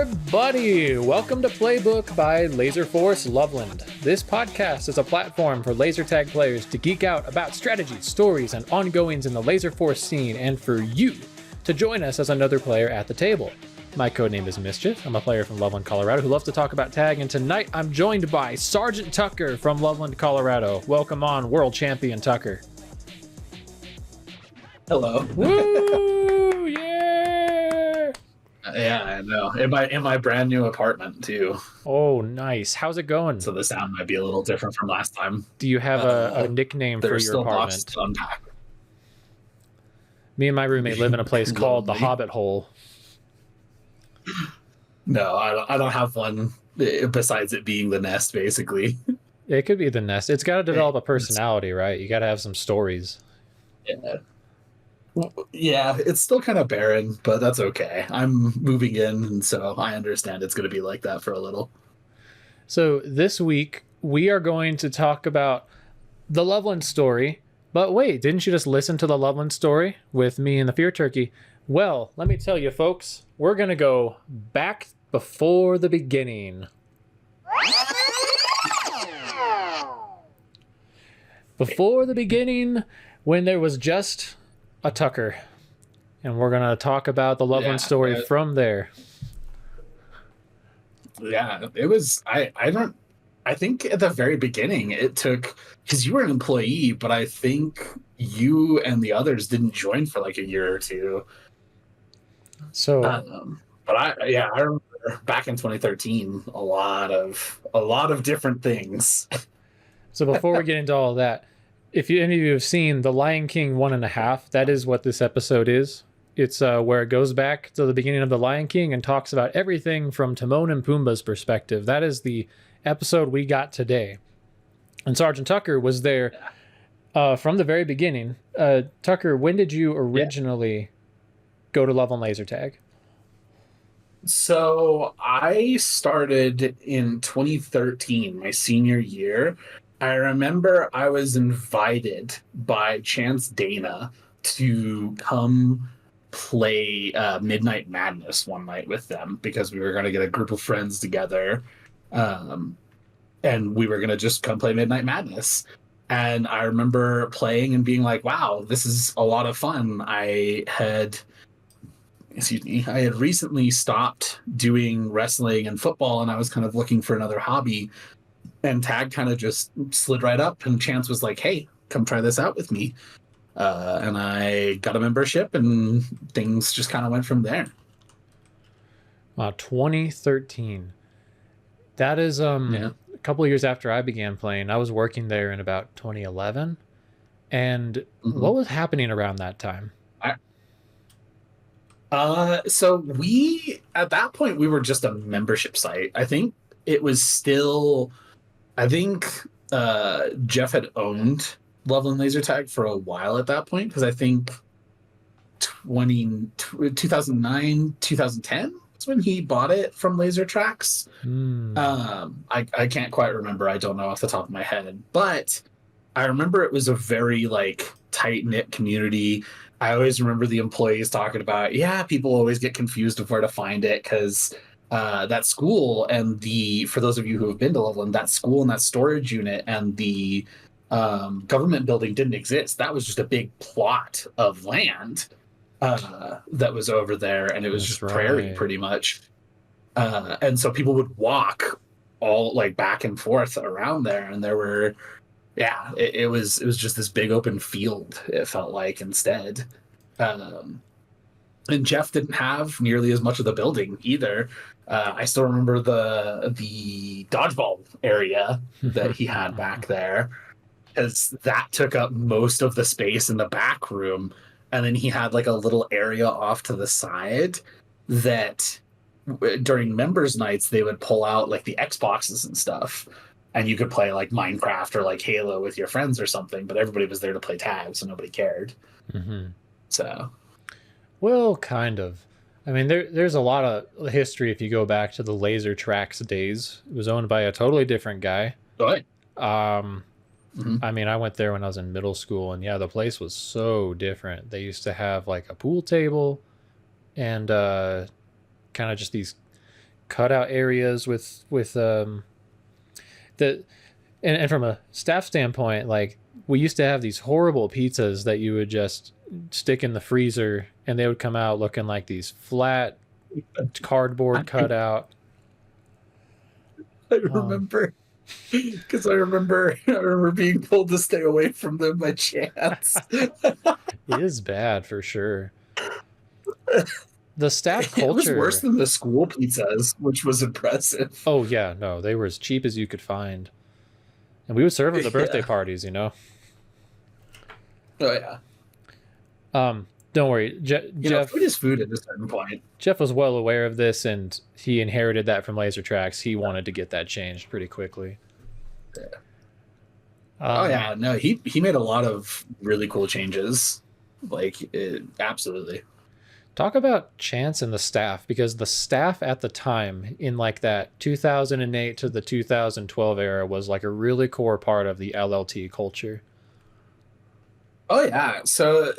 everybody! Welcome to Playbook by Laserforce Loveland. This podcast is a platform for laser tag players to geek out about strategies, stories, and ongoings in the Laserforce scene, and for you to join us as another player at the table. My codename is Mischief. I'm a player from Loveland, Colorado, who loves to talk about tag, and tonight I'm joined by SgtTucker from Loveland, Colorado. Welcome on, World Champion Tucker. Hello. Woo! Yeah! Yeah, I know. In my brand new apartment too. Oh, nice. How's it going? So the sound might be a little different from last time. Do you have a nickname for your apartment? To unpack. Me and my roommate live in a place called the Hobbit Hole. No, I don't have one besides it being the nest, basically. It could be the nest. It's got to develop a personality, right? You got to have some stories. Yeah. Yeah, it's still kind of barren, but that's okay. I'm moving in, and so I understand it's going to be like that for a little. So this week, we are going to talk about the Loveland story. But wait, didn't you just listen to the Loveland story with me and the Fear Turkey? Well, let me tell you, folks, we're going to go back before the beginning. Before the beginning, when there was just a Tucker, and we're gonna talk about the Loveland story from there. Yeah, it was. I think at the very beginning it took, because you were an employee, but I think you and the others didn't join for like a year or two. So, but I remember back in 2013 a lot of different things. So before we get into all of that, if any of you have seen The Lion King 1.5, that is what this episode is. It's where it goes back to the beginning of The Lion King and talks about everything from Timon and Pumbaa's perspective. That is the episode we got today. And SgtTucker was there from the very beginning. Tucker, when did you originally go to Loveland Laser Tag? So I started in 2013, my senior year. I remember I was invited by Chance Dana to come play Midnight Madness one night with them, because we were going to get a group of friends together, and we were going to just come play Midnight Madness. And I remember playing and being like, wow, this is a lot of fun. I had recently stopped doing wrestling and football, and I was kind of looking for another hobby. And tag kind of just slid right up, and Chance was like, hey, come try this out with me. And I got a membership, and things just kind of went from there. Wow, 2013. That is a couple of years after I began playing. I was working there in about 2011. And what was happening around that time? So at that point, we were just a membership site. I think it was still... Jeff had owned Loveland Laser Tag for a while at that point, because I think 2009, 2010 is when he bought it from Laser Tracks. I can't quite remember. I don't know off the top of my head, but I remember it was a very tight-knit community. I always remember the employees talking about, people always get confused of where to find it, because that school and for those of you who have been to Loveland, that school and that storage unit and the government building didn't exist. That was just a big plot of land that was over there, and it was just prairie pretty much. And so people would walk all back and forth around there, and there were, it was just this big open field, it felt like, instead. And Jeff didn't have nearly as much of the building either. I still remember the dodgeball area that he had back there, as that took up most of the space in the back room. And then he had a little area off to the side that during members nights, they would pull out the Xboxes and stuff. And you could play Minecraft or Halo with your friends or something, but everybody was there to play tag, so nobody cared. So... Well, kind of. I mean, there's a lot of history if you go back to the Laser Tracks days. It was owned by a totally different guy. Right. I mean, I went there when I was in middle school, and the place was so different. They used to have a pool table and kind of just these cutout areas with the and from a staff standpoint, like we used to have these horrible pizzas that you would just stick in the freezer and they would come out looking like these flat cardboard cutout. I remember because I remember being told to stay away from them by chance. It is bad for sure. The staff culture. It was worse than the school pizzas, which was impressive. Oh yeah, no, they were as cheap as you could find, and we would serve at the birthday parties. You know. Oh yeah. Don't worry, Jeff. Food is food at a certain point. Jeff was well aware of this, and he inherited that from Laser Tracks. He wanted to get that changed pretty quickly. Yeah. Oh yeah, no, he made a lot of really cool changes. Absolutely. Talk about Chance and the staff, because the staff at the time in like that 2008 to the 2012 era was like a really core part of the LLT culture. Oh yeah, so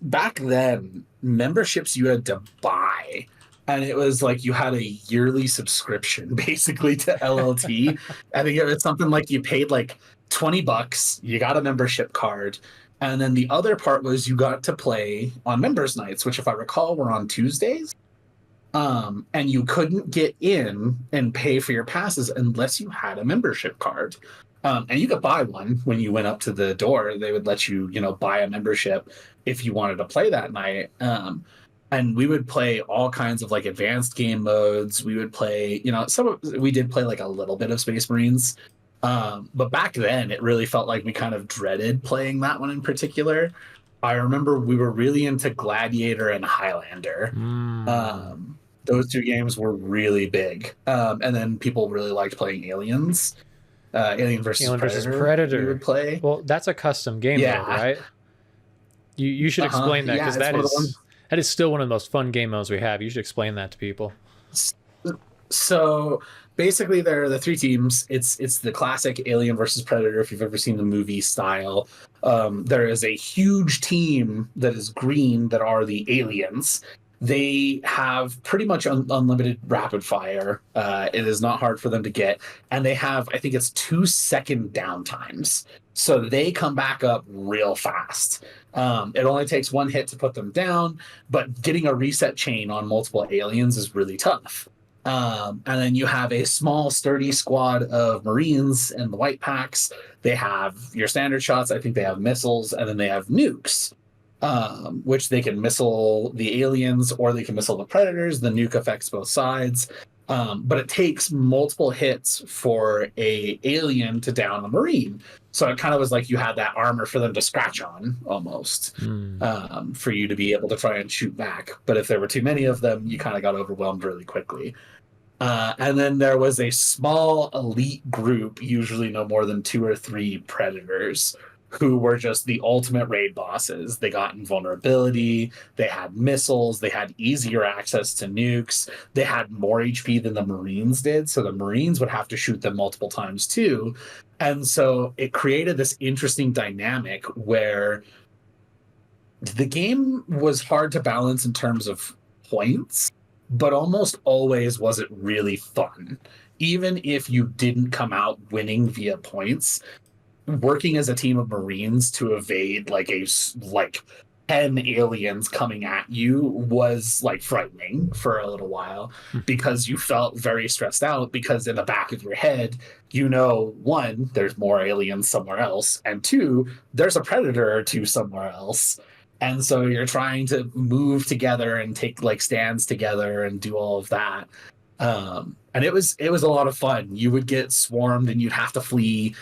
back then memberships you had to buy, and it was like you had a yearly subscription basically to LLT. I think it was something like you paid like $20, you got a membership card. And then the other part was you got to play on members nights, which if I recall were on Tuesdays. And you couldn't get in and pay for your passes unless you had a membership card. And you could buy one when you went up to the door. They would let you, buy a membership if you wanted to play that night. And we would play all kinds of like advanced game modes. We would play, we did play like a little bit of Space Marines. But back then it really felt like we kind of dreaded playing that one in particular. I remember we were really into Gladiator and Highlander. Those two games were really big. And then people really liked playing Aliens. Alien versus Predator. We would play. Well, that's a custom game mode, right? You should explain that, because that is still one of the most fun game modes we have. You should explain that to people. So basically there are the three teams. It's the classic Alien versus Predator, if you've ever seen the movie style. There is a huge team that is green that are the aliens. They have pretty much unlimited rapid fire. It is not hard for them to get, and they have, I think it's 2-second downtimes, so they come back up real fast. It only takes one hit to put them down, but getting a reset chain on multiple aliens is really tough. And then you have a small, sturdy squad of Marines and the White Packs. They have your standard shots. I think they have missiles, and then they have nukes, which they can missile the aliens or they can missile the Predators. The nuke affects both sides. But it takes multiple hits for a alien to down a Marine. So it kind of was like you had that armor for them to scratch on almost, for you to be able to try and shoot back. But if there were too many of them, you kind of got overwhelmed really quickly. And then there was a small elite group, usually no more than 2 or 3 Predators, who were just the ultimate raid bosses. They got invulnerability, they had missiles, they had easier access to nukes, they had more HP than the Marines did, so the Marines would have to shoot them multiple times too. And so it created this interesting dynamic where the game was hard to balance in terms of points, but almost always was it really fun. Even if you didn't come out winning via points, working as a team of Marines to evade like 10 aliens coming at you was like frightening for a little while, because you felt very stressed out, because in the back of your head, one, there's more aliens somewhere else, and 2, there's a Predator or 2 somewhere else. And so you're trying to move together and take like stands together and do all of that. And it was a lot of fun. You would get swarmed and you'd have to flee.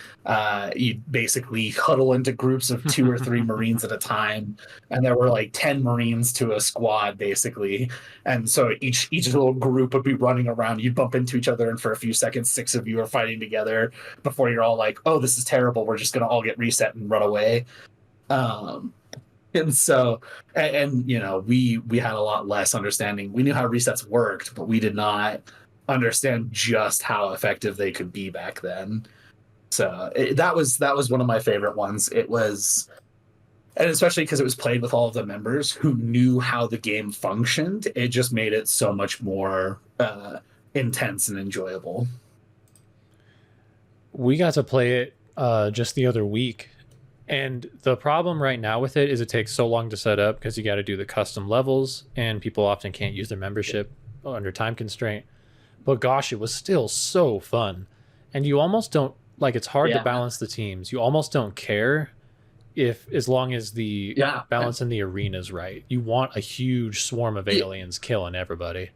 You'd basically huddle into groups of 2 or 3 Marines at a time. And there were like 10 Marines to a squad, basically. And so each little group would be running around. You'd bump into each other, and for a few seconds, 6 of you are fighting together before you're all like, oh, this is terrible. We're just going to all get reset and run away. And so, we had a lot less understanding. We knew how resets worked, but we did not understand just how effective they could be back then. So that was one of my favorite ones. It was, and especially because it was played with all of the members who knew how the game functioned, it just made it so much more intense and enjoyable. We got to play it just the other week. And the problem right now with it is it takes so long to set up because you got to do the custom levels, and people often can't use their membership under time constraint. But gosh, it was still so fun. And you almost don't, like, it's hard to balance the teams. You almost don't care if, as long as the balance in the arena is right. You want a huge swarm of aliens killing everybody.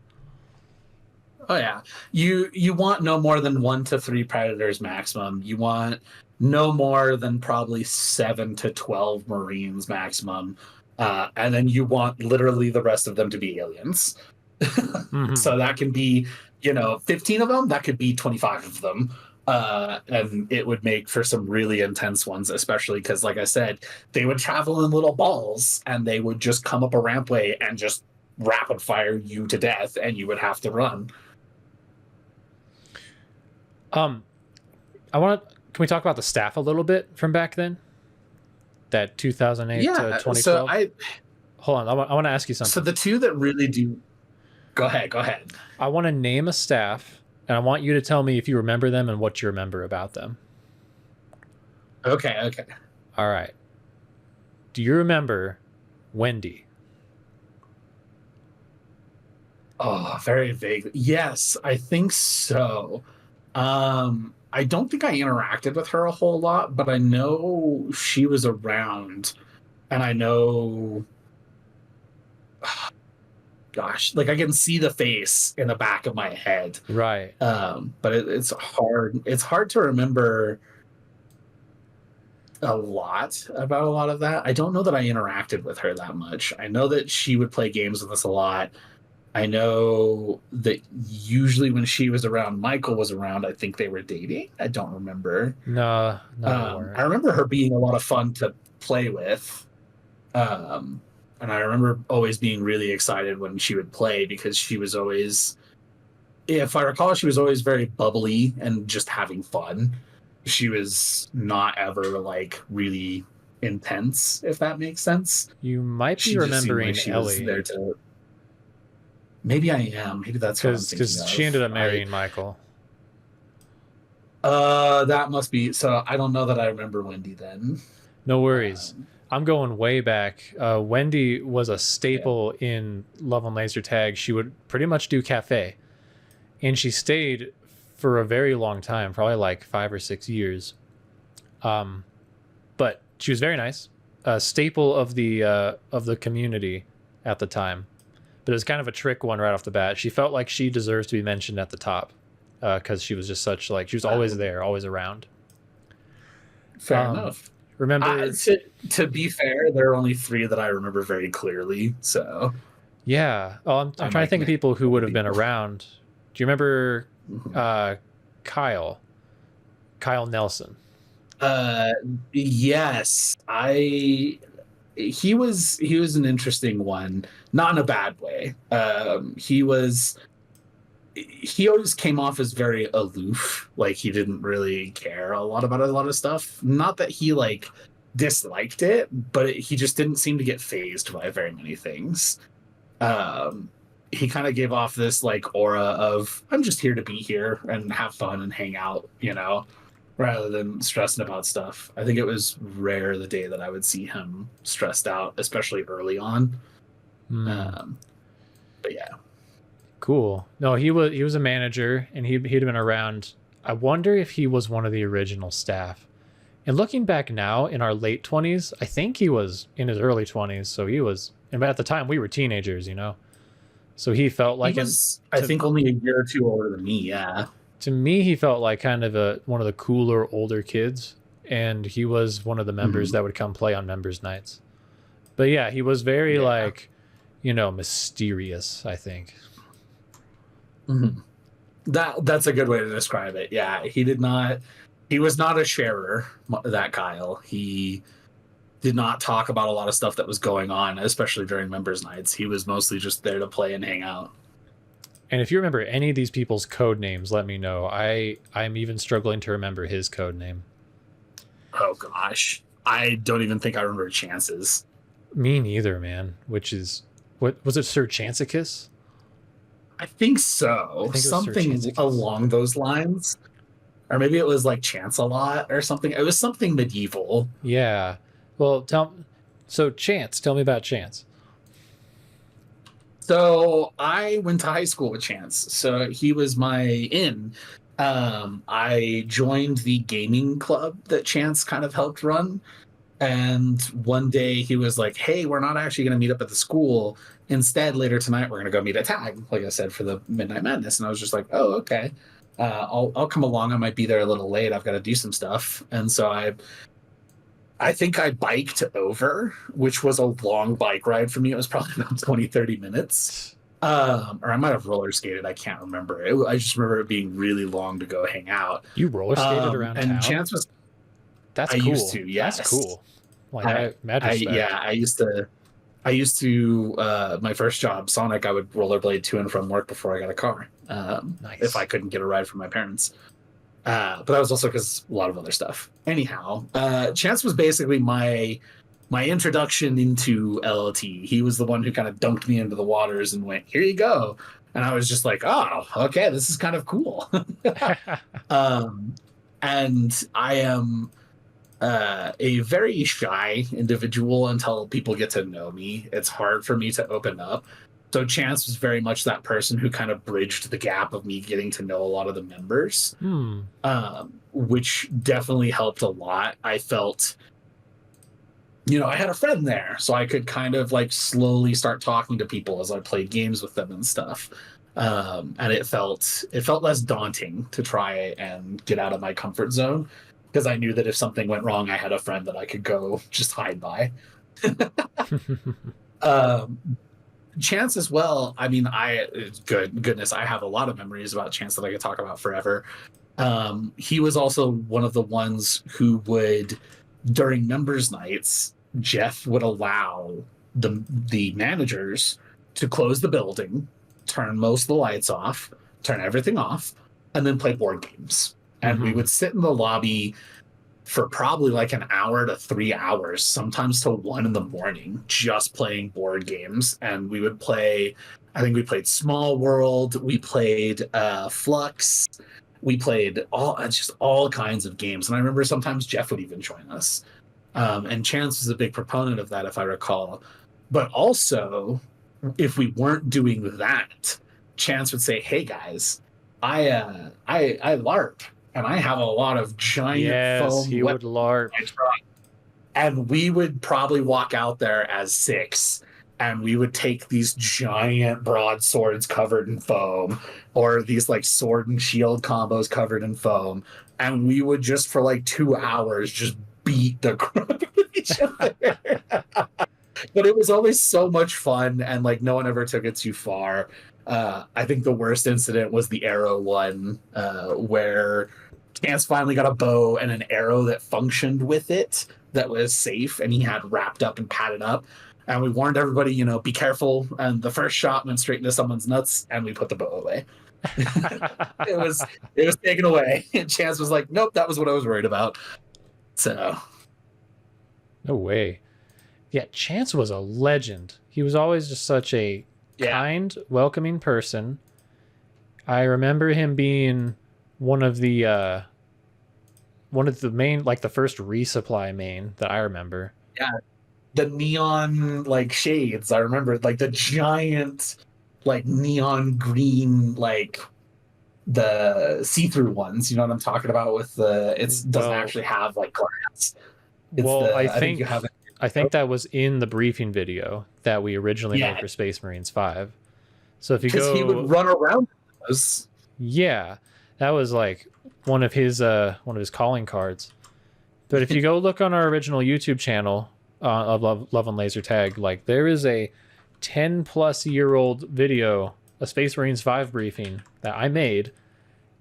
Oh yeah, you want no more than 1 to 3 predators maximum. You want no more than probably 7 to 12 Marines maximum, and then you want literally the rest of them to be aliens. So that can be 15 of them. That could be 25 of them, and it would make for some really intense ones, especially because, like I said, they would travel in little balls and they would just come up a rampway and just rapid fire you to death, and you would have to run. Can we talk about the staff a little bit from back then? That 2008 to 2012? So hold on, I want to ask you something. So the two that really do... Go ahead. I want to name a staff, and I want you to tell me if you remember them and what you remember about them. Okay. All right. Do you remember Wendy? Oh, very vaguely. Yes, I think so. I don't think I interacted with her a whole lot, but I know she was around, and I know, gosh, like I can see the face in the back of my head. Right. But it's hard. It's hard to remember a lot about a lot of that. I don't know that I interacted with her that much. I know that she would play games with us a lot. I know that usually when she was around, Michael was around. I think they were dating. I don't remember. No. I remember her being a lot of fun to play with. And I remember always being really excited when she would play because she was always, if I recall, she was always very bubbly and just having fun. She was not ever like really intense, if that makes sense. You might be remembering Ellie. There to... Maybe I am. Maybe that's because she ended up marrying Michael. That must be. So I don't know that I remember Wendy then. No worries. I'm going way back. Wendy was a staple in Loveland Laser Tag. She would pretty much do cafe, and she stayed for a very long time, probably like 5 or 6 years. But she was very nice, a staple of the community at the time. But it was kind of a trick one right off the bat. She felt like she deserves to be mentioned at the top because she was just such like she was always there, always around. Fair enough. Remember, to be fair, there are only 3 that I remember very clearly. So yeah. Oh, I'm trying to think of people who would have been around. Do you remember Kyle Nelson? Yes, he was an interesting one, not in a bad way. He always came off as very aloof, like he didn't really care a lot about a lot of stuff. Not that he like disliked it, but he just didn't seem to get phased by very many things. He kind of gave off this like aura of I'm just here to be here and have fun and hang out, rather than stressing about stuff. I think it was rare the day that I would see him stressed out, especially early on. But yeah. Cool. No, he was a manager, and he'd been around. I wonder if he was one of the original staff. And looking back now in our late 20s, I think he was in his early 20s. So he was, and at the time we were teenagers, So he felt like I think only a year or 2 older than me. Yeah. To me, he felt like kind of one of the cooler older kids, and he was one of the members that would come play on members' nights. But yeah, he was very mysterious, I think. That's a good way to describe it. Yeah, he was not a sharer, that Kyle. He did not talk about a lot of stuff that was going on, especially during members' nights. He was mostly just there to play and hang out. And if you remember any of these people's code names, let me know. I'm even struggling to remember his code name. Oh gosh, I don't even think I remember Chance's. Me neither, man. Which is, what was it, Sir Chancicus? I think so. I think Something along those lines. Or maybe it was like Chance-a-Lot or something. It was something medieval. Yeah. Well, Chance, tell me about Chance. So I went to high school with Chance. So he was my in. I joined the gaming club that Chance kind of helped run. And one day he was like, "Hey, we're not actually going to meet up at the school. Instead, later tonight, we're going to go meet at Tag," like I said, for the Midnight Madness. And I was just like, "Oh, okay. I'll come along. I might be there a little late. I've got to do some stuff." And so I think I biked over, which was a long bike ride for me. It was probably about 20, 30 minutes. Or I might have roller skated. I can't remember. I just remember it being really long to go hang out. You roller skated around and town? Chance was. That's I cool. used to, yes. That's cool. Like, I used to my first job, Sonic, I would rollerblade to and from work before I got a car. Nice. If I couldn't get a ride from my parents. But that was also because a lot of other stuff. Anyhow, Chance was basically my introduction into LLT. He was the one who kind of dunked me into the waters and went, "Here you go." And I was just like, "Oh, okay, this is kind of cool." And I am a very shy individual until people get to know me. It's hard for me to open up. So Chance was very much that person who kind of bridged the gap of me getting to know a lot of the members, which definitely helped a lot. I felt, I had a friend there, so I could kind of like slowly start talking to people as I played games with them and stuff. And it felt less daunting to try and get out of my comfort zone, because I knew that if something went wrong, I had a friend that I could go just hide by. Chance as well. I mean, goodness, I have a lot of memories about Chance that I could talk about forever. He was also one of the ones who would, during members nights, Jeff would allow the managers to close the building, turn most of the lights off, turn everything off, and then play board games. And we would sit in the lobby for probably like an hour to 3 hours, sometimes till 1 a.m, just playing board games. And we would play, I think we played Small World, we played Flux, we played all kinds of games. And I remember sometimes Jeff would even join us. And Chance was a big proponent of that, if I recall. But also, if we weren't doing that, Chance would say, "Hey guys, I LARP, and I have a lot of giant foam." He would LARP. And we would probably walk out there as 6, and we would take these giant broadswords covered in foam, or these like sword and shield combos covered in foam, and we would just for like 2 hours just beat the crap out of each other. But it was always so much fun, and like no one ever took it too far. I think the worst incident was the arrow one, where Chance finally got a bow and an arrow that functioned with it, that was safe, and he had wrapped up and padded up. And we warned everybody, be careful. And the first shot went straight into someone's nuts, and we put the bow away. It was taken away. And Chance was like, "Nope, that was what I was worried about." So, no way. Yeah, Chance was a legend. He was always just such a kind, welcoming person. I remember him being one of the main, like the first Resupply main that I remember. Yeah, the neon like shades. I remember like the giant, like neon green, like the see-through ones. You know what I'm talking about? With doesn't actually have like glass. I think that was in the briefing video that we originally made for Space Marines 5. So if you go, he would run around those. Yeah, that was like one of his calling cards. But if you go look on our original YouTube channel of Loveland Laser Tag, like there is a 10-plus-year-old video, a Space Marines 5 briefing that I made,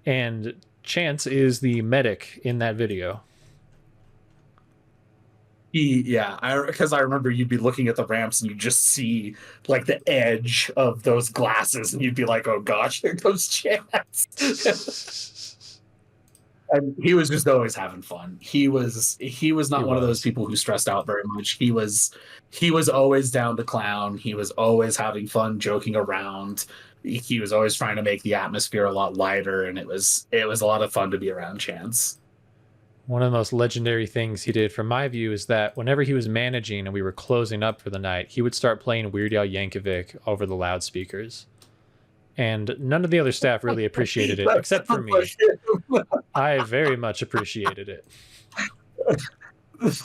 and Chance is the medic in that video. Because I remember you'd be looking at the ramps and you just see like the edge of those glasses, and you'd be like, "Oh gosh, there goes Chance." And he was just always having fun. He was not one of those people who stressed out very much. He was always down to clown. He was always having fun, joking around. he was always trying to make the atmosphere a lot lighter, and it was a lot of fun to be around Chance. One of the most legendary things he did, from my view, is that whenever he was managing and we were closing up for the night, he would start playing Weird Al Yankovic over the loudspeakers. And none of the other staff really appreciated it, except for me. I very much appreciated it.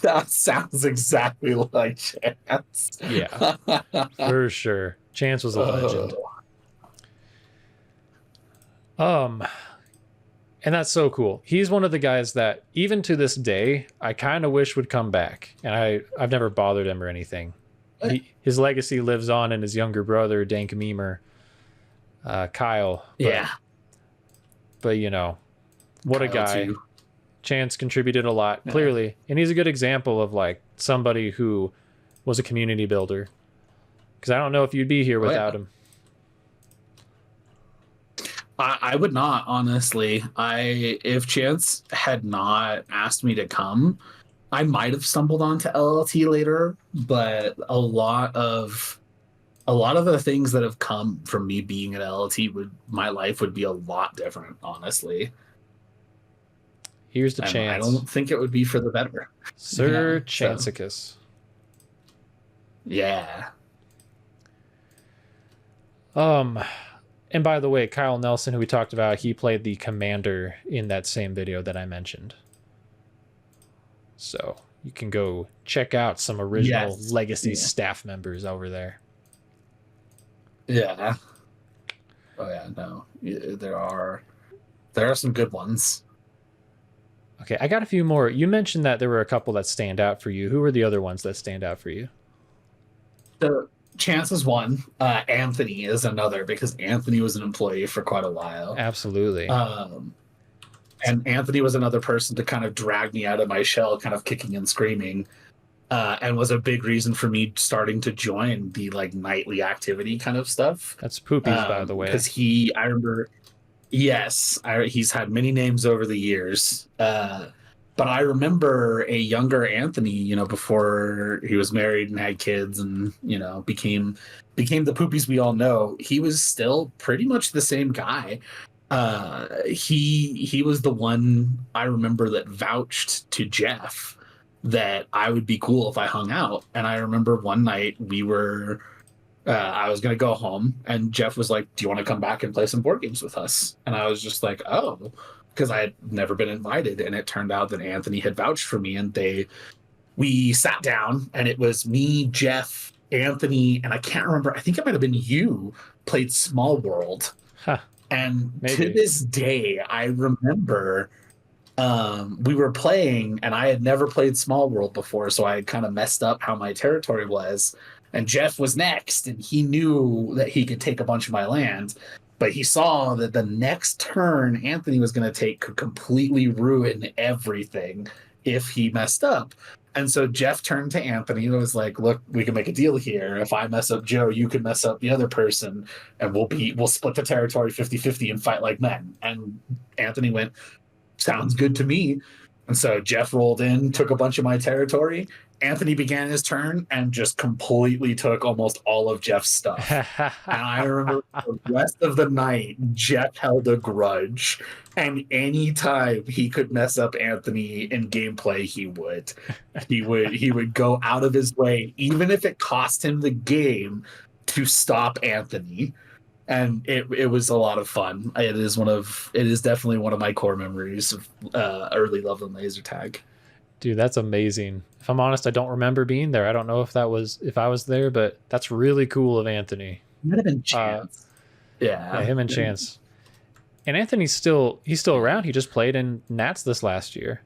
That sounds exactly like Chance. Yeah, for sure. Chance was a legend. And that's so cool. He's one of the guys that, even to this day, I kind of wish would come back. And I've never bothered him or anything. His legacy lives on in his younger brother, Dank Memer, Kyle. But you know, what Kyle a guy. Too. Chance contributed a lot, clearly. And he's a good example of like somebody who was a community builder. Because I don't know if you'd be here without him. I would not, honestly. If Chance had not asked me to come, I might have stumbled onto LLT later, but a lot of the things that have come from me being at LLT my life would be a lot different, honestly. Here's the chance. I don't think it would be for the better. Sir Chancicus. So. Yeah. And by the way, Kyle Nelson, who we talked about, he played the commander in that same video that I mentioned. So you can go check out some original Legacy staff members over there. Yeah. Oh yeah, no. There are some good ones. Okay, I got a few more. You mentioned that there were a couple that stand out for you. Who were the other ones that stand out for you? So Chance is one. Anthony is another, because Anthony was an employee for quite a while. Absolutely. And Anthony was another person to kind of drag me out of my shell, kind of kicking and screaming, and was a big reason for me starting to join the like nightly activity kind of stuff. That's Poopies, by the way. Because I remember, he's had many names over the years. But I remember a younger Anthony, you know, before he was married and had kids and, you know, became the Poopies we all know. He was still pretty much the same guy. He was the one I remember that vouched to Jeff that I would be cool if I hung out. And I remember one night I was going to go home and Jeff was like, do you want to come back and play some board games with us? And I was just like, oh, because I had never been invited. And it turned out that Anthony had vouched for me, and we sat down, and it was me, Jeff, Anthony, and I can't remember. I think it might have been you played Small World. Huh. And to this day, I remember we were playing, and I had never played Small World before, so I had kind of messed up how my territory was. And Jeff was next, and he knew that he could take a bunch of my land. But he saw that the next turn Anthony was going to take could completely ruin everything if he messed up. And so Jeff turned to Anthony and was like, look, we can make a deal here. If I mess up Joe, you can mess up the other person, and we'll split the territory 50-50 and fight like men. And Anthony went, sounds good to me. And so Jeff rolled in, took a bunch of my territory. Anthony began his turn and just completely took almost all of Jeff's stuff. And I remember the rest of the night, Jeff held a grudge. And anytime he could mess up Anthony in gameplay, he would go out of his way, even if it cost him the game, to stop Anthony. And it was a lot of fun. It is definitely one of my core memories of early Loveland laser tag. Dude, that's amazing. If I'm honest, I don't remember being there. I don't know if I was there, but that's really cool of Anthony. Might have been Chance. Yeah, him and Chance. And Anthony's still around. He just played in Nats this last year.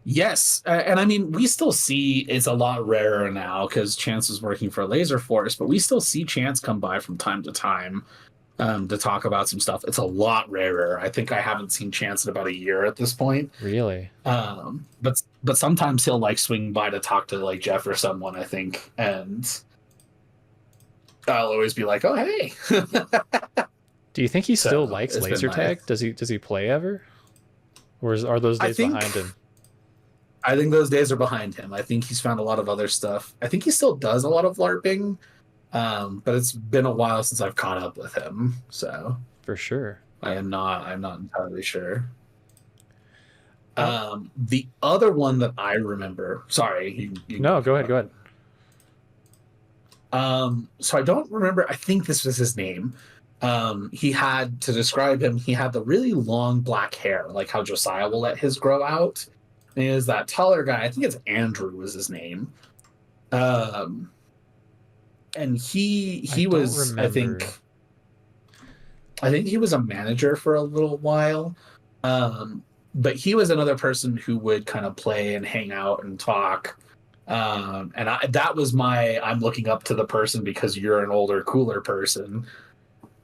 Yes, and I mean, we still see it's a lot rarer now because Chance is working for Laserforce, but we still see Chance come by from time to time to talk about some stuff. It's a lot rarer. I think I haven't seen Chance in about a year at this point. Really? But sometimes he'll like swing by to talk to like Jeff or someone, I think, and I'll always be like, oh hey. Do you think he still likes laser tag? Does he play ever, or are those days behind him? I think those days are behind him. I think he's found a lot of other stuff. I think he still does a lot of LARPing. But it's been a while since I've caught up with him, so For sure. I'm not entirely sure. Uh, The other one that I remember, sorry, no, go ahead. So I don't remember. I think this was his name. He had, to describe him, he had the really long black hair, like how Josiah will let his grow out. And he is that taller guy. I think it's Andrew was his name. And he was, remember. I think he was a manager for a little while. But he was another person who would kind of play and hang out and talk. That was I'm looking up to the person because you're an older, cooler person.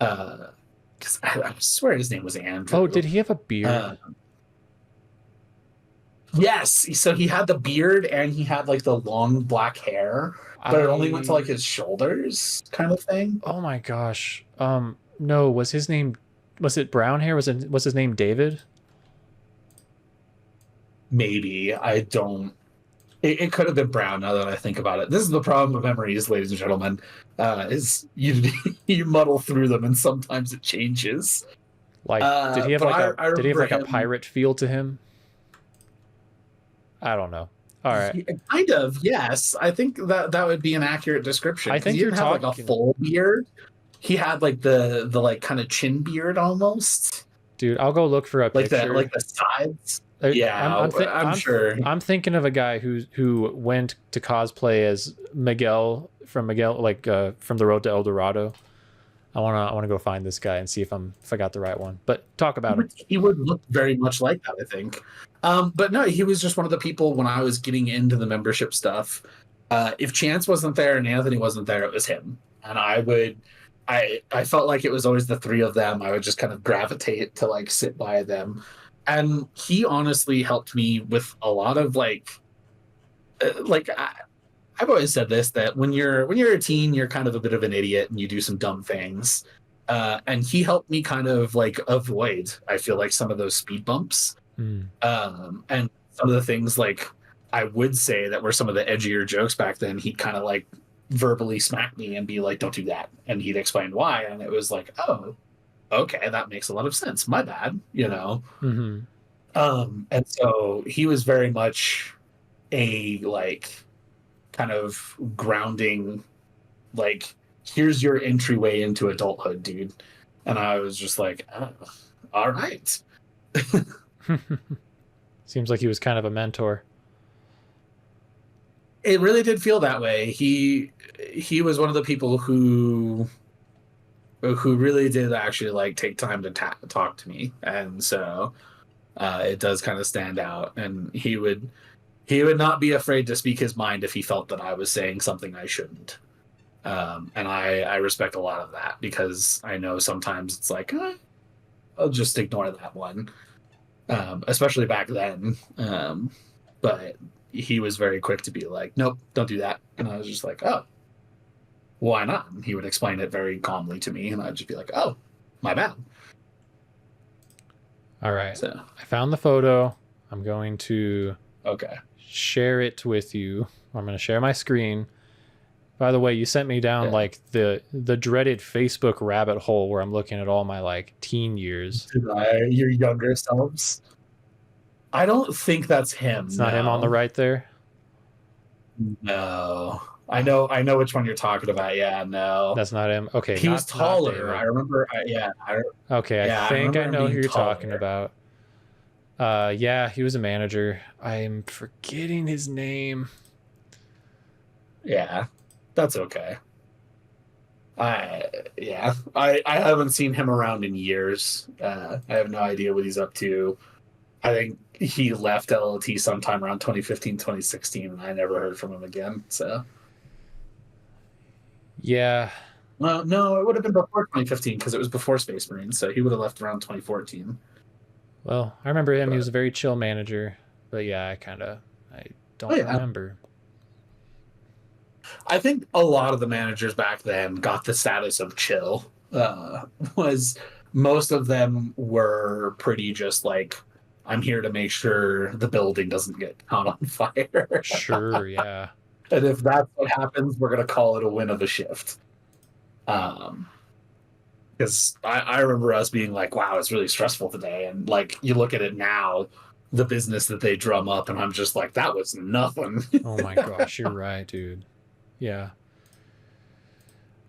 Because I swear his name was Andrew. Oh, did he have a beard? Yes. So he had the beard and he had like the long black hair, but it only went to like his shoulders, kind of thing. Oh my gosh. No, was it brown hair? Was his name David? Maybe. I don't. It could have been brown now that I think about it. This is the problem with memories, ladies and gentlemen, is you muddle through them and sometimes it changes. Like, did he have like a pirate feel to him? I don't know. All right. Kind of, yes. I think that would be an accurate description. I think he didn't have like a full beard. He had like the like kind of chin beard almost. Dude, I'll go look for a picture. Like the sides. Yeah, I'm sure. I'm thinking of a guy who went to cosplay as Miguel, like from the Road to El Dorado. I wanna go find this guy and see if I got the right one. But talk about him. He would look very much like that, I think. But no, he was just one of the people when I was getting into the membership stuff. If Chance wasn't there and Anthony wasn't there, it was him. And I felt like it was always the three of them. I would just kind of gravitate to like sit by them. And he honestly helped me with a lot of I've always said this, that when you're a teen, you're kind of a bit of an idiot and you do some dumb things. And he helped me kind of like avoid, I feel like, some of those speed bumps. And some of the things like I would say that were some of the edgier jokes back then, he'd kind of like verbally smack me and be like, don't do that. And he'd explain why. And it was like, oh, okay, that makes a lot of sense. My bad, you know? Mm-hmm. And so he was very much a like kind of grounding, like, here's your entryway into adulthood, dude. And I was just like, oh, all right. Seems like he was kind of a mentor. It really did feel that way. He was one of the people who really did actually like take time to talk to me, and so it does kind of stand out. And he would not be afraid to speak his mind if he felt that I was saying something I shouldn't. And I respect a lot of that, because I know sometimes it's like, I'll just ignore that one, especially back then. But he was very quick to be like, nope, don't do that. And I was just like, oh, why not? And he would explain it very calmly to me, and I'd just be like, oh, my bad. All right. So I found the photo. I'm going to share it with you. I'm going to share my screen. By the way, you sent me down like the dreaded Facebook rabbit hole where I'm looking at all my like teen years. Your younger selves? I don't think that's him. It's not him on the right there? No. I know which one you're talking about. Yeah, no. That's not him. Okay. He was taller. I remember. Okay, I think I know who you're talking about. Yeah, he was a manager. I'm forgetting his name. Yeah, that's okay. I haven't seen him around in years. I have no idea what he's up to. I think he left LLT sometime around 2015, 2016, and I never heard from him again. So, yeah. Well, no, it would have been before 2015 because it was before Space Marine, so he would have left around 2014. Well, I remember him. He was a very chill manager, but yeah, I don't remember. I think a lot of the managers back then got the status of chill. Was most of them were pretty just like, I'm here to make sure the building doesn't get caught on fire. Sure, yeah. And if that's what happens, we're going to call it a win of a shift. Because I remember us being like, wow, it's really stressful today. And like, you look at it now, the business that they drum up, and I'm just like, that was nothing. Oh my gosh, you're right, dude. Yeah.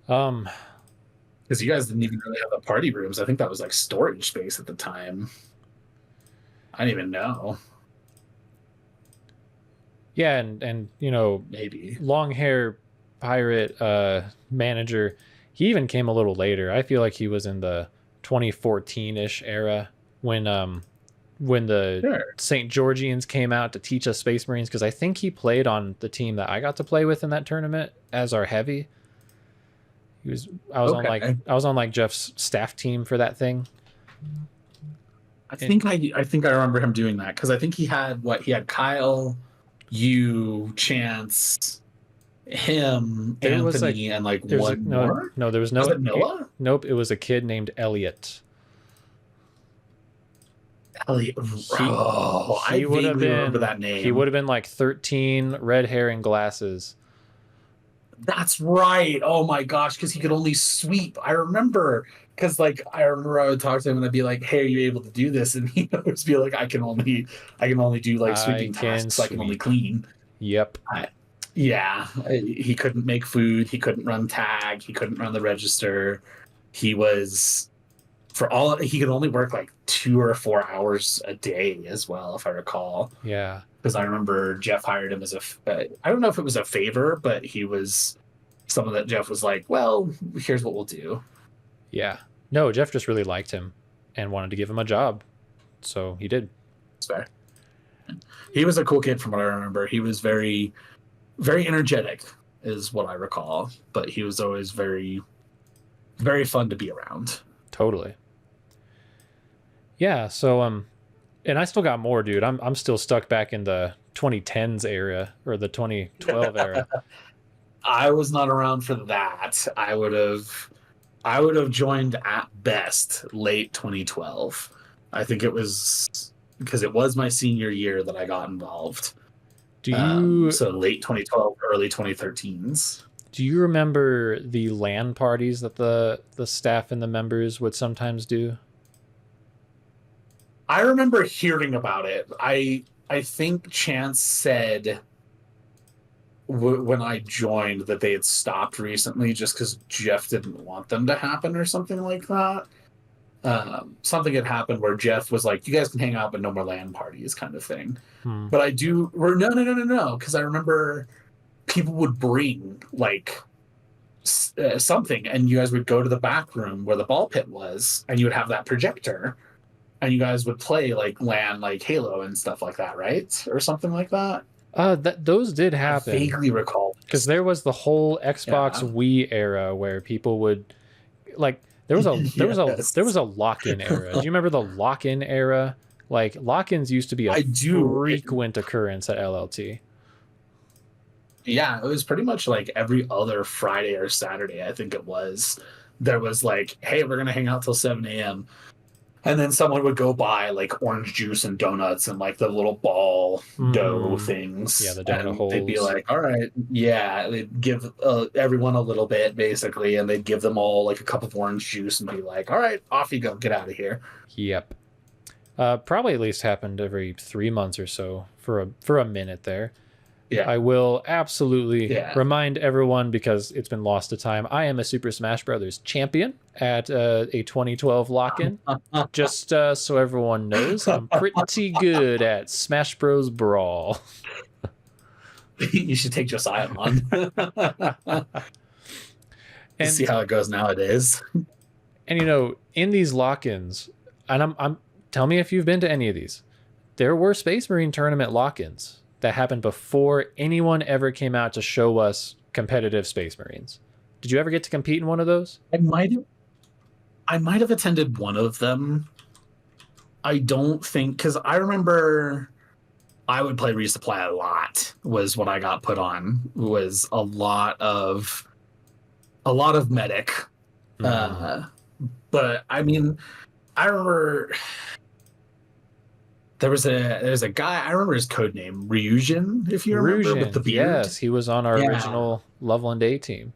Because you guys didn't even really have the party rooms. I think that was like storage space at the time. I didn't even know. Yeah, and you know, Maybe. long hair pirate manager, he even came a little later. I feel like he was in the 2014-ish era when the Sure. St. Georgians came out to teach us Space Marines, because I think he played on the team that I got to play with in that tournament as our heavy. I was on like Jeff's staff team for that thing. I think I remember him doing that, because I think he had Kyle, you, Chance, him, Anthony, and like one more. No, there was no. Was it Noah? Nope, it was a kid named Elliot. Elliot. I would have been, remember that name. He would have been like 13, red hair and glasses. That's right. Oh my gosh, because he could only sweep. I remember, because like I remember I would talk to him and I'd be like, "Hey, are you able to do this?" And he'd always be like, "I can only do like sweeping tasks. I can only clean." Yep. Yeah, he couldn't make food. He couldn't run tag. He couldn't run the register. He was, he could only work like 2 or 4 hours a day as well, if I recall. Yeah. Because I remember Jeff hired him as I don't know if it was a favor, but he was someone that Jeff was like, well, here's what we'll do. Yeah. No, Jeff just really liked him and wanted to give him a job. So he did. That's fair. He was a cool kid from what I remember. He was very, very energetic is what I recall, but he was always very, very fun to be around. Totally. Yeah. So, and I still got more, dude. I'm still stuck back in the 2010s era or the 2012 era. I was not around for that. I would have joined at best late 2012. I think it was because it was my senior year that I got involved. So late 2012, early 2013s. Do you remember the LAN parties that the staff and the members would sometimes do? I remember hearing about it. I think Chance said when I joined that they had stopped recently just because Jeff didn't want them to happen or something like that. Something had happened where Jeff was like, you guys can hang out but no more LAN parties kind of thing. But no, because I remember people would bring like something and you guys would go to the back room where the ball pit was and you would have that projector and you guys would play like LAN, like Halo and stuff like that, right? Or something like that. Those did happen. I vaguely recall because there was the whole Xbox Wii era where people would like there was a lock-in era. Do you remember the lock-in era? Like lock-ins used to be a frequent occurrence at LLT. Yeah, it was pretty much like every other Friday or Saturday, I think it was. There was like, hey, we're gonna hang out till 7 a.m. And then someone would go buy like orange juice and donuts and like the little ball dough things. Yeah, the donut holes. They'd be like, all right, yeah. They'd give everyone a little bit basically, and they'd give them all like a cup of orange juice and be like, all right, off you go, get out of here. Yep. Probably at least happened every 3 months or so for a minute there. Yeah. I will absolutely remind everyone, because it's been lost to time, I am a Super Smash Brothers champion at a 2012 lock-in. Just so everyone knows, I'm pretty good at Smash Bros. Brawl. You should take Josiah on. And see how it goes nowadays. And you know, in these lock-ins, and I'm tell me if you've been to any of these, there were Space Marine tournament lock-ins that happened before anyone ever came out to show us competitive Space Marines. Did you ever get to compete in one of those? I might have attended one of them. I don't think, because I remember I would play Resupply a lot, was what I got put on, was a lot of medic. But I mean, I remember there's a guy, I remember his code name, Ryujin, if you remember, with the beard. Yes, he was on our original Loveland A team.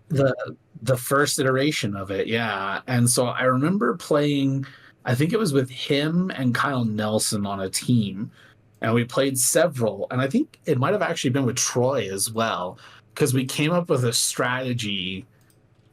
The first iteration of it, yeah. And so I remember playing, I think it was with him and Kyle Nelson on a team, and we played several. And I think it might have actually been with Troy as well, because we came up with a strategy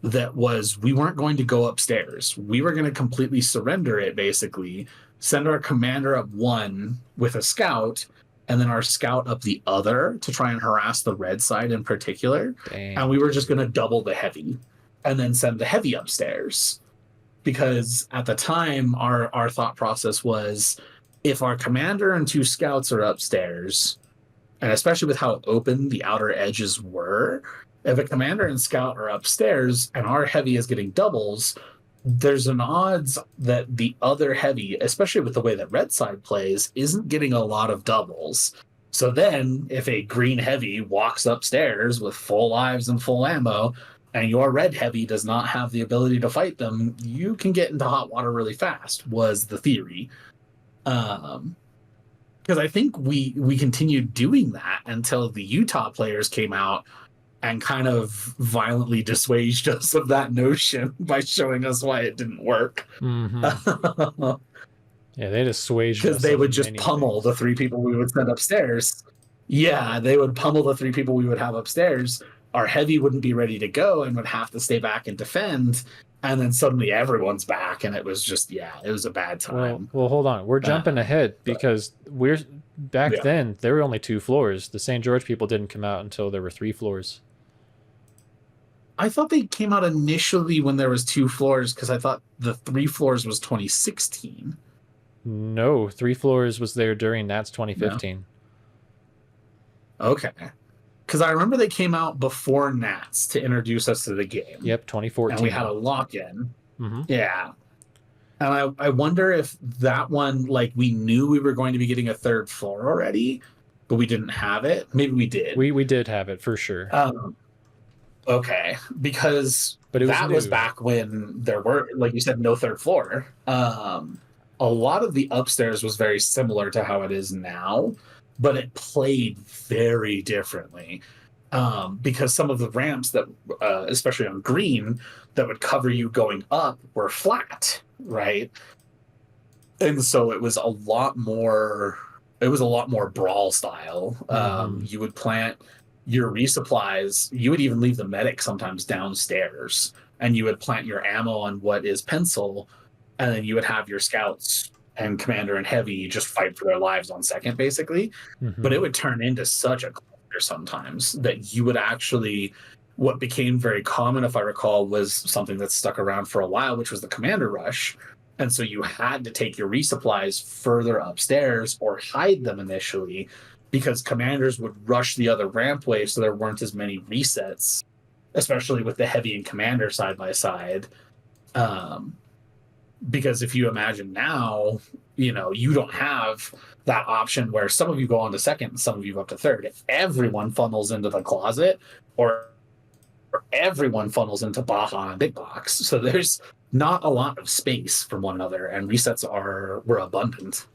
that was we weren't going to go upstairs. We were going to completely surrender it, basically, send our commander up one with a scout, and then our scout up the other to try and harass the red side in particular. Dang. And we were just going to double the heavy and then send the heavy upstairs. Because at the time, our thought process was if our commander and two scouts are upstairs, and especially with how open the outer edges were, if a commander and scout are upstairs and our heavy is getting doubles, there's an odds that the other heavy, especially with the way that red side plays, isn't getting a lot of doubles. So then if a green heavy walks upstairs with full lives and full ammo, and your red heavy does not have the ability to fight them, you can get into hot water really fast, was the theory. Because I think we continued doing that until the Utah players came out and kind of violently dissuaded us of that notion by showing us why it didn't work. Mm-hmm. Yeah, they dissuaded us. Because they would just pummel the three people we would send upstairs. Yeah, they would pummel the three people we would have upstairs. Our heavy wouldn't be ready to go and would have to stay back and defend. And then suddenly everyone's back, and it was just, yeah, it was a bad time. Well, hold on. We're jumping ahead because then there were only 2 floors. The St. George people didn't come out until there were 3 floors. I thought they came out initially when there was 2 floors because I thought the 3 floors was 2016. No, 3 floors was there during Nats 2015. No. Okay. Because I remember they came out before Nats to introduce us to the game. Yep, 2014. And we had a lock-in. Mm-hmm. Yeah. And I wonder if that one, like, we knew we were going to be getting a 3rd floor already, but we didn't have it. Maybe we did. We did have it for sure. Okay. Because that was back when there were, like you said, no 3rd floor. A lot of the upstairs was very similar to how it is now, but it played very differently because some of the ramps that, especially on green, that would cover you going up were flat, right? And so it was a lot more brawl style. You would plant your resupplies. You would even leave the medic sometimes downstairs, and you would plant your ammo on what is pencil, and then you would have your scouts and commander and heavy just fight for their lives on second, basically. Mm-hmm. But it would turn into such a cluster sometimes that you would actually, what became very common, if I recall, was something that stuck around for a while, which was the commander rush. And so you had to take your resupplies further upstairs or hide them initially because commanders would rush the other rampway so there weren't as many resets, especially with the heavy and commander side by side. Because if you imagine now, you know, you don't have that option where some of you go on to second and some of you go up to third. If everyone funnels into the closet or everyone funnels into Baja and Big Box. So there's not a lot of space from one another, and resets were abundant.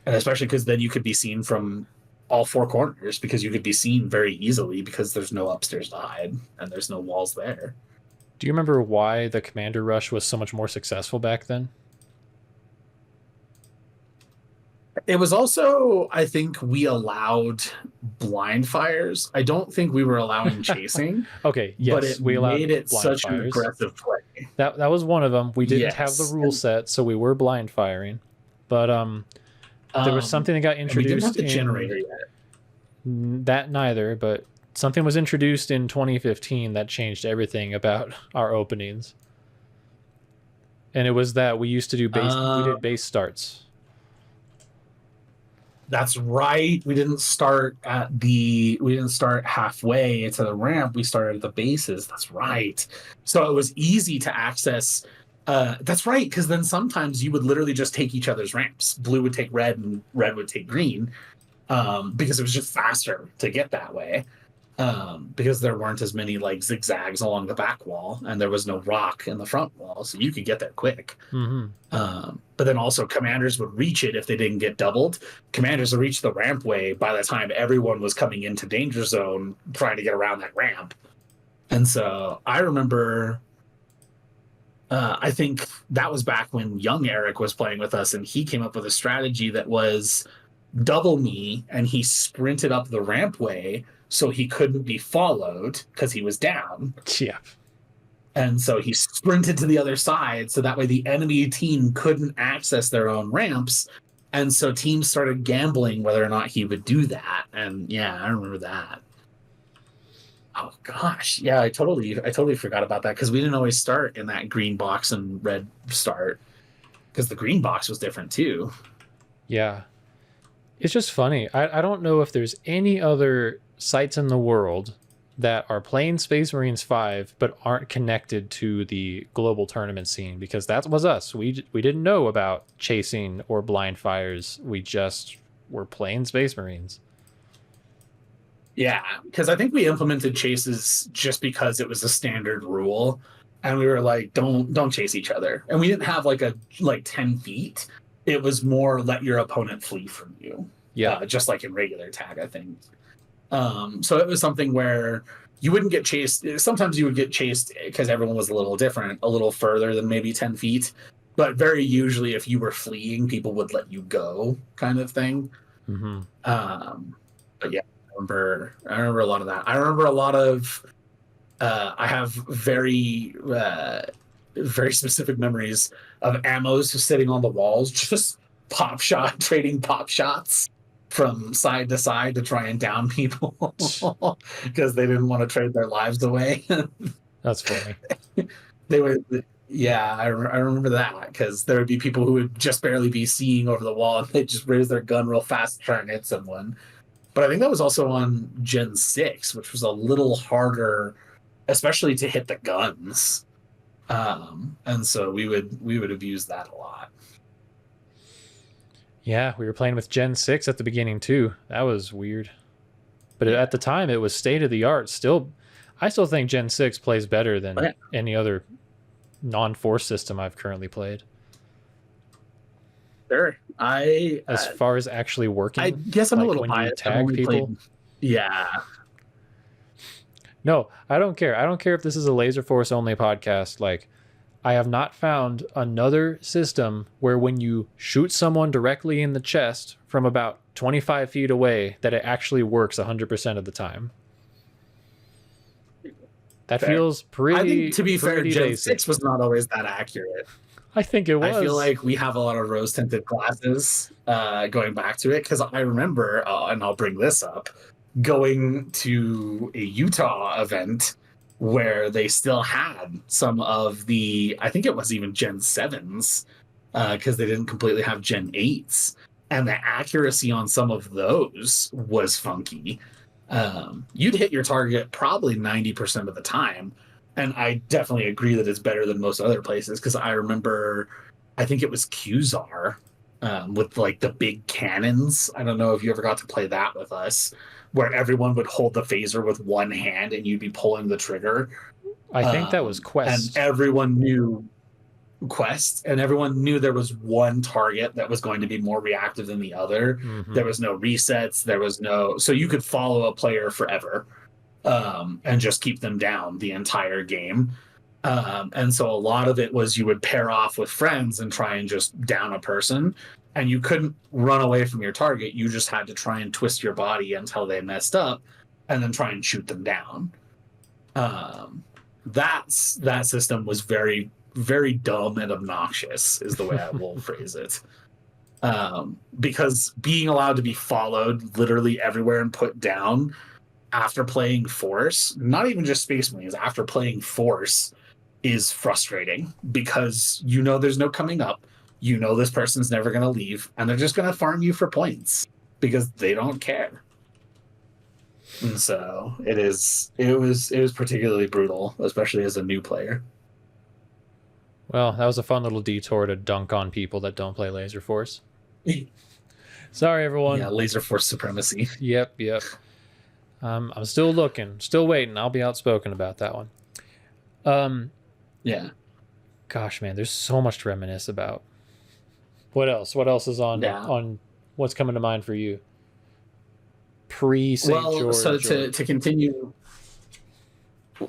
And especially because then you could be seen from all 4 corners because you could be seen very easily because there's no upstairs to hide and there's no walls there. Do you remember why the commander rush was so much more successful back then? It was also, I think, we allowed blind fires. I don't think we were allowing chasing. Okay, yes, but it we allowed made it blind such fires. an aggressive play. That was one of them. We didn't have the rule set, so we were blind firing. But there was something that got introduced. We didn't have the generator yet. That neither, but something was introduced in 2015 that changed everything about our openings. And it was that we used to do we did base starts. That's right. We didn't start halfway to the ramp. We started at the bases. That's right. So it was easy to access. That's right, because then sometimes you would literally just take each other's ramps. Blue would take red and red would take green, because it was just faster to get that way. Because there weren't as many like zigzags along the back wall and there was no rock in the front wall, so you could get there quick. Mm-hmm. But then also commanders would reach it if they didn't get doubled. Commanders would reach the rampway by the time everyone was coming into danger zone trying to get around that ramp. And so I remember, I think that was back when young Eric was playing with us, and he came up with a strategy that was double me, and he sprinted up the rampway so he couldn't be followed because he was down. Yeah. And so he sprinted to the other side so that way the enemy team couldn't access their own ramps. And so teams started gambling whether or not he would do that. And yeah, I remember that. Oh gosh, yeah, I totally forgot about that because we didn't always start in that green box and red start because the green box was different too. Yeah. It's just funny. I don't know if there's any other sites in the world that are playing Space Marines 5 but aren't connected to the global tournament scene, because that was us. We didn't know about chasing or blind fires. We just were playing Space Marines. Yeah, because I think we implemented chases just because it was a standard rule, and we were like, don't chase each other, and we didn't have like 10 feet. It was more let your opponent flee from you. Yeah, just like in regular tag, I think. So it was something where you wouldn't get chased. Sometimes you would get chased because everyone was a little different, a little further than maybe 10 feet. But very usually, if you were fleeing, people would let you go, kind of thing. mm-hmm. But yeah, I remember a lot of that. I remember a lot of. I have very specific memories of ammos just sitting on the walls, just trading pop shots from side to side to try and down people because they didn't want to trade their lives away. That's funny. They would, yeah, I remember that because there would be people who would just barely be seeing over the wall and they'd just raise their gun real fast to try and hit someone. But I think that was also on Gen 6, which was a little harder, especially to hit the guns. And so we would abuse that a lot. Yeah, we were playing with Gen 6 at the beginning too. That was weird. But at the time, it was state of the art. I still think Gen 6 plays better than any other non-force system I've currently played. Sure. As far as actually working, I guess I'm a little when biased. you tag people. Yeah. No, I don't care. I don't care if this is a Laserforce only podcast. Like, I have not found another system where when you shoot someone directly in the chest from about 25 feet away, that it actually works 100% of the time. That feels pretty. I think, to be fair, Gen basic. 6 was not always that accurate. I think it was. I feel like we have a lot of rose-tinted glasses going back to it because I remember, and I'll bring this up, going to a Utah event where they still had some of the, I think it was even Gen 7s, because they didn't completely have Gen 8s. And the accuracy on some of those was funky. You'd hit your target probably 90% of the time. And I definitely agree that it's better than most other places because I remember, I think it was Qzar with like the big cannons. I don't know if you ever got to play that with us, where everyone would hold the phaser with one hand and you'd be pulling the trigger. I think that was Quest. And everyone knew Quest, and everyone knew there was one target that was going to be more reactive than the other. Mm-hmm. There was no resets. There was no, so you could follow a player forever and just keep them down the entire game. And so a lot of it was you would pair off with friends and try and just down a person. And you couldn't run away from your target. You just had to try and twist your body until they messed up and then try and shoot them down. That system was very, very dumb and obnoxious is the way I will phrase it. Because being allowed to be followed literally everywhere and put down after playing Force, not even just Space Marines, after playing Force is frustrating because you know there's no coming up. You know this person's never going to leave, and they're just going to farm you for points because they don't care. And so it was particularly brutal, especially as a new player. Well, that was a fun little detour to dunk on people that don't play Laserforce. Sorry, everyone. Yeah, Laserforce supremacy. Yep. I'm still looking, still waiting. I'll be outspoken about that one. Yeah. Gosh, man, there's so much to reminisce about. What else? What else is on what's coming to mind for you? Pre-St. George. So to continue.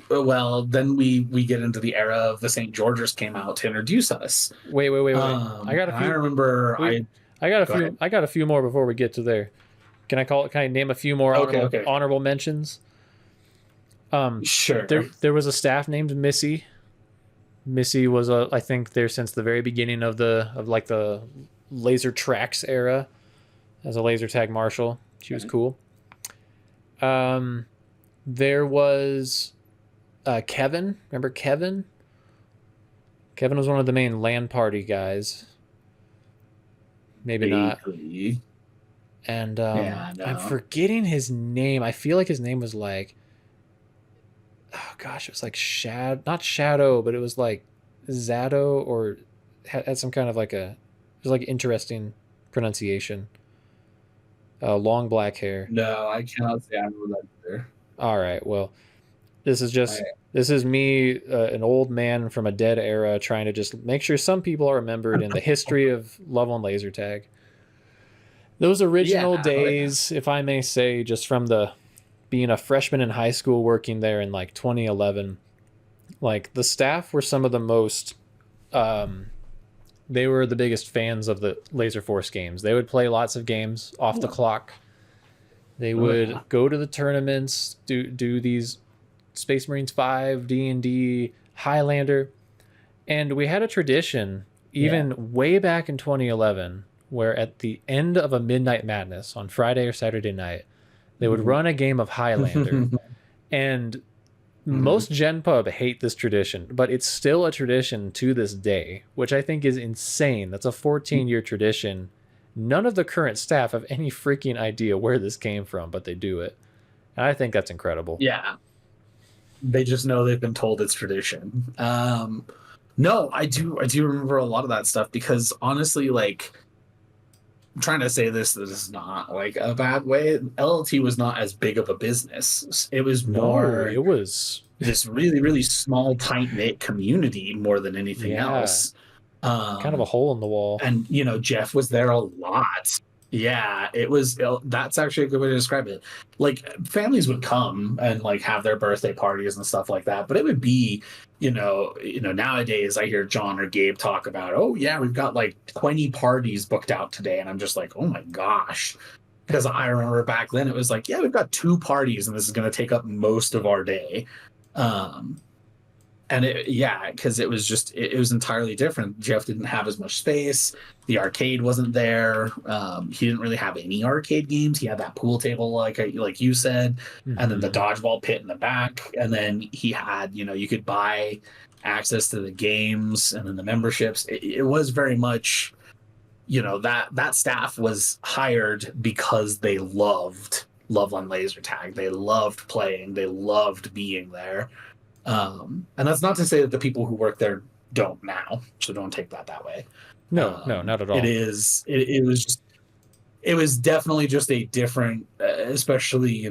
well, then we get into the era of the St. George's came out to introduce us. Wait. I got a few. I remember. I got a Go few. ahead. I got a few more before we get to there. Can I name a few more Okay. honorable mentions? Sure. There was a staff named Missy. Missy was I think there since the very beginning of the laser tracks era as a laser tag marshal. She was cool. There was Kevin. Remember Kevin? Kevin was one of the main LAN party guys. Maybe not. And Yeah, no. I'm forgetting his name. I feel like his name was like, oh gosh, it was like not Shadow, but it was like Zato, or had some kind of like it was like interesting pronunciation. Long black hair. No, I cannot say I remember that either. All right, well, this is me, an old man from a dead era, trying to just make sure some people are remembered in the history of Loveland laser tag. Those original days, if I may say, just from being a freshman in high school working there in like 2011, like the staff were some of the most, they were the biggest fans of the Laserforce games. They would play lots of games off the clock. They would go to the tournaments, do these Space Marines 5, D&D, Highlander. And we had a tradition, even way back in 2011, where at the end of a Midnight Madness on Friday or Saturday night, they would run a game of Highlander. And most Gen Pub hate this tradition, but it's still a tradition to this day, which I think is insane. That's a 14-year tradition. None of the current staff have any freaking idea where this came from, but they do it. And I think that's incredible. Yeah. They just know they've been told it's tradition. No, I do remember a lot of that stuff because honestly, like, I'm trying to say this is not like a bad way. LLT was not as big of a business. It was more. It was this really, really small, tight knit community more than anything else. Kind of a hole in the wall. And Jeff was there a lot. Yeah, it was. That's actually a good way to describe it. Like families would come and like have their birthday parties and stuff like that, but it would be, nowadays I hear John or Gabe talk about, oh yeah, we've got like 20 parties booked out today, and I'm just like, oh my gosh, because I remember back then it was like, yeah, we've got 2 parties, and this is going to take up most of our day. And because it was just it was entirely different. Jeff didn't have as much space. The arcade wasn't there. He didn't really have any arcade games. He had that pool table, like you said, and then the dodgeball pit in the back. And then he had, you could buy access to the games and then the memberships. It was very much, that staff was hired because they loved Loveland laser tag. They loved playing. They loved being there. And that's not to say that the people who work there don't now, so don't take that way. No, not at all. It was definitely just a different, especially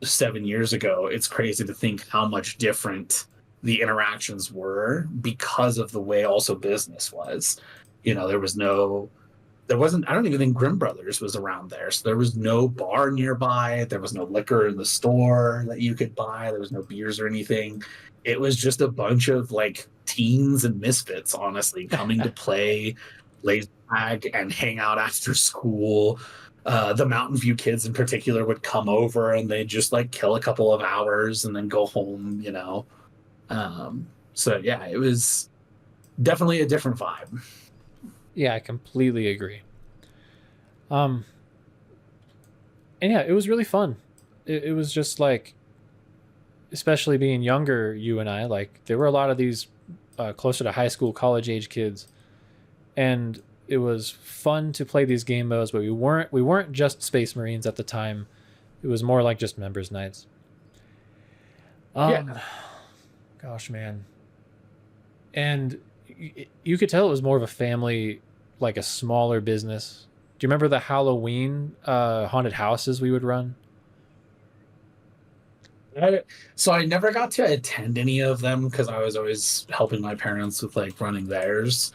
7 years ago. It's crazy to think how much different the interactions were because of the way also business was. There wasn't, I don't even think Grimm Brothers was around there. So there was no bar nearby. There was no liquor in the store that you could buy. There was no beers or anything. It was just a bunch of like teens and misfits, honestly, coming to play laser tag and hang out after school. The Mountain View kids in particular would come over and they'd just like kill a couple of hours and then go home, So yeah, it was definitely a different vibe. Yeah, I completely agree. And yeah, it was really fun. It was just like, especially being younger, you and I, like there were a lot of these closer to high school, college age kids, and it was fun to play these game modes. But we weren't just Space Marines at the time. It was more like just members nights. Gosh, man. And you could tell it was more of a family, like a smaller business. Do you remember the Halloween haunted houses we would run? So I never got to attend any of them because I was always helping my parents with like running theirs.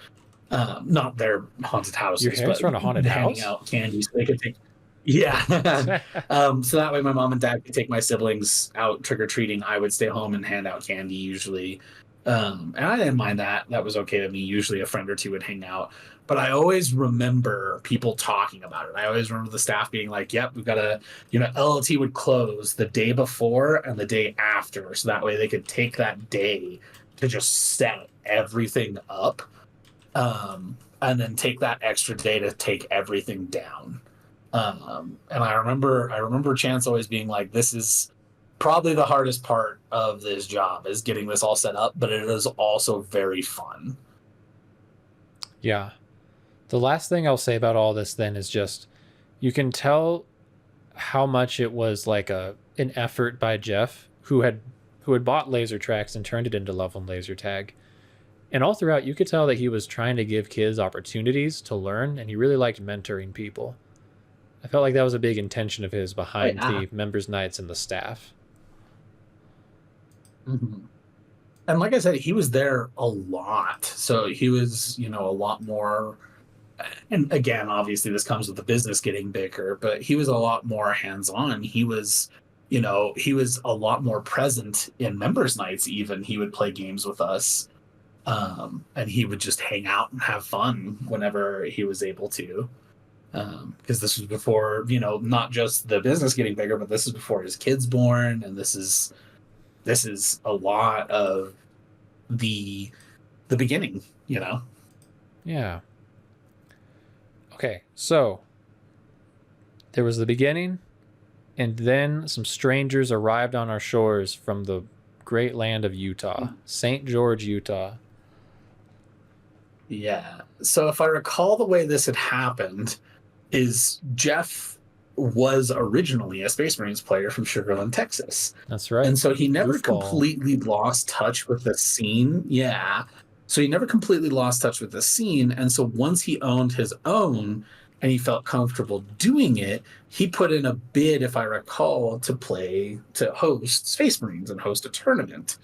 Not their haunted houses. Your parents run a haunted house? Handing out candy so they could take. Yeah. So that way my mom and dad could take my siblings out trick-or-treating. I would stay home and hand out candy usually. And I didn't mind that. That was okay to me. Usually a friend or two would hang out. But I always remember people talking about it. I always remember the staff being like, yep, we've got to, LLT would close the day before and the day after. So that way they could take that day to just set everything up. And then take that extra day to take everything down. And I remember Chance always being like, this is probably the hardest part of this job is getting this all set up, but it is also very fun. Yeah. The last thing I'll say about all this then is just, you can tell how much it was like an effort by Jeff, who had bought Laser Tracks and turned it into Loveland Laser Tag. And all throughout, you could tell that he was trying to give kids opportunities to learn, and he really liked mentoring people. I felt like that was a big intention of his behind the members' nights and the staff. Mm-hmm. And like I said, he was there a lot. So he was, a lot more. And again, obviously, this comes with the business getting bigger, but he was a lot more hands-on. He was, he was a lot more present in members' nights, even. He would play games with us. And he would just hang out and have fun whenever he was able to. Because this was before, not just the business getting bigger, but this is before his kids born, and this is a lot of the beginning, Yeah. Okay, so there was the beginning, and then some strangers arrived on our shores from the great land of Utah, St. George, Utah. Yeah. So if I recall, the way this had happened is Jeff was originally a Space Marines player from Sugar Land, Texas. That's right. And so he never completely lost touch with the scene. Yeah. So he never completely lost touch with the scene. And so once he owned his own and he felt comfortable doing it, he put in a bid, if I recall, to host Space Marines and host a tournament.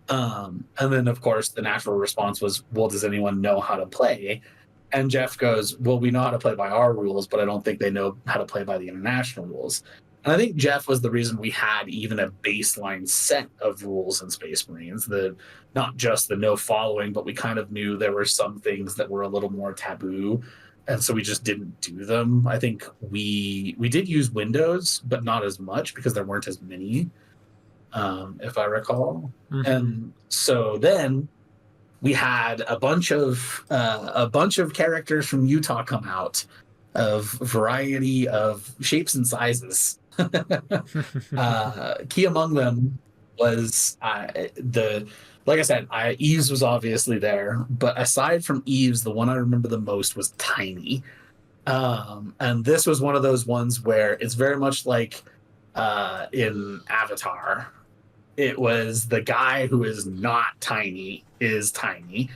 And then, of course, the natural response was, well, does anyone know how to play? And Jeff goes, well, we know how to play by our rules, but I don't think they know how to play by the international rules. And I think Jeff was the reason we had even a baseline set of rules in Space Marines, not just the no following, but we kind of knew there were some things that were a little more taboo. And so we just didn't do them. I think we did use windows, but not as much because there weren't as many. If I recall. Mm-hmm. And so then we had a bunch of characters from Utah come out of variety of shapes and sizes. Key among them was like I said, Eves was obviously there, but aside from Eves, the one I remember the most was Tiny. And this was one of those ones where it's very much like in Avatar. It was the guy who is not tiny is tiny.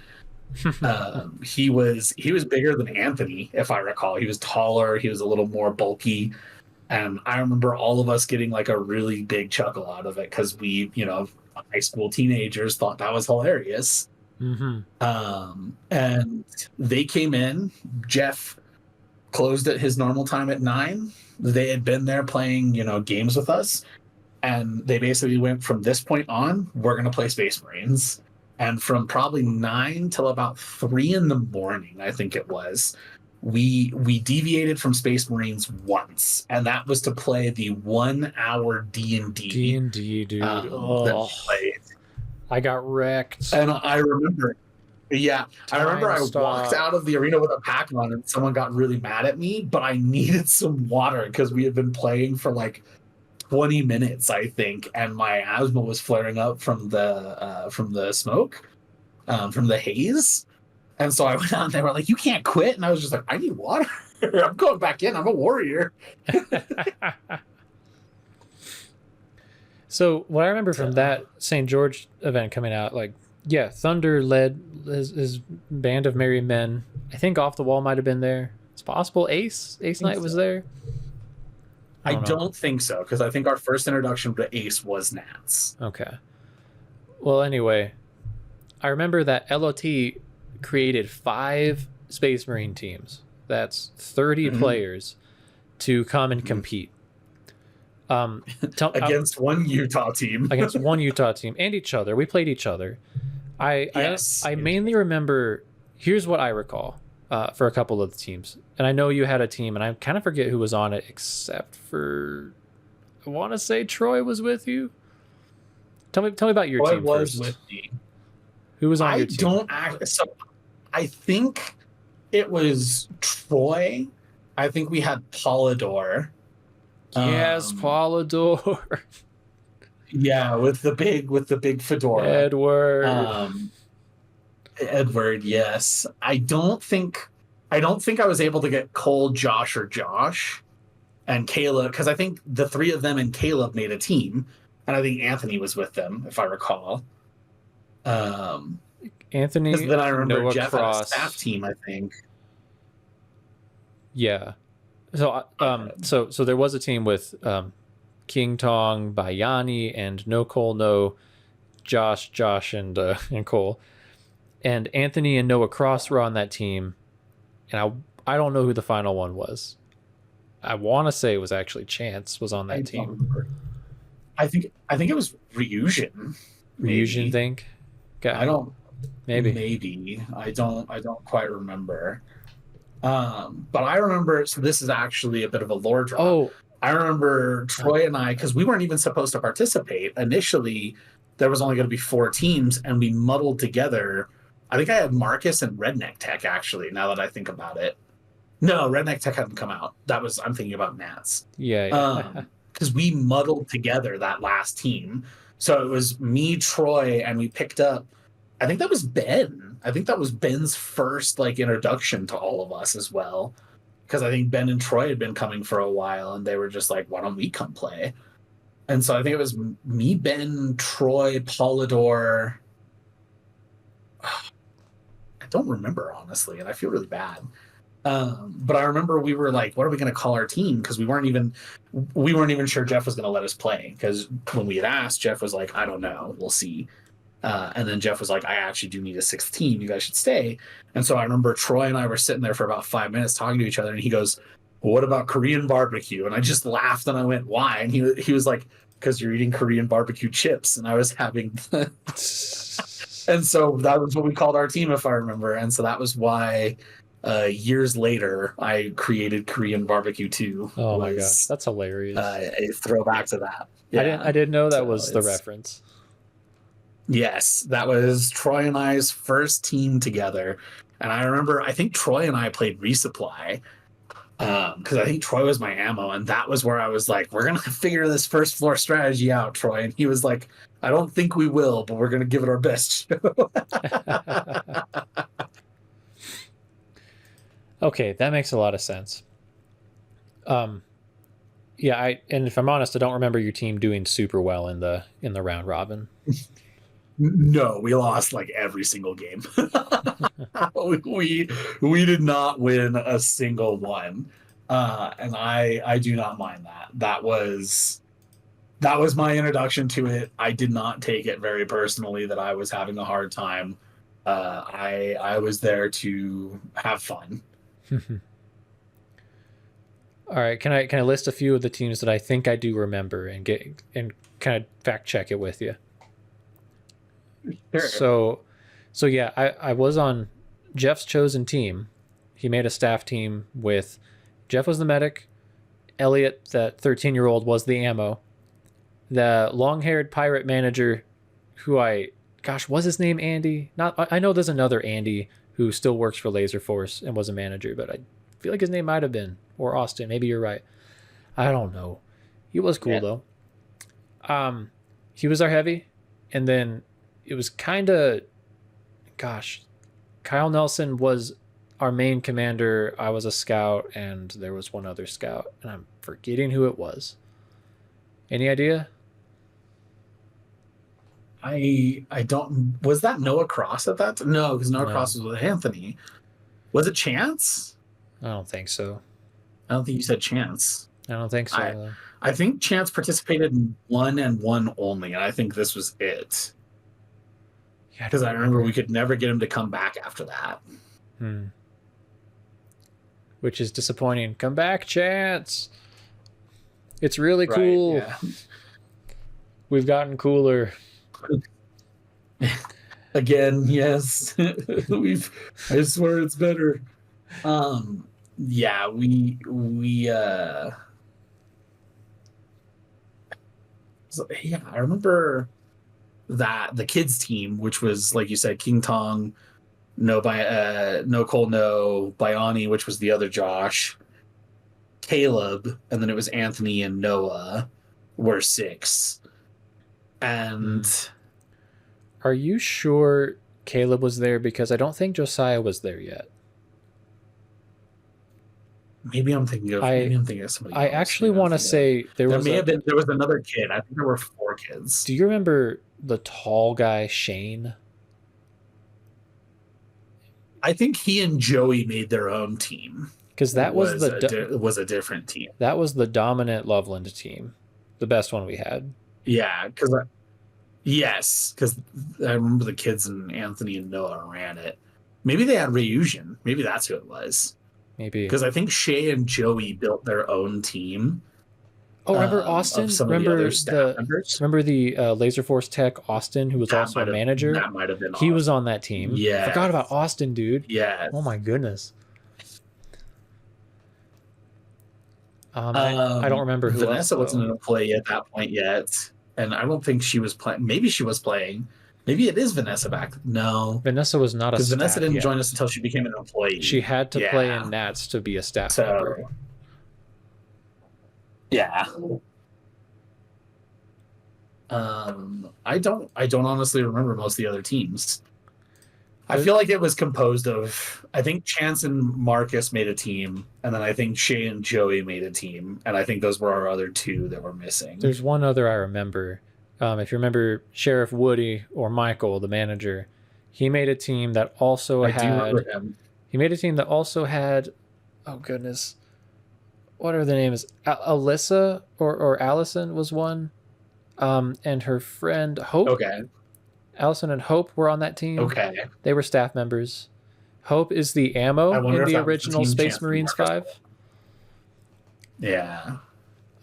He was bigger than Anthony, if I recall. He was taller. He was a little more bulky. And I remember all of us getting like a really big chuckle out of it because we, high school teenagers thought that was hilarious. Mm-hmm. And they came in. Jeff closed at his normal time at 9. They had been there playing, games with us. And they basically went from this point on, we're going to play Space Marines. And from probably 9 till about 3 in the morning, I think it was, we deviated from Space Marines once. And that was to play the 1 hour D&D. D&D, dude. That we played. I got wrecked. And I remember, I walked out of the arena with a pack on and someone got really mad at me, but I needed some water because we had been playing for like 20 minutes, I think, and my asthma was flaring up from the smoke, from the haze. And so I went out and they were like, you can't quit. And I was just like, I need water. I'm going back in. I'm a warrior. So what I remember from that St. George event coming out, like, yeah, Thunder led his band of merry men. I think Off the Wall might have been there. It's possible Ace Knight was there. I don't think so, because I think our first introduction to Ace was Nats. Okay. Well, anyway, I remember that LOT created 5 Space Marine teams. That's 30 players to come and compete. Against one Utah team. Against one Utah team and each other. We played each other. I mainly remember, here's what I recall for a couple of the teams. And I know you had a team, and I kind of forget who was on it, except for, I want to say Troy was with you. Tell me about your team first. Was with me. Who was on your team? So I think it was Troy. I think we had Polydor. Yes, Polydor. Yeah, with the big fedora. Edward, yes. I don't think I was able to get Cole, Josh, or Josh and Caleb, because I think the three of them and Caleb made a team, and I think Anthony was with them, if I recall. Anthony, then I remember Noah Jeff Cross. had a staff team, I think. Yeah. So so there was a team with King Tong, Bayani, and No Cole, No Josh, and Cole. And Anthony and Noah Cross were on that team. And I don't know who the final one was. I want to say it was actually Chance was on that team. I think it was Ryujin. Ryujin, think? Okay. I don't. Maybe. I don't quite remember. But I remember. So this is actually a bit of a lore drop. Oh, I remember Troy and I, because we weren't even supposed to participate initially. There was only going to be 4 teams, and we muddled together. I think I had Marcus and Redneck Tech, actually, now that I think about it. No, Redneck Tech hadn't come out. I'm thinking about Nats. Yeah. Because we muddled together that last team. So it was me, Troy, and we picked up, I think that was Ben. I think that was Ben's first introduction to all of us as well. Because I think Ben and Troy had been coming for a while, and they were just like, why don't we come play? And so I think it was me, Ben, Troy, Polydor. I don't remember, honestly, and I feel really bad. But I remember we were like, what are we going to call our team? Because we weren't even sure Jeff was going to let us play. Because when we had asked, Jeff was like, I don't know, we'll see. And then Jeff was like, I actually do need a 6th team. You guys should stay. And so I remember Troy and I were sitting there for about 5 minutes talking to each other, and he goes, well, what about Korean barbecue? And I just laughed, and I went, why? And he was like, because you're eating Korean barbecue chips. And I was having and so that was what we called our team, if I remember. And so that was why years later I created Korean barbecue 2. Oh my gosh, that's hilarious. A throwback to that. Yeah. I didn't know that was the reference. Yes, that was Troy and I's first team together. And I remember, I think Troy and I played Resupply, because I think Troy was my ammo, and that was where I was like, we're going to figure this first floor strategy out, Troy. And he was like, I don't think we will, but we're going to give it our best. Okay, that makes a lot of sense. Yeah, and if I'm honest, I don't remember your team doing super well in the round robin. No, we lost every single game. we did not win a single one, and I do not mind that. That was my introduction to it. I did not take it very personally that I was having a hard time. I was there to have fun. All right, can I list a few of the teams that I think I do remember and kind of fact check it with you? Sure. So yeah, I was on Jeff's chosen team. He made a staff team with Jeff was the medic, Elliot, that 13-year-old, was the ammo, the long-haired pirate manager, who was his name Andy? I know there's another Andy who still works for Laserforce and was a manager, but I feel like his name might have been, or Austin. Maybe you're right. I don't know. He was cool though. He was our heavy, and then it was kind of, Kyle Nelson was our main commander. I was a scout, and there was one other scout, and I'm forgetting who it was. Any idea? I don't. Was that Noah Cross at that time? No, because Noah Cross was with Anthony. Was it Chance? I don't think so. I don't think you said Chance. I don't think so. I think Chance participated in 1 and 1 only, and I think this was it. Yeah, because I remember we could never get him to come back after that. which is disappointing. Come back, Chance. It's really Right, cool. yeah. We've gotten cooler. Again, yes. I swear it's better. Yeah, yeah, I remember that the kids team, which was like you said, King Tong, no Cole, no Biani, which was the other Josh, Caleb, and then it was Anthony and Noah were 6. And Are you sure Caleb was there? Because I don't think Josiah was there yet. maybe I'm thinking of somebody I else. actually want to say there was another kid. I think there were 4 kids. Do you remember the tall guy, Shane? I think he and Joey made their own team. Because that was was a different team. That was the dominant Loveland team, the best one we had. Yeah, because I remember the kids and Anthony and Noah ran it. Maybe they had Ryujin. Maybe that's who it was. Maybe because I think Shay and Joey built their own team. Oh, remember Austin? Remember the Laserforce tech Austin, who was also a manager? That might have been. He was on that team. Yeah, forgot about Austin, dude. Yeah. Oh my goodness. I don't remember who. Vanessa wasn't in a play at that point yet, and I don't think she was playing. Maybe she was playing. Maybe it is Vanessa back. No, Vanessa was not a staff. Because Vanessa didn't join us until she became an employee. She had to play in Nats to be a staff member. Yeah. I don't honestly remember most of the other teams. I feel like it was composed of, I think Chance and Marcus made a team, and then I think Shay and Joey made a team, and I think those were our other 2 that were missing. There's one other I remember. If you remember Sheriff Woody or Michael, the manager, he made a team that also He made a team that also had, oh goodness, what are the names? Alyssa or Allison was one, and her friend Hope. Okay. Allison and Hope were on that team. Okay. They were staff members. Hope is the ammo in the original Space Marines 5. Yeah.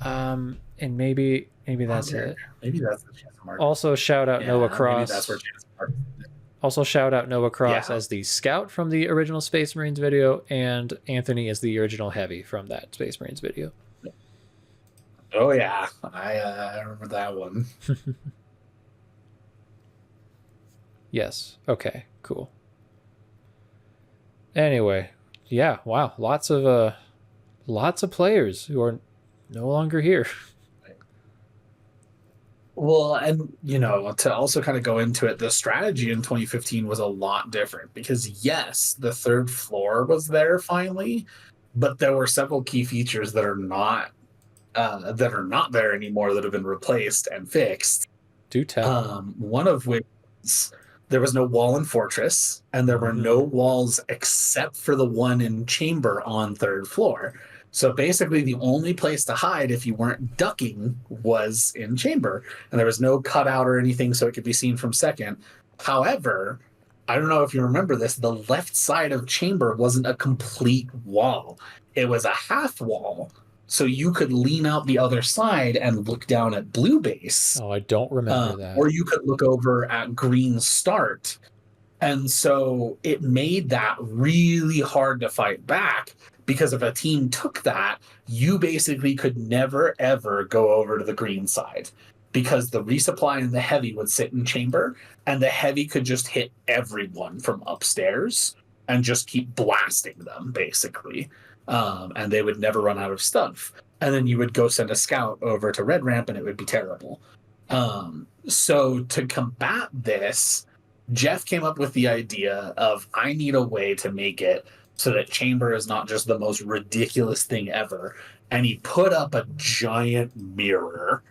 And maybe that's it. Maybe that's the Chance Marcus. Also shout out Noah Cross. That's where Chance Marcus is. Also shout out Noah Cross as the scout from the original Space Marines video, and Anthony as the original heavy from that Space Marines video. Oh yeah, I remember that one. Yes. Okay. Cool. Anyway, yeah. Wow. Lots of players who are no longer here. Well, and to also kind of go into it, the strategy in 2015 was a lot different because yes, the 3rd floor was there finally, but there were several key features that are not there anymore that have been replaced and fixed. Do tell. One of which is there was no wall in Fortress, and there were no walls except for the one in Chamber on 3rd floor. So basically, the only place to hide if you weren't ducking was in Chamber, and there was no cutout or anything so it could be seen from 2nd. However, I don't know if you remember this, the left side of Chamber wasn't a complete wall. It was a half wall, so you could lean out the other side and look down at Blue Base. Oh, I don't remember that. Or you could look over at Green Start. And so it made that really hard to fight back, because if a team took that, you basically could never, ever go over to the green side, because the resupply and the heavy would sit in Chamber, and the heavy could just hit everyone from upstairs and just keep blasting them, basically. And they would never run out of stuff. And then you would go send a scout over to Red Ramp, and it would be terrible. So to combat this, Jeff came up with the idea of, I need a way to make it so that Chamber is not just the most ridiculous thing ever. And he put up a giant mirror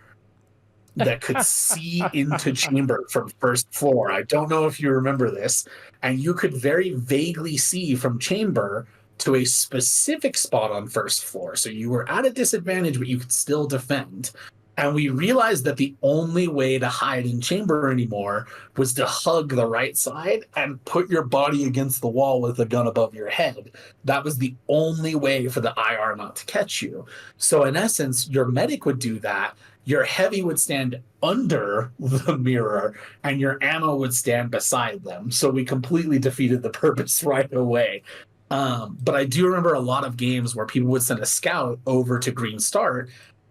that could see into Chamber from 1st floor. I don't know if you remember this. And you could very vaguely see from Chamber to a specific spot on 1st floor. So you were at a disadvantage, but you could still defend. And we realized that the only way to hide in chamber anymore was to hug the right side and put your body against the wall with a gun above your head. That was the only way for the IR not to catch you. So, in essence, your medic would do that. Your heavy would stand under the mirror and your ammo would stand beside them. So, we completely defeated the purpose right away. But I do remember a lot of games where people would send a scout over to Green Start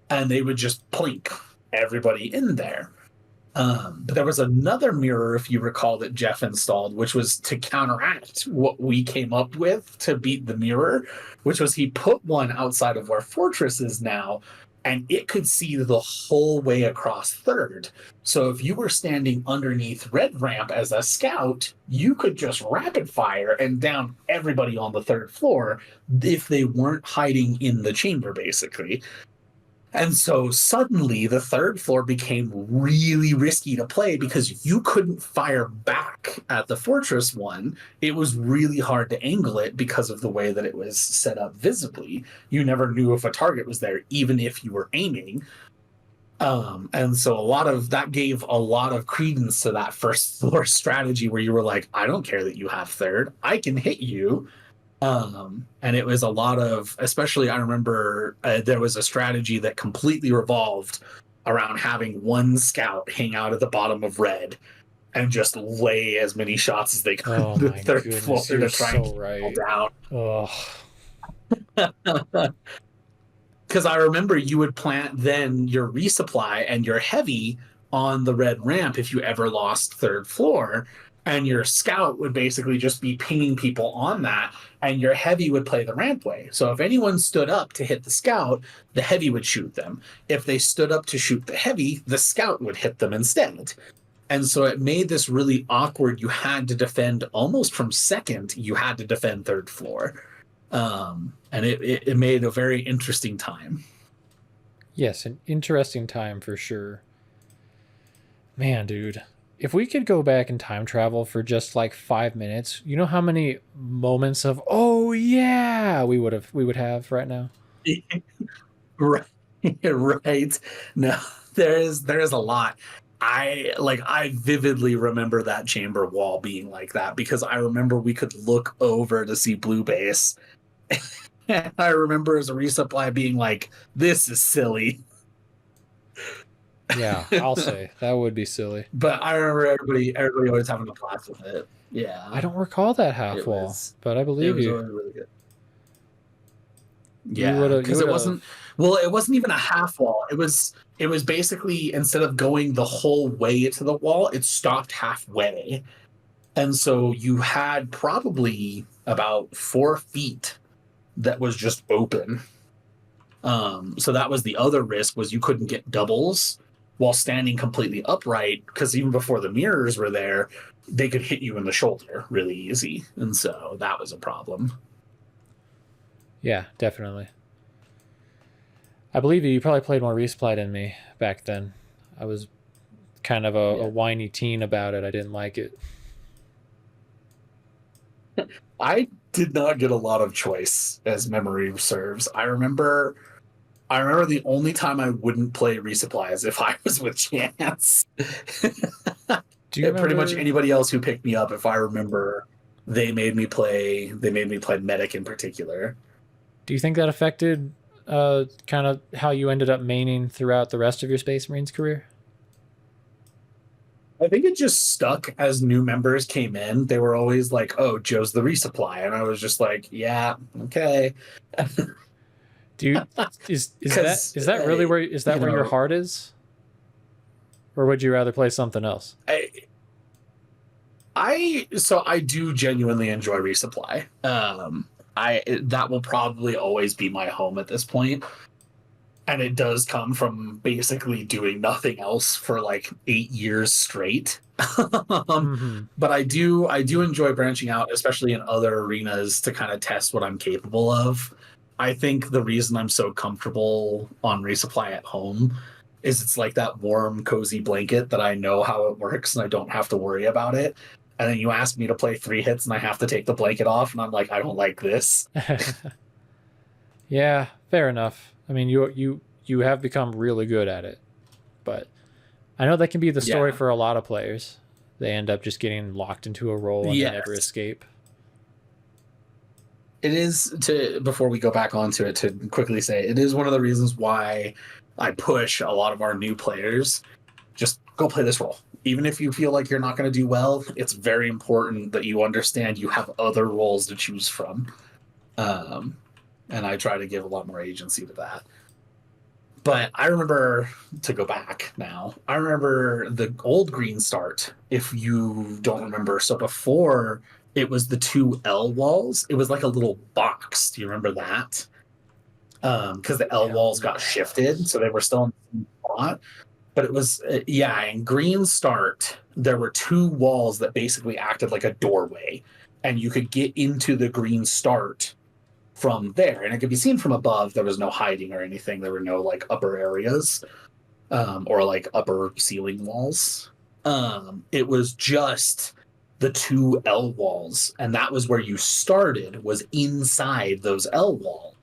and they would just plink everybody in there. But there was another mirror, if you recall, that Jeff installed, which was to counteract what we came up with to beat the mirror, which was he put one outside of where Fortress is now, and it could see the whole way across third. So if you were standing underneath red ramp as a scout, you could just rapid fire and down everybody on the third floor if they weren't hiding in the chamber, basically. And so suddenly the third floor became really risky to play because you couldn't fire back at the Fortress one. It was really hard to angle it because of the way that it was set up visibly. You never knew if a target was there, even if you were aiming. And so a lot of that gave a lot of credence to that first floor strategy where you were like, I don't care that you have third, I can hit you. And it was a lot of, especially I remember there was a strategy that completely revolved around having one scout hang out at the bottom of red and just lay as many shots as they could Oh the my third goodness, floor you're to try so and right. down. Oh. Because I remember you would plant then your resupply and your heavy on the red ramp if you ever lost third floor. And your scout would basically just be pinging people on that, and your heavy would play the rampway. So if anyone stood up to hit the scout, the heavy would shoot them. If they stood up to shoot the heavy, the scout would hit them instead. And so it made this really awkward. You had to defend almost from second. You had to defend third floor. And it made a very interesting time. Yes, an interesting time for sure. Man, dude. If we could go back and time travel for just like 5 minutes, you know how many moments of "oh yeah" we would have right now? Right. Right. No, there's a lot. I vividly remember that chamber wall being like that because I remember we could look over to see blue base. And I remember as a resupply being like, this is silly. Yeah, I'll say that would be silly. But I remember everybody always having a blast with it. Yeah. I don't recall that half wall, but I believe you. Really, really good. Yeah, because it wasn't even a half wall. It was basically, instead of going the whole way to the wall, it stopped halfway. And so you had probably about 4 feet that was just open. So that was the other risk, was you couldn't get doubles while standing completely upright, because even before the mirrors were there, they could hit you in the shoulder really easy. And so that was a problem. Yeah, definitely. I believe you probably played more resupply than me back then. I was kind of a whiny teen about it. I didn't like it. I did not get a lot of choice, as memory serves. I remember the only time I wouldn't play resupply is if I was with Chance. Do you remember... Pretty much anybody else who picked me up, if I remember, they made me play medic in particular. Do you think that affected kind of how you ended up maining throughout the rest of your Space Marines career? I think it just stuck as new members came in. They were always like, "Oh, Joe's the resupply," and I was just like, "Yeah, okay." Do you is that really where where your heart is, or would you rather play something else? I do genuinely enjoy resupply. That will probably always be my home at this point. And it does come from basically doing nothing else for like 8 years straight. But I do enjoy branching out, especially in other arenas, to kind of test what I'm capable of. I think the reason I'm so comfortable on resupply at home is it's like that warm, cozy blanket that I know how it works and I don't have to worry about it. And then you ask me to play 3 hits and I have to take the blanket off and I'm like, I don't like this. Yeah, fair enough. I mean, you have become really good at it. but I know that can be the story Yeah. for a lot of players. They end up just getting locked into a role and Yes. never escape. It is, to before we go back onto it, to quickly say it is one of the reasons why I push a lot of our new players, just go play this role. Even if you feel like you're not going to do well, it's very important that you understand you have other roles to choose from. And I try to give a lot more agency to that. But I remember, to go back now, I remember the old green start, if you don't remember. So before it was the two L walls, it was like a little box. Do you remember that? Because the L walls got shifted, so they were still in the same spot. But it was, yeah, in green start, there were two walls that basically acted like a doorway, and you could get into the green start from there, and it could be seen from above. There was no hiding or anything. There were no like upper areas or like upper ceiling walls. It was just the two L walls, and that was where you started, was inside those L walls.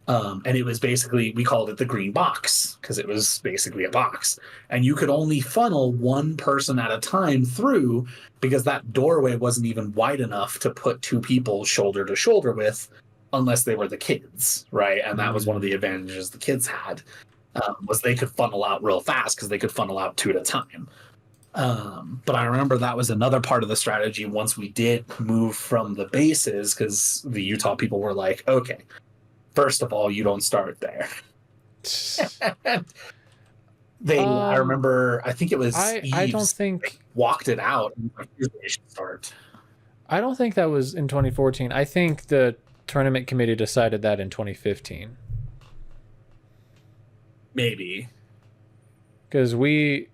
And it was basically, we called it the green box because it was basically a box, and you could only funnel one person at a time through because that doorway wasn't even wide enough to put two people shoulder to shoulder with, unless they were the kids, right? And that was one of the advantages the kids had, was they could funnel out real fast because they could funnel out two at a time. But I remember that was another part of the strategy once we did move from the bases, because the Utah people were like, okay, first of all, you don't start there. I remember, I think it was I don't think walked it out. And like, here's where you should start. I don't think that was in 2014. I think the tournament committee decided that in 2015. Maybe. Because we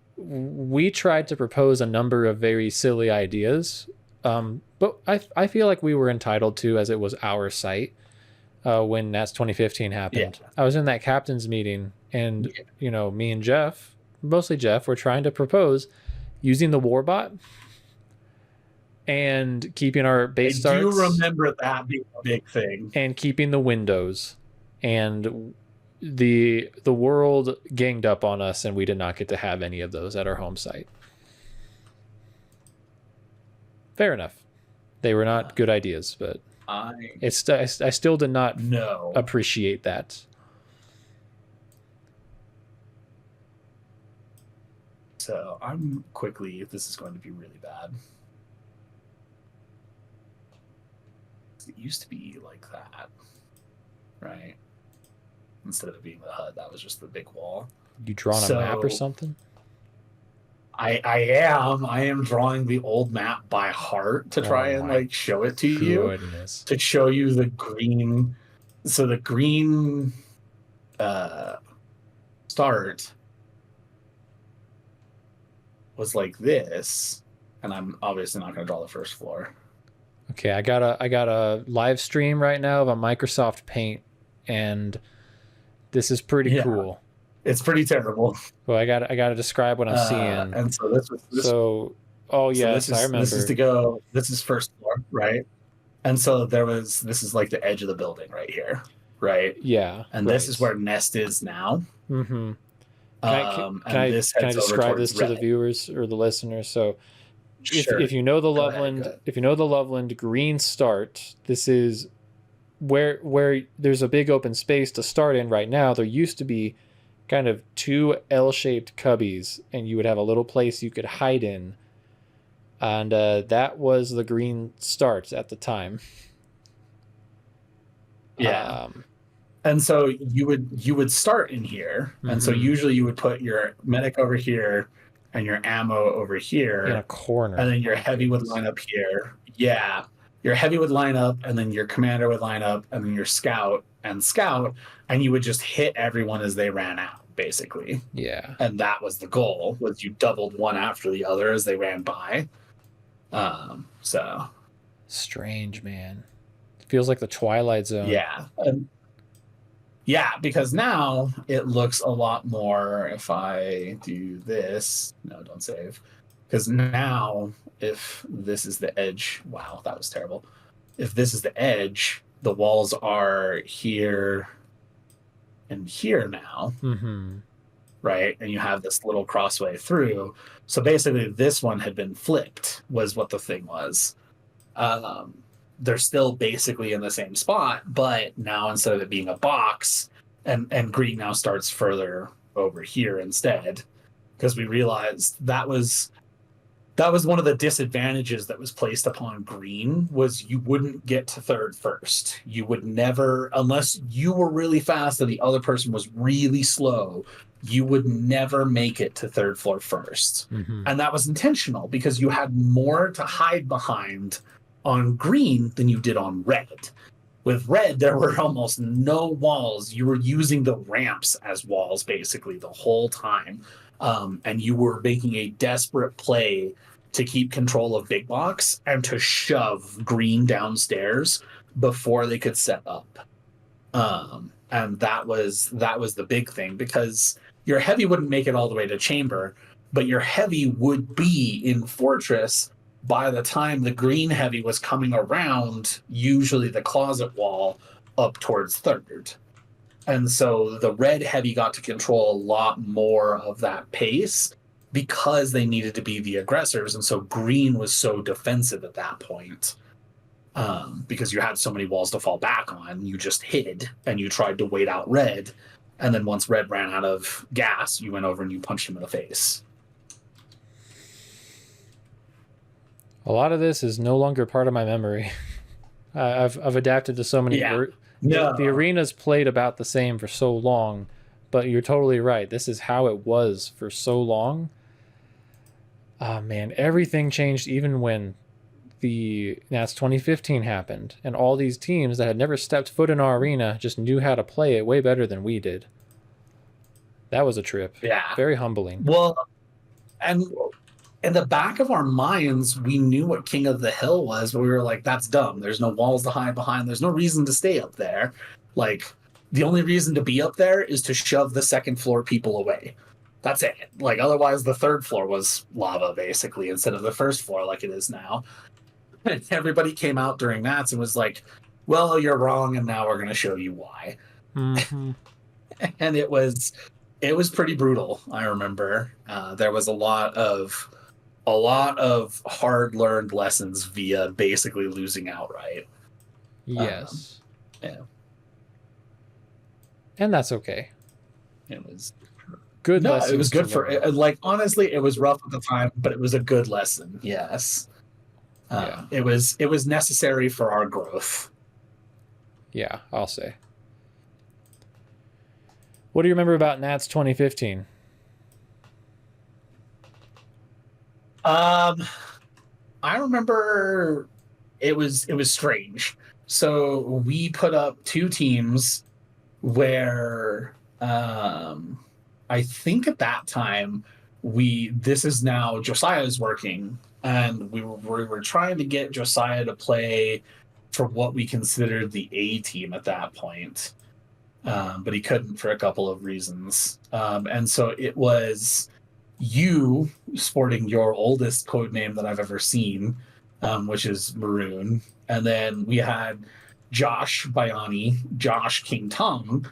tried to propose a number of very silly ideas, but I feel like we were entitled to, as it was our site. When that's 2015 happened, I was in that captain's meeting, and you know, me and Jeff, mostly Jeff, were trying to propose using the warbot and keeping our base starts. I do remember that being a big thing, and keeping the windows, and the world ganged up on us, and we did not get to have any of those at our home site. Fair enough, they were not good ideas, but I still did not appreciate that. So I'm quickly, if this is going to be really bad. It used to be like that, right? Instead of it being the HUD, that was just the big wall. You drawn a map or something? I am drawing the old map by heart to try and like show it to you, to show you the green. So the green start was like this, and I'm obviously not going to draw the first floor. Okay, I got a live stream right now of a Microsoft Paint, and this is pretty cool. It's pretty terrible. Well, I got to describe what I'm seeing. And so this yes, I remember. This is first floor, right? And so this is like the edge of the building right here, right? Yeah. And this is where Nest is now. Mm-hmm. Can I describe this to the viewers or the listeners? So if you know the Loveland green start, this is where there's a big open space to start in right now. There used to be kind of two L-shaped cubbies, and you would have a little place you could hide in, and that was the green start at the time. And so you would start in here, and so usually you would put your medic over here and your ammo over here in a corner, and then your heavy would line up here. Yeah, your heavy would line up, and then your commander would line up, and then your scout, and you would just hit everyone as they ran out, basically. Yeah. And that was the goal, was you doubled one after the other as they ran by. So strange, man. It feels like the Twilight Zone. Yeah. Yeah, because now it looks a lot more, if I do this, no, don't save. Because now, if this is the edge, wow, that was terrible. If this is the edge, the walls are here and here now. Mm-hmm. right? And you have this little crossway through. So basically, this one had been flipped, was what the thing was. They're still basically in the same spot, but now instead of it being a box, and green now starts further over here instead, because we realized that was one of the disadvantages that was placed upon green, was you wouldn't get to third first. You would never, unless you were really fast and the other person was really slow, you would never make it to third floor first. Mm-hmm. And that was intentional because you had more to hide behind on green than you did on red. With red, there were almost no walls. You were using the ramps as walls basically the whole time. And you were making a desperate play to keep control of Big Box and to shove green downstairs before they could set up. And that was the big thing, because your heavy wouldn't make it all the way to chamber, but your heavy would be in fortress by the time the green heavy was coming around, usually the closet wall, up towards third. And so the red heavy got to control a lot more of that pace because they needed to be the aggressors. And so green was so defensive at that point, because you had so many walls to fall back on. You just hid and you tried to wait out red. And then once red ran out of gas, you went over and you punched him in the face. A lot of this is no longer part of my memory. I've adapted to so many. Yeah. The arena's played about the same for so long, but you're totally right. This is how it was for so long. Oh man, everything changed even when the Nats 2015 happened, and all these teams that had never stepped foot in our arena just knew how to play it way better than we did. That was a trip. Yeah. Very humbling. Well, and in the back of our minds, we knew what King of the Hill was, but we were like, that's dumb. There's no walls to hide behind. There's no reason to stay up there. Like, the only reason to be up there is to shove the second floor people away. That's it. Like, otherwise, the third floor was lava, basically, instead of the first floor like it is now. And everybody came out during Nats and was like, well, you're wrong, and now we're going to show you why. Mm-hmm. And it was pretty brutal, I remember. There was a lot of hard-learned lessons via basically losing outright. Yes. Yeah. And that's okay. It was good. No, it was good for like, honestly, it was rough at the time, but it was a good lesson. Yes. Yeah. It was necessary for our growth. Yeah, I'll say. What do you remember about Nats 2015? I remember it was strange. So we put up two teams where I think at that time this is now Josiah's working, and we were trying to get Josiah to play for what we considered the A team at that point. But he couldn't for a couple of reasons. And so it was you sporting your oldest code name that I've ever seen, which is Maroon. And then we had Josh Bayani, Josh King Tongue.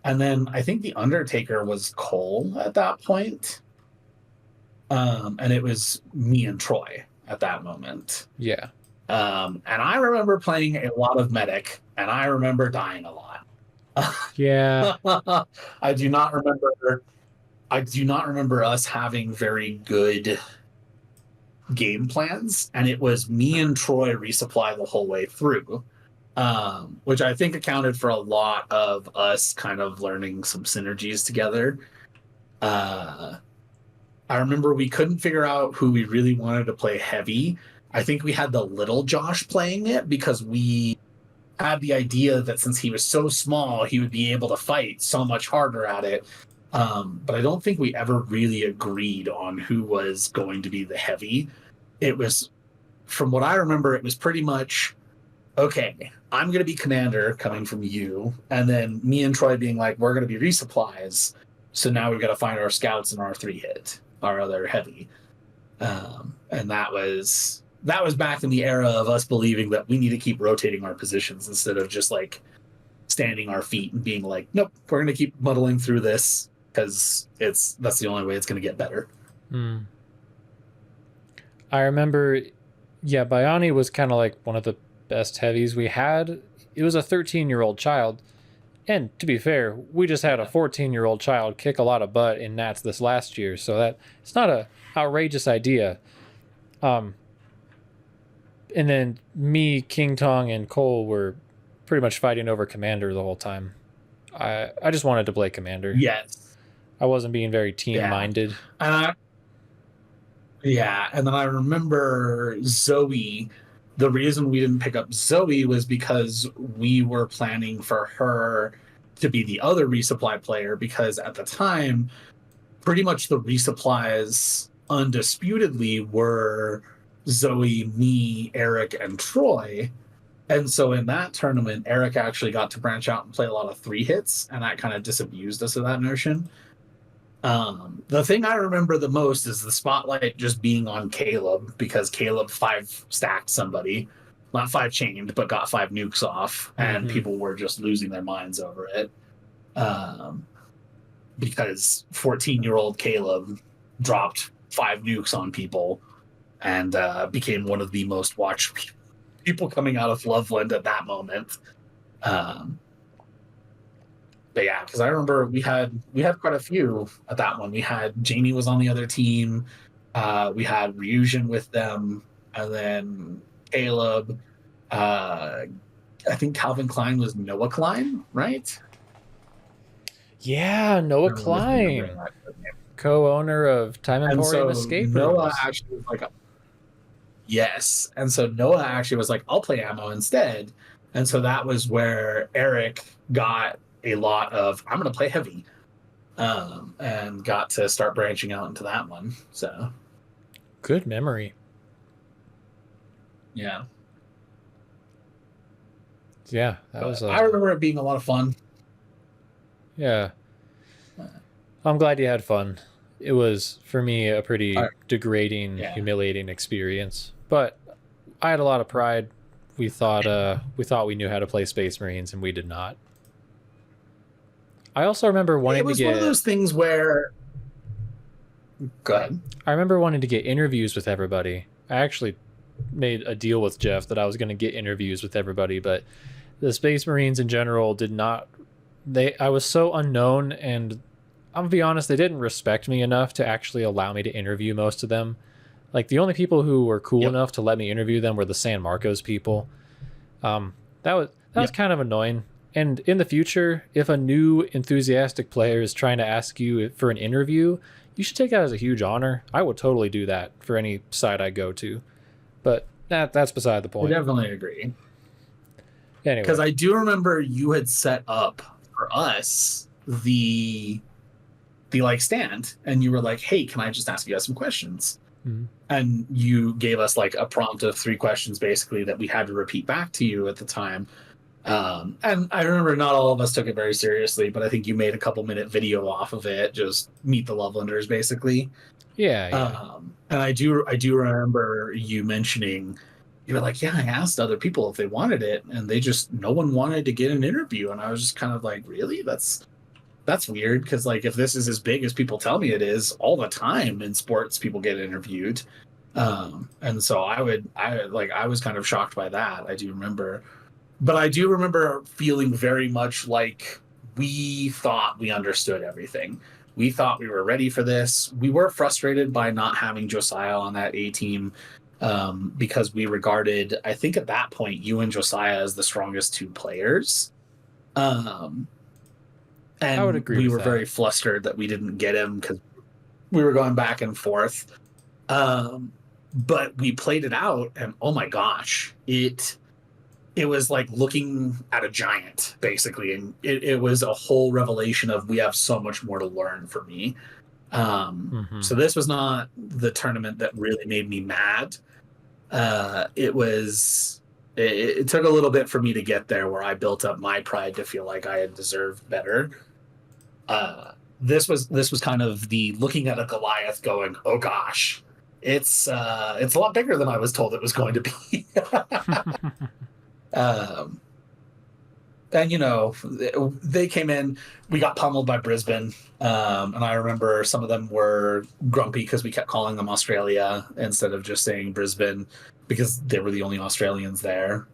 And then I think the Undertaker was Cole at that point. And it was me and Troy at that moment. Yeah. And I remember playing a lot of Medic, and I remember dying a lot. Yeah. I do not remember us having very good game plans, and it was me and Troy resupply the whole way through, which I think accounted for a lot of us kind of learning some synergies together. I remember we couldn't figure out who we really wanted to play heavy. I think we had the little Josh playing it because we had the idea that since he was so small, he would be able to fight so much harder at it. But I don't think we ever really agreed on who was going to be the heavy. It was, from what I remember, it was pretty much, okay, I'm going to be commander coming from you. And then me and Troy being like, we're going to be resupplies. So now we've got to find our scouts and our 3-hit, our other heavy. And that was back in the era of us believing that we need to keep rotating our positions instead of just like standing our feet and being like, nope, we're going to keep muddling through this. because that's the only way it's going to get better. I remember, yeah, Biani was kind of like one of the best heavies we had. It was a 13-year-old child. And to be fair, we just had a 14-year-old child kick a lot of butt in Nats this last year, so that it's not a outrageous idea. And then me, King Tong, and Cole were pretty much fighting over Commander the whole time. I just wanted to play Commander. Yes. I wasn't being very team-minded. Yeah, and then I remember Zoe. The reason we didn't pick up Zoe was because we were planning for her to be the other resupply player, because at the time, pretty much the resupplies undisputedly were Zoe, me, Eric, and Troy. And so in that tournament, Eric actually got to branch out and play a lot of 3-hits, and that kind of disabused us of that notion. The thing I remember the most is the spotlight just being on Caleb, because Caleb 5-stacked somebody, not 5-chained, but got 5 nukes off, and people were just losing their minds over it. Because 14-year-old Caleb dropped 5 nukes on people and became one of the most watched people coming out of Loveland at that moment. But yeah, because I remember we had quite a few at that one. We had Jamie was on the other team. We had Ryujin with them, and then Caleb. I think Calvin Klein was Noah Klein, right? Yeah, Noah Klein, co-owner of Time Emporium Escape Rooms. Noah actually was like, yes, and so Noah actually was like, I'll play ammo instead, and so that was where Eric got a lot of, I'm going to play heavy, and got to start branching out into that one. So good memory. Yeah, that was I remember it being a lot of fun. Yeah, I'm glad you had fun. It was, for me, a pretty degrading, humiliating experience, but I had a lot of pride. We thought we knew how to play Space Marines, and we did not. I also remember wanting to get... It was one of those things where... Go ahead. I remember wanting to get interviews with everybody. I actually made a deal with Jeff that I was going to get interviews with everybody, but the Space Marines in general did not... I was so unknown, and I'm going to be honest, they didn't respect me enough to actually allow me to interview most of them. Like, the only people who were cool enough to let me interview them were the San Marcos people. That was kind of annoying. And in the future, if a new enthusiastic player is trying to ask you for an interview, you should take that as a huge honor. I would totally do that for any site I go to. But that's beside the point. I definitely agree. Anyway. Because I do remember you had set up for us the like stand, and you were like, hey, can I just ask you guys some questions? Mm-hmm. And you gave us like a prompt of 3 questions basically that we had to repeat back to you at the time. And I remember not all of us took it very seriously, but I think you made a couple-minute video off of it, just meet the Lovelanders, basically. Yeah. And I do remember you mentioning, you were like, yeah, I asked other people if they wanted it, and no one wanted to get an interview. And I was just kind of like, really? That's weird, because like if this is as big as people tell me it is, all the time in sports people get interviewed. And so I was kind of shocked by that. I do remember. But I do remember feeling very much like we thought we understood everything. We thought we were ready for this. We were frustrated by not having Josiah on that A team, because we regarded, I think at that point, you and Josiah as the strongest 2 players. And I would agree. We were very flustered that we didn't get him because we were going back and forth. But we played it out, and oh my gosh, it was like looking at a giant, basically. And it was a whole revelation of, we have so much more to learn for me. So this was not the tournament that really made me mad. It took a little bit for me to get there, where I built up my pride to feel like I had deserved better. This was kind of the looking at a Goliath going, oh gosh, it's a lot bigger than I was told it was going to be. But and they came in. We got pummeled by Brisbane, and I remember some of them were grumpy because we kept calling them Australia instead of just saying Brisbane because they were the only Australians there.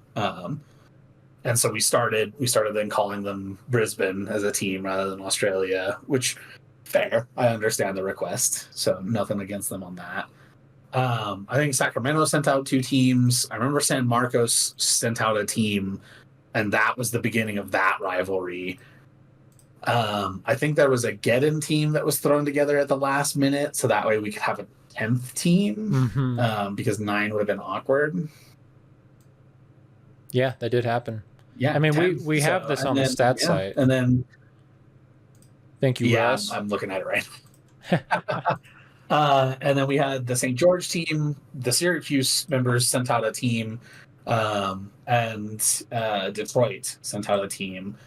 And so we started then calling them Brisbane as a team rather than Australia, which fair. I understand the request, so nothing against them on that. I think Sacramento sent out 2 teams. I remember San Marcos sent out a team, and that was the beginning of that rivalry. I think there was a get-in team that was thrown together at the last minute, so that way we could have a 10th team, because 9 would have been awkward. Yeah, that did happen. Yeah, I mean, we have this on the stat site. And then, thank you, Russ. I'm looking at it right now. And then we had the St. George team. The Syracuse members sent out a team, and Detroit sent out a team.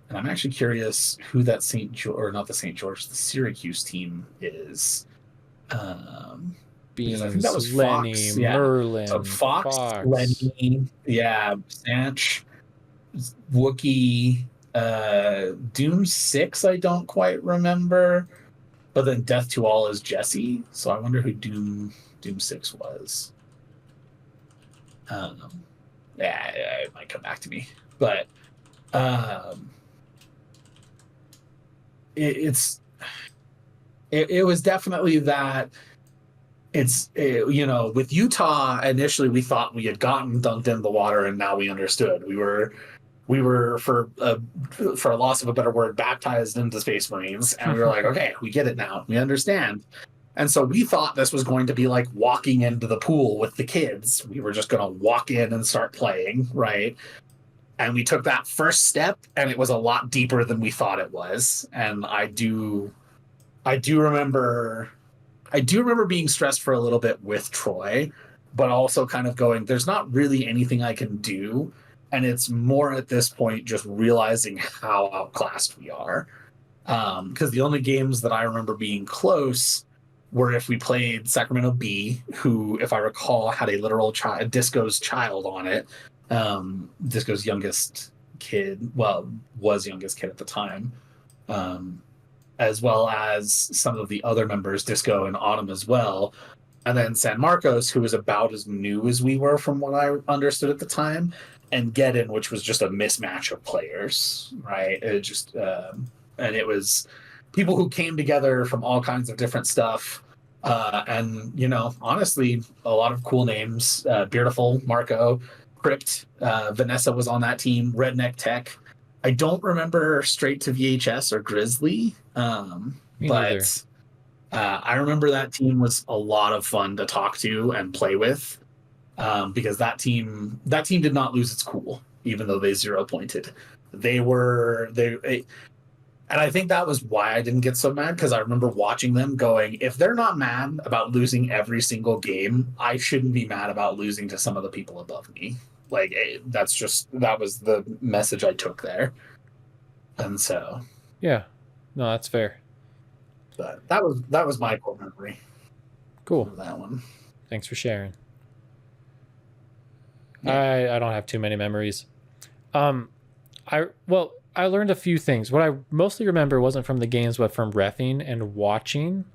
And I'm actually curious who that the Syracuse team is. Because I think that was Lenny, Fox, Merlin, so Fox, Lenny, Sanch, Wookie, Doom 6, I don't quite remember. But then Death to All is Jesse, so I wonder who Doom 6 was. It might come back to me. But it was definitely that. With Utah, initially we thought we had gotten dunked in the water, and now we understood. We were for a loss of a better word, baptized into Space Marines, and we were like, okay, we get it now, we understand. And so we thought this was going to be like walking into the pool with the kids. We were just going to walk in and start playing, right? And we took that first step, and it was a lot deeper than we thought it was. And I do remember being stressed for a little bit with Troy, but also kind of going, there's not really anything I can do. And it's more at this point just realizing how outclassed we are. Because the only games that I remember being close were if we played Sacramento B, who, if I recall, had a literal Disco's child on it. Disco's youngest kid, was youngest kid at the time. As well as some of the other members, Disco and Autumn as well. And then San Marcos, who was about as new as we were from what I understood at the time, and Get-In, which was just a mismatch of players, right? It just, and it was people who came together from all kinds of different stuff. And, honestly, a lot of cool names. Beautiful, Marco, Crypt, Vanessa was on that team, Redneck Tech. I don't remember Straight to VHS or Grizzly, but I remember that team was a lot of fun to talk to and play with, because that team did not lose its cool, even though they 0-pointed. And I think that was why I didn't get so mad, because I remember watching them going, if they're not mad about losing every single game, I shouldn't be mad about losing to some of the people above me. Like, that was the message I took there. And so. Yeah. No, that's fair. But that was my core memory. Cool. That one. Thanks for sharing. Yeah. I don't have too many memories. I learned a few things. What I mostly remember wasn't from the games, but from reffing and watching.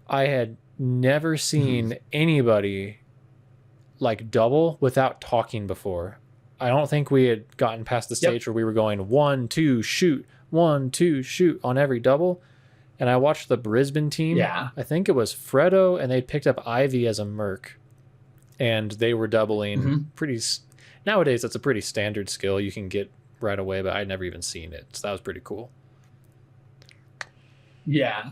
I had never seen anybody like double without talking before. I don't think we had gotten past the stage where we were going 1, 2, shoot, 1, 2, shoot on every double. And I watched the Brisbane team. Yeah. I think it was Fredo, and they picked up Ivy as a merc. And they were doubling pretty... Nowadays, that's a pretty standard skill you can get right away, but I'd never even seen it. So that was pretty cool. Yeah.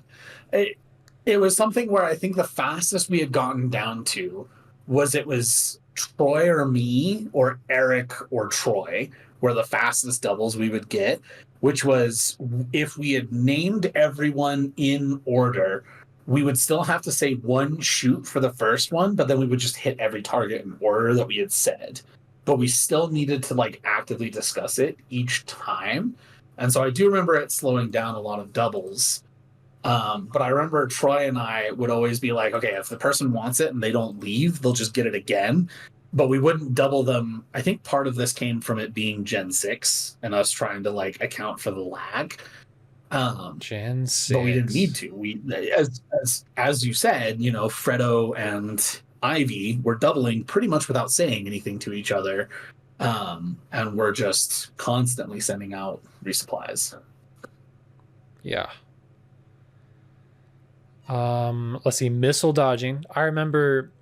It was something where I think the fastest we had gotten down to was Troy or me or Eric or Troy were the fastest doubles we would get, which was if we had named everyone in order, we would still have to say 1 shoot for the first one, but then we would just hit every target in order that we had said. But we still needed to like actively discuss it each time. And so I do remember it slowing down a lot of doubles. But I remember Troy and I would always be like, okay, if the person wants it and they don't leave, they'll just get it again. but we wouldn't double them. I think part of this came from it being Gen 6 and us trying to like account for the lag. Gen 6. But we didn't need to. We, as you said, you know, Fredo and Ivy were doubling pretty much without saying anything to each other. And we're just constantly sending out resupplies. Yeah. Let's see, missile dodging. I remember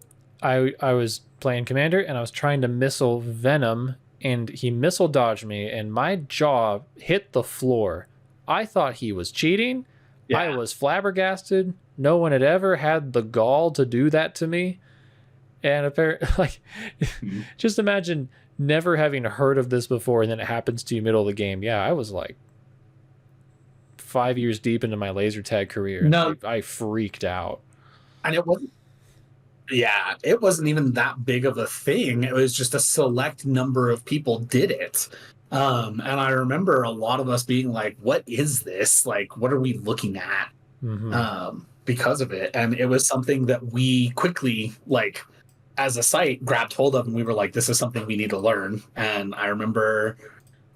I was playing Commander and I was trying to missile Venom and he missile dodged me and my jaw hit the floor. I thought he was cheating. Yeah. I was flabbergasted. No one had ever had the gall to do that to me. And apparently, like, just imagine never having heard of this before and then it happens to you middle of the game. Yeah, I was like 5 years deep into my laser tag career. No, I freaked out. And it wasn't. Yeah, it wasn't even that big of a thing. It was just a select number of people did it. And I remember a lot of us being like, what is this? Like, what are we looking at? Because of it. And it was something that we quickly, like, as a site, grabbed hold of, and we were like, this is something we need to learn. And I remember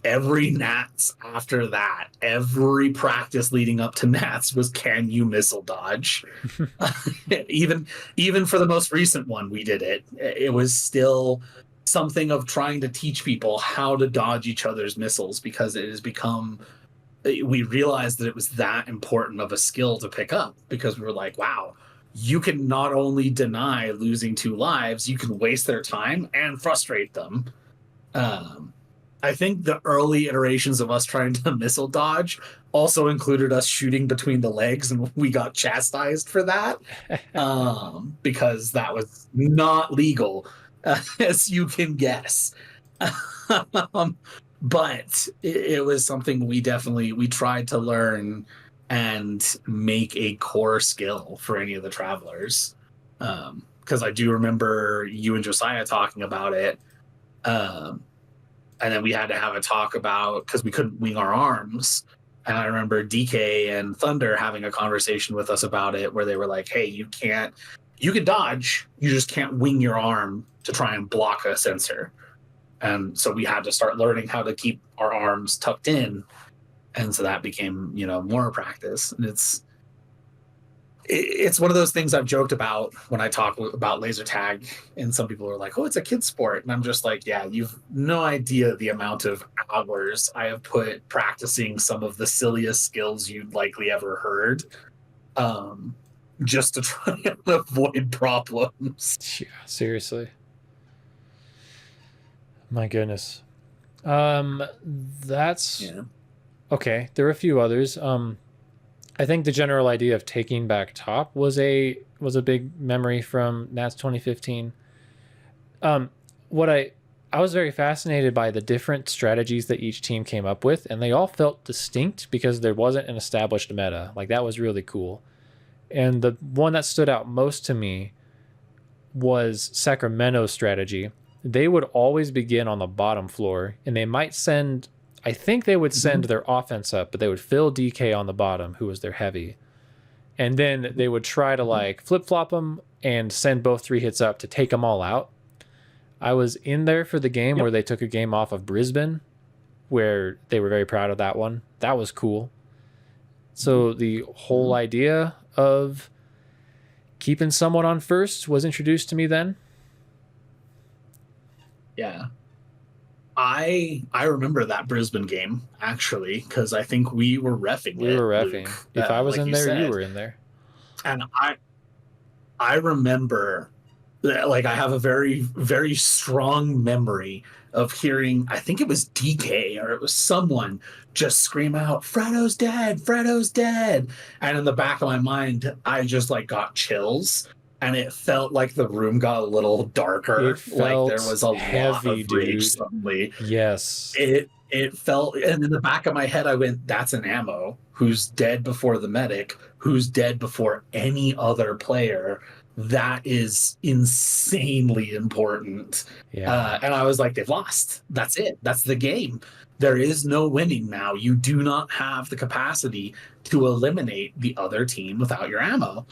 every Nats after that, every practice leading up to Nats was, can you missile dodge? even for the most recent one, we did it. It was still something of trying to teach people how to dodge each other's missiles, because it has become, we realized that it was that important of a skill to pick up, because we were like, wow, you can not only deny losing 2 lives, you can waste their time and frustrate them. I think the early iterations of us trying to missile dodge also included us shooting between the legs, and we got chastised for that because that was not legal, as you can guess. But it was something we tried to learn and make a core skill for any of the travelers. Because I do remember you and Josiah talking about it. And then we had to have a talk about, because we couldn't wing our arms. And I remember DK and Thunder having a conversation with us about it, where they were like, hey, you can dodge, you just can't wing your arm to try and block a sensor. And so we had to start learning how to keep our arms tucked in. And so that became, you know, more practice. And it's one of those things I've joked about when I talk about laser tag, and some people are like, oh, it's a kid's sport. And I'm just like, yeah, you've no idea the amount of hours I have put practicing some of the silliest skills you'd likely ever heard, just to try and avoid problems. Yeah, seriously. My goodness. That's okay. There are a few others. I think the general idea of taking back top was a big memory from Nats 2015. What I was very fascinated by the different strategies that each team came up with, and they all felt distinct because there wasn't an established meta. Like, that was really cool. And the one that stood out most to me was Sacramento's strategy. They would always begin on the bottom floor, and they might send, I think they would send their offense up, but they would fill DK on the bottom, who was their heavy. And then they would try to like flip-flop them and send both 3 hits up to take them all out. I was in there for the game where they took a game off of Brisbane, where they were very proud of that one. That was cool. So the whole idea of keeping someone on first was introduced to me then. Yeah. I remember that Brisbane game, actually, because I think we were reffing it. We were reffing. Luke, if I was like in there, you were in there. And I remember that, like, I have a very, very strong memory of hearing, I think it was DK or it was someone just scream out, Fredo's dead, Fredo's dead. And in the back of my mind, I just like got chills. And it felt like the room got a little darker, like there was a lot of rage suddenly. Yes. It felt, and in the back of my head, I went, that's an ammo who's dead before the medic, who's dead before any other player. That is insanely important. Yeah. And I was like, they've lost. That's it. That's the game. There is no winning now. You do not have the capacity to eliminate the other team without your ammo.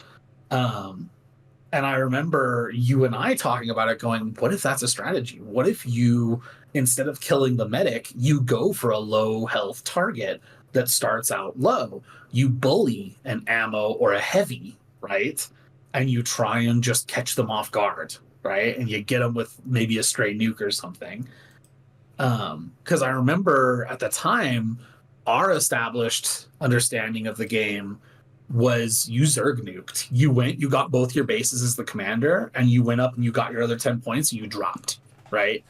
And I remember you and I talking about it, going, what if that's a strategy? What if you, instead of killing the medic, you go for a low health target that starts out low? You bully an ammo or a heavy, right? And you try and just catch them off guard, right? And you get them with maybe a stray nuke or something. Because I remember at the time, our established understanding of the game was you Zerg nuked. You went, you got both your bases as the commander, and you went up and you got your other 10 points and you dropped, right?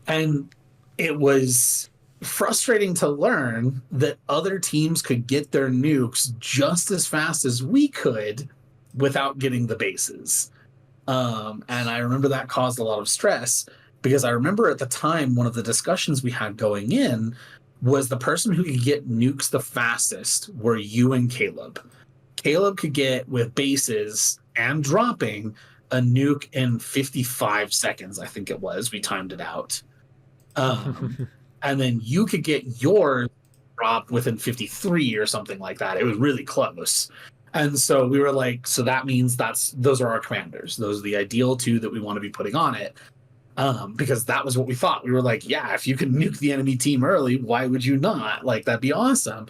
And it was frustrating to learn that other teams could get their nukes just as fast as we could without getting the bases. And I remember that caused a lot of stress, because I remember at the time, one of the discussions we had going in was the person who could get nukes the fastest were you and Caleb. Caleb could get, with bases and dropping, a nuke in 55 seconds, I think it was. We timed it out. And then you could get yours dropped within 53 or something like that. It was really close. And so we were like, so that means those are our commanders. Those are the ideal two that we want to be putting on it. Because that was what we thought. We were like, yeah, if you can nuke the enemy team early, why would you not? Like, that'd be awesome.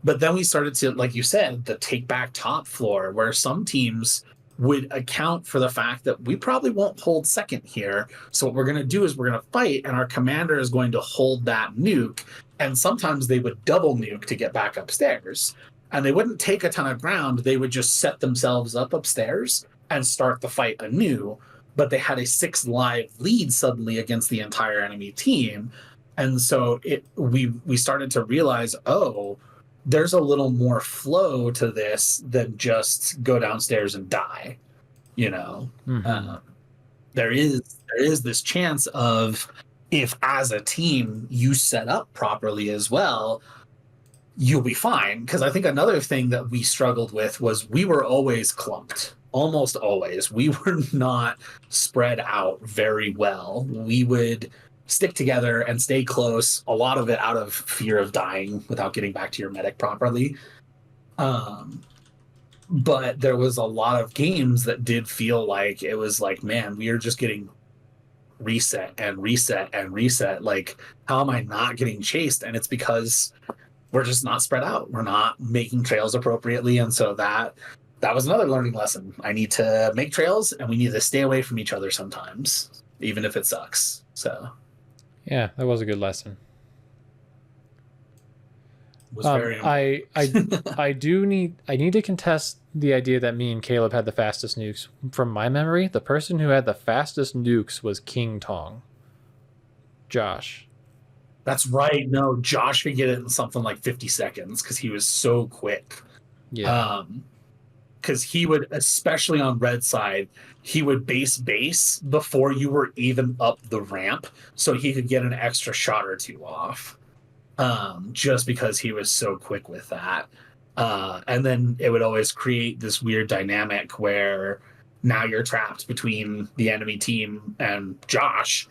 But then we started to, like you said, the take back top floor, where some teams would account for the fact that we probably won't hold second here. So what we're going to do is we're going to fight, and our commander is going to hold that nuke. And sometimes they would double nuke to get back upstairs. And they wouldn't take a ton of ground. They would just set themselves up upstairs and start the fight anew. But they had a 6 live lead suddenly against the entire enemy team. And so we started to realize, oh, there's a little more flow to this than just go downstairs and die. You know, there is this chance of, if as a team you set up properly as well, you'll be fine. Because I think another thing that we struggled with was we were always clumped. Almost always. We were not spread out very well. We would stick together and stay close, a lot of it out of fear of dying without getting back to your medic properly. But there was a lot of games that did feel like it was like, man, we are just getting reset and reset and reset. Like, how am I not getting chased? And it's because we're just not spread out. We're not making trails appropriately. And so that was another learning lesson. I need to make trails, and we need to stay away from each other sometimes, even if it sucks. So, yeah, that was a good lesson. Was very I need to contest the idea that me and Caleb had the fastest nukes. From my memory, the person who had the fastest nukes was King Tong. Josh. That's right. No, Josh could get it in something like 50 seconds because he was so quick. Yeah. Because he would, especially on red side, he would base before you were even up the ramp, so he could get an extra shot or two off, just because he was so quick with that. And then it would always create this weird dynamic where now you're trapped between the enemy team and Josh.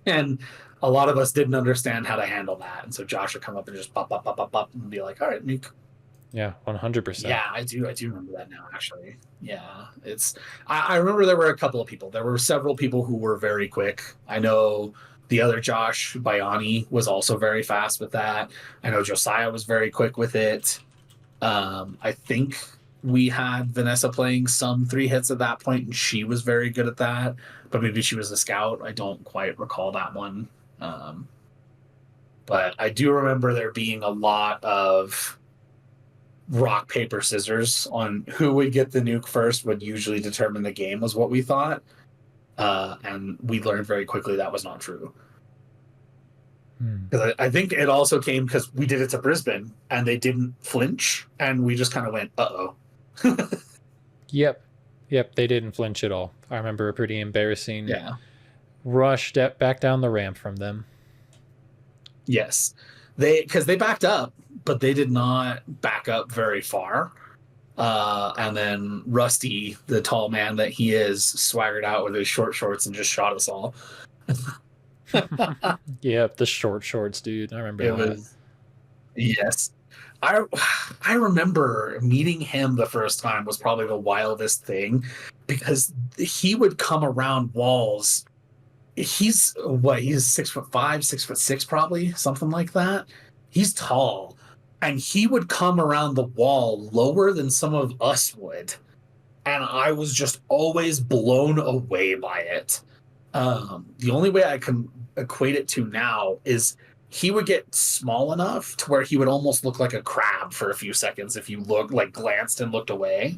And a lot of us didn't understand how to handle that. And so Josh would come up and just pop, and be like, all right, nuke. Yeah, 100%. Yeah, I do remember that now, actually. Yeah, I remember there were a couple of people. There were several people who were very quick. I know the other Josh, Bayani, was also very fast with that. I know Josiah was very quick with it. I think we had Vanessa playing some 3 hits at that point, and she was very good at that. But maybe she was a scout. I don't quite recall that one. But I do remember there being a lot of rock, paper, scissors on who would get the nuke first would usually determine the game, was what we thought. And we learned very quickly that was not true. Because I think it also came because we did it to Brisbane and they didn't flinch, and we just kind of went, uh-oh. Yep, they didn't flinch at all. I remember a pretty embarrassing rush back down the ramp from them. Yes. Because they backed up, but they did not back up very far. And then Rusty, the tall man that he is, swaggered out with his short shorts and just shot us all. Yeah, the short shorts, dude. I remember that. Yes. I I remember meeting him the first time was probably the wildest thing because he would come around walls. He's 6'5", 6'6", probably something like that. He's tall, and he would come around the wall lower than some of us would, and I was just always blown away by it. The only way I can equate it to now is he would get small enough to where he would almost look like a crab for a few seconds if you glanced and looked away,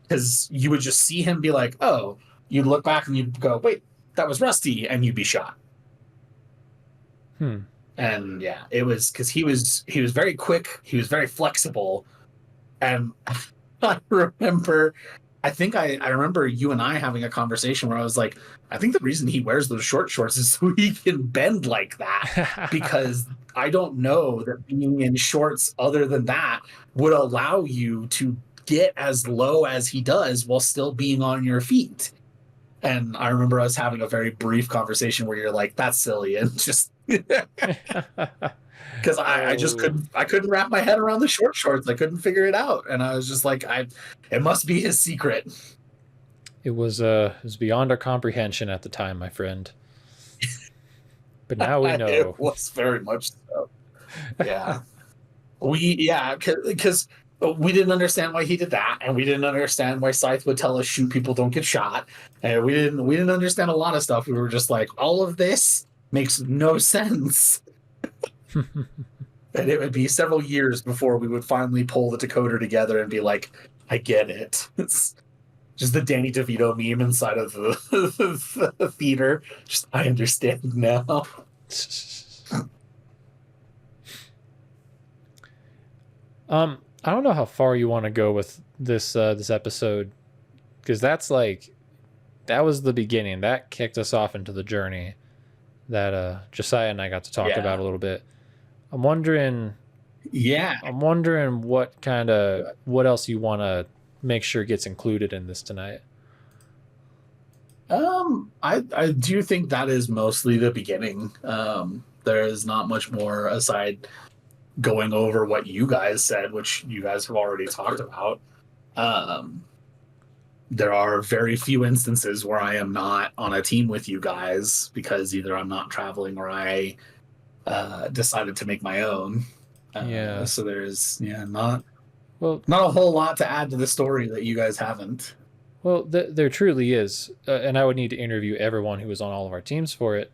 because you would just see him be like, oh, you'd look back and you'd go, wait, that was Rusty, and you'd be shot. And yeah, it was because he was very quick, he was very flexible, and I remember I remember you and I having a conversation where I was like, I think the reason he wears those short shorts is so he can bend like that, because I don't know that being in shorts other than that would allow you to get as low as he does while still being on your feet. And I remember us having a very brief conversation where you're like, that's silly, and just because I just couldn't wrap my head around the short shorts. I couldn't figure it out, and I was just like, it must be his secret. It was beyond our comprehension at the time, my friend. But now we know. It was very much so. Yeah, because we didn't understand why he did that, and we didn't understand why Scythe would tell us shoot people, don't get shot, and we didn't understand a lot of stuff. We were just like, all of this makes no sense. And it would be several years before we would finally pull the decoder together and be like, I get it. It's just the Danny DeVito meme inside of the theater. Just, I understand now. I don't know how far you want to go with this this episode, because that was the beginning. That kicked us off into the journey that Josiah and I got to talk about a little bit. I'm wondering what else you want to make sure gets included in this tonight. I do think that is mostly the beginning. There is not much more aside going over what you guys said, which you guys have already talked about. There are very few instances where I am not on a team with you guys because either I'm not traveling or I decided to make my own. So there's not a whole lot to add to the story that you guys haven't. Well, there truly is, and I would need to interview everyone who was on all of our teams for it.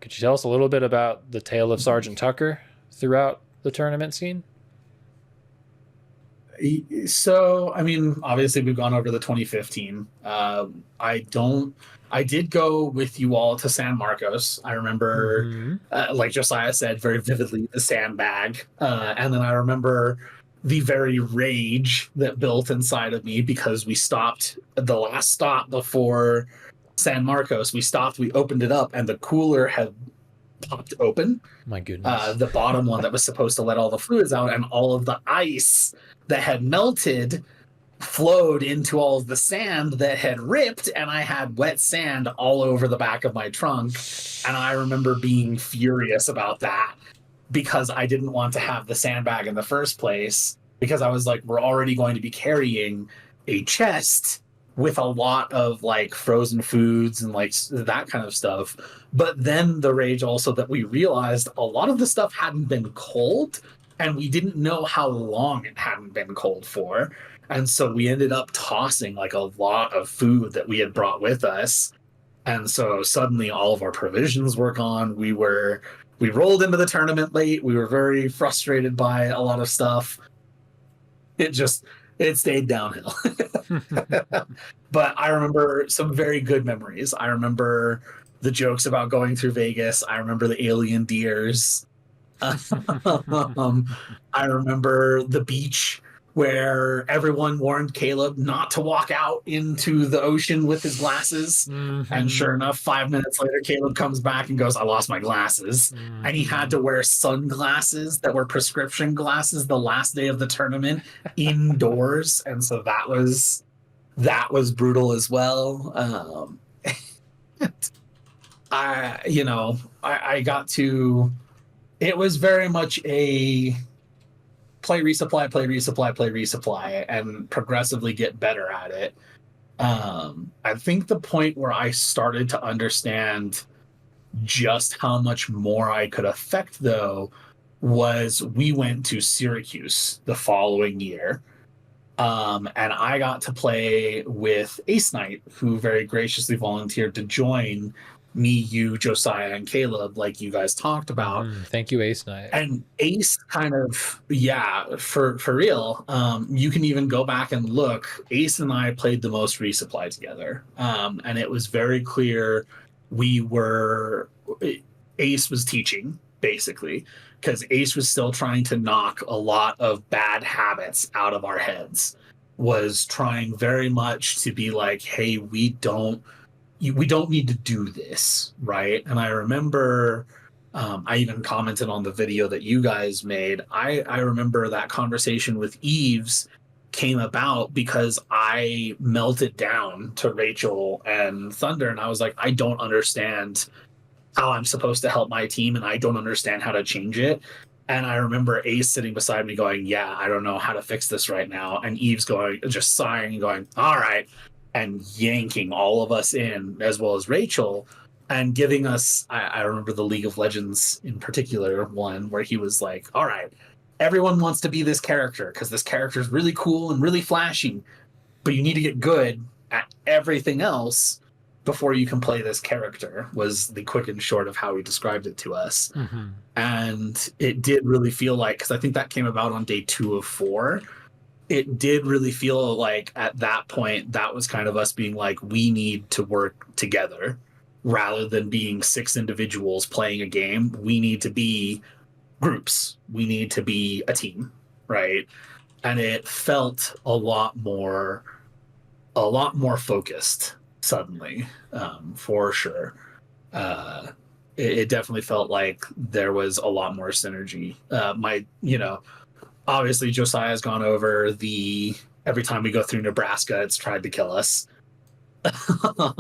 Could you tell us a little bit about the tale of SgtTucker throughout the tournament scene? So, I mean, obviously we've gone over the 2015. I did go with you all to San Marcos. I remember, like Josiah said very vividly, the sandbag. And then I remember the very rage that built inside of me because we stopped the last stop before San Marcos. We stopped, we opened it up, and the cooler had popped open. My goodness. The bottom one that was supposed to let all the fluids out, and all of the ice that had melted flowed into all of the sand that had ripped, and I had wet sand all over the back of my trunk. And I remember being furious about that because I didn't want to have the sandbag in the first place, because I was like, we're already going to be carrying a chest with a lot of like frozen foods and like that kind of stuff. But then the rage also that we realized a lot of the stuff hadn't been cold, and we didn't know how long it hadn't been cold for. And so we ended up tossing like a lot of food that we had brought with us. And so suddenly all of our provisions were gone. We rolled into the tournament late. We were very frustrated by a lot of stuff. It stayed downhill. But I remember some very good memories. I remember the jokes about going through Vegas. I remember the alien deers. I remember the beach where everyone warned Caleb not to walk out into the ocean with his glasses. And sure enough, 5 minutes later, Caleb comes back and goes, I lost my glasses. And he had to wear sunglasses that were prescription glasses the last day of the tournament indoors. And so that was brutal as well. I got to, it was very much a play resupply, play resupply, play resupply, and progressively get better at it. I think the point where I started to understand just how much more I could affect, though, was we went to Syracuse the following year. And I got to play with Ace Knight, who very graciously volunteered to join me, you, Josiah, and Caleb, like you guys talked about. Thank you, Ace Knight. And Ace kind of, yeah, for real. You can even go back and look. Ace and I played the most resupply together. And it was very clear Ace was teaching, basically, because Ace was still trying to knock a lot of bad habits out of our heads, was trying very much to be like, hey, we don't need to do this, right? And I remember I even commented on the video that you guys made. I remember that conversation with Eves came about because I melted down to Rachel and Thunder, and I was like, I don't understand how I'm supposed to help my team, and I don't understand how to change it. And I remember Ace sitting beside me going, yeah, I don't know how to fix this right now. And Eve's going, just sighing and going, all right, and yanking all of us in, as well as Rachel, and giving us, I remember the League of Legends in particular one where he was like, all right, everyone wants to be this character because this character is really cool and really flashy, but you need to get good at everything else before you can play this character, was the quick and short of how he described it to us. And it did really feel like, because I think that came about on day 2 of 4, it did really feel like at that point, that was kind of us being like, we need to work together rather than being 6 individuals playing a game. We need to be groups. We need to be a team, right? And it felt a lot more focused suddenly, for sure. It definitely felt like there was a lot more synergy. Obviously Josiah's gone over every time we go through Nebraska, it's tried to kill us.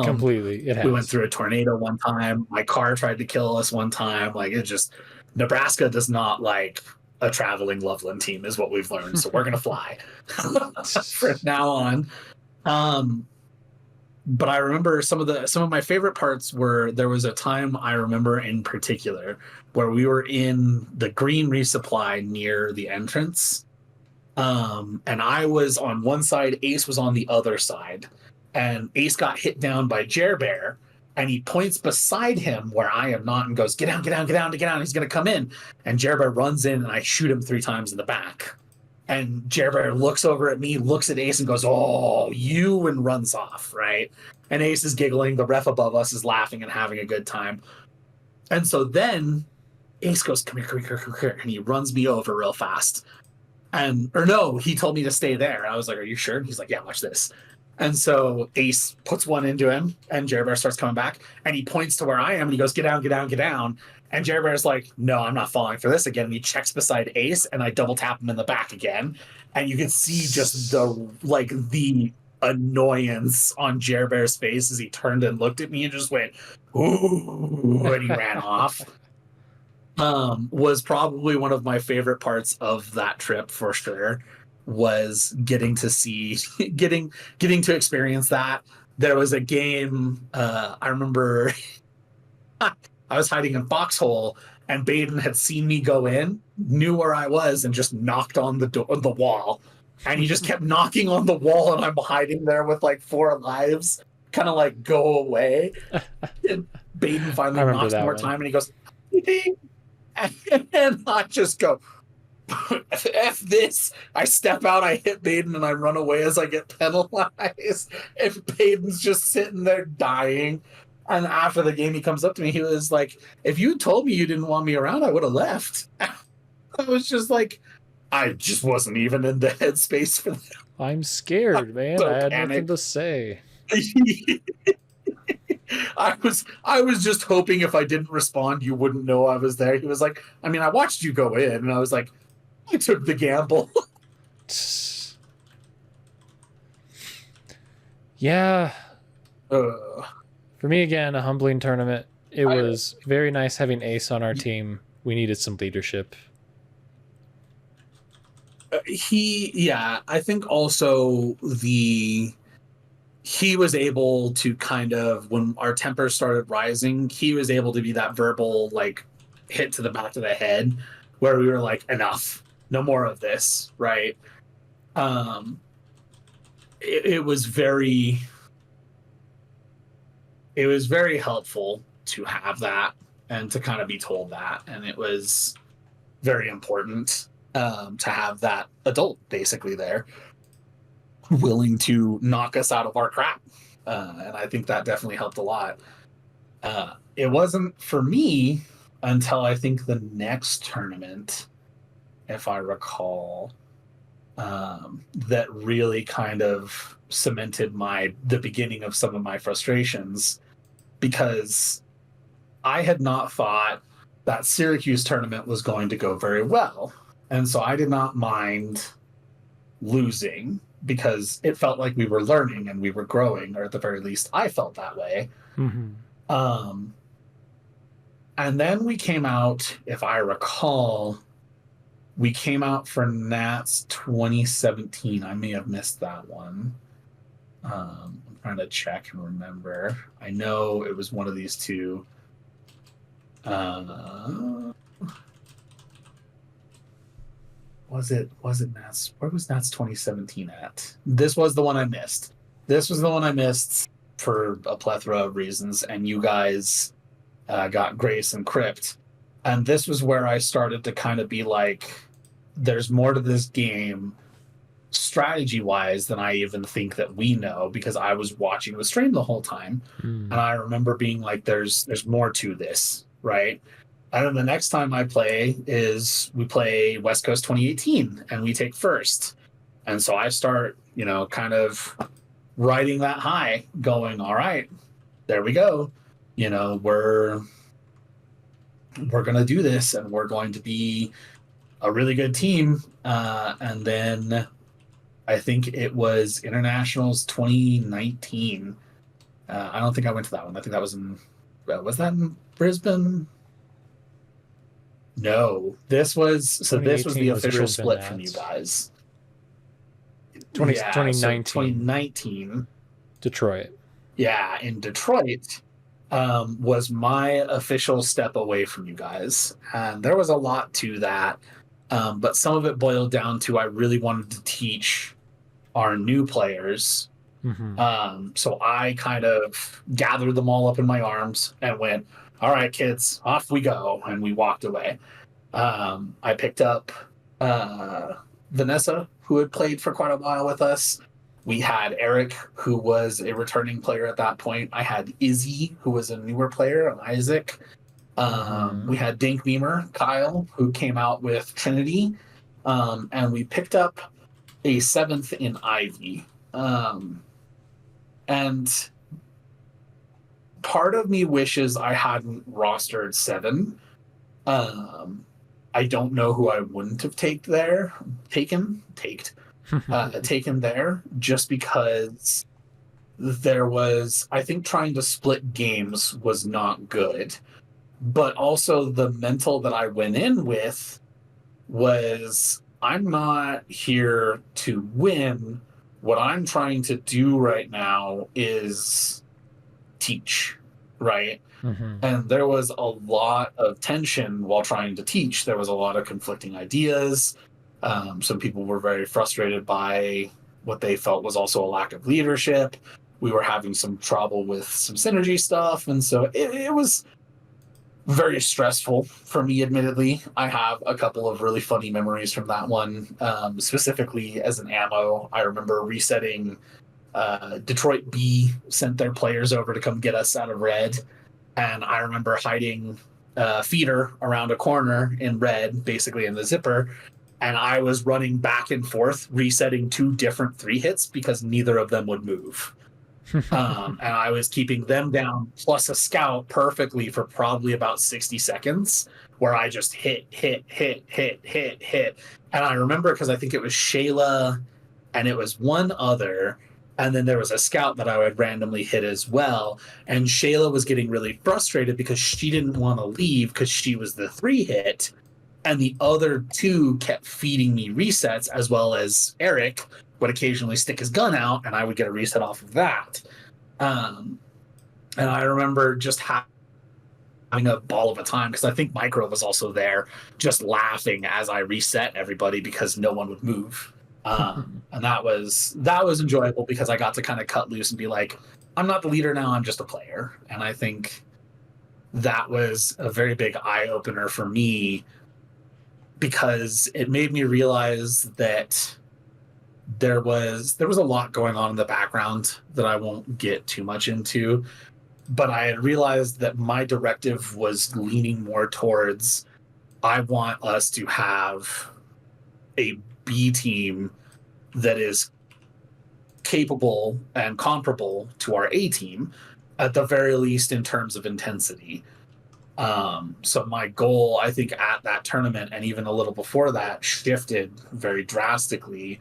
Completely. It has. We went through a tornado one time. My car tried to kill us one time. Like, it just, Nebraska does not like a traveling Loveland team, is what we've learned. So we're going to fly from now on. But I remember some of my favorite parts were, there was a time I remember in particular where we were in the green resupply near the entrance. And I was on one side, Ace was on the other side. And Ace got hit down by Jerbear, and he points beside him where I am not and goes, get down, get down, get down, get down. He's going to come in. And Jerbear runs in, and I shoot him 3 times in the back. And Jerbear looks over at me, looks at Ace and goes, oh, you, and runs off, right? And Ace is giggling. The ref above us is laughing and having a good time. And so then Ace goes, come here, come here, come here. And he runs me over real fast. He told me to stay there. I was like, are you sure? And he's like, yeah, watch this. And so Ace puts one into him, and Jerbear starts coming back, and he points to where I am, and he goes, get down, get down, get down. And Jerbear's like, no, I'm not falling for this again. And he checks beside Ace, and I double tap him in the back again. And you can see just the annoyance on Jerbear's face as he turned and looked at me and just went, ooh, and he ran off. Was probably one of my favorite parts of that trip, for sure, was getting to experience that. There was a game, I remember I was hiding in Foxhole, and Baden had seen me go in, knew where I was, and just knocked on the wall. And he just kept knocking on the wall, and I'm hiding there with like 4 lives, kind of like, go away. And Baden finally knocks more time, and he goes, and I just go, F this. I step out, I hit Baden, and I run away as I get penalized. And Baden's just sitting there dying. And after the game, he comes up to me. He was like, if you told me you didn't want me around, I would have left. I was just like, I just wasn't even in the headspace for that. I'm scared, man. So I had panicked. nothing to say. I was just hoping if I didn't respond, you wouldn't know I was there. He was like, I mean, I watched you go in, and I was like, I took the gamble. Yeah. For me, again, a humbling tournament. It was very nice having Ace on our team. We needed some leadership. I think also he was able to kind of, when our tempers started rising, he was able to be that verbal, like, hit to the back of the head where we were like, enough, no more of this, right? Um, it was very helpful to have that and to kind of be told that. And it was very important to have that adult basically there willing to knock us out of our crap. And I think that definitely helped a lot. It wasn't for me until I think the next tournament, if I recall, that really kind of cemented the beginning of some of my frustrations, because I had not thought that Syracuse tournament was going to go very well. And so I did not mind losing because it felt like we were learning and we were growing, or at the very least, I felt that way. And then we came out, if I recall, we came out for Nats 2017. I may have missed that one. I'm trying to check and remember. I know it was one of these two. Was it Nats? Where was Nats 2017 at? This was the one I missed. This was the one I missed for a plethora of reasons, and you guys got Grace and Crypt. And this was where I started to kind of be like, there's more to this game strategy-wise than I even think that we know, because I was watching the stream the whole time. And I remember being like, there's more to this, right? And then the next time I play is we play West Coast 2018 and we take first. And so I start, kind of riding that high, going, all right, there we go. We're going to do this and we're going to be a really good team. And then I think it was Internationals 2019. I don't think I went to that one. I think that was was that in Brisbane? No, this was the official split from you guys. 2019. Detroit. Yeah, in Detroit was my official step away from you guys. And there was a lot to that. But some of it boiled down to I really wanted to teach our new players. So I kind of gathered them all up in my arms and went, all right, kids, off we go. And we walked away. I picked up Vanessa, who had played for quite a while with us. We had Eric, who was a returning player at that point. I had Izzy, who was a newer player, and Isaac. We had Dink Beamer, Kyle, who came out with Trinity. And we picked up a 7th in Ivy. And part of me wishes I hadn't rostered 7. I don't know who I wouldn't have taken there, just because there was, I think trying to split games was not good. But also the mental that I went in with was, I'm not here to win. What I'm trying to do right now is teach, right? And there was a lot of tension while trying to teach. There was a lot of conflicting ideas. Some people were very frustrated by what they felt was also a lack of leadership. We were having some trouble with some synergy stuff. And so it was very stressful for me, admittedly. I have a couple of really funny memories from that one. Specifically as an ammo, I remember resetting Detroit B sent their players over to come get us out of red. And I remember hiding feeder around a corner in red, basically in the zipper. And I was running back and forth, resetting 2 different 3 hits because neither of them would move. And I was keeping them down plus a scout perfectly for probably about 60 seconds, where I just hit. And I remember because I think it was Shayla and it was one other. And then there was a scout that I would randomly hit as well. And Shayla was getting really frustrated because she didn't want to leave because she was the 3 hit. and the other two kept feeding me resets, as well as Eric would occasionally stick his gun out and I would get a reset off of that. And I remember just having a ball of a time, because I think Micro was also there, just laughing as I reset everybody because no one would move. And that was enjoyable, because I got to kind of cut loose and be like, I'm not the leader now, I'm just a player. And I think that was a very big eye opener for me, because it made me realize that there was a lot going on in the background that I won't get too much into, but I had realized that my directive was leaning more towards, I want us to have a B team that is capable and comparable to our A team, at the very least in terms of intensity. So my goal, I think, at that tournament and even a little before that, shifted very drastically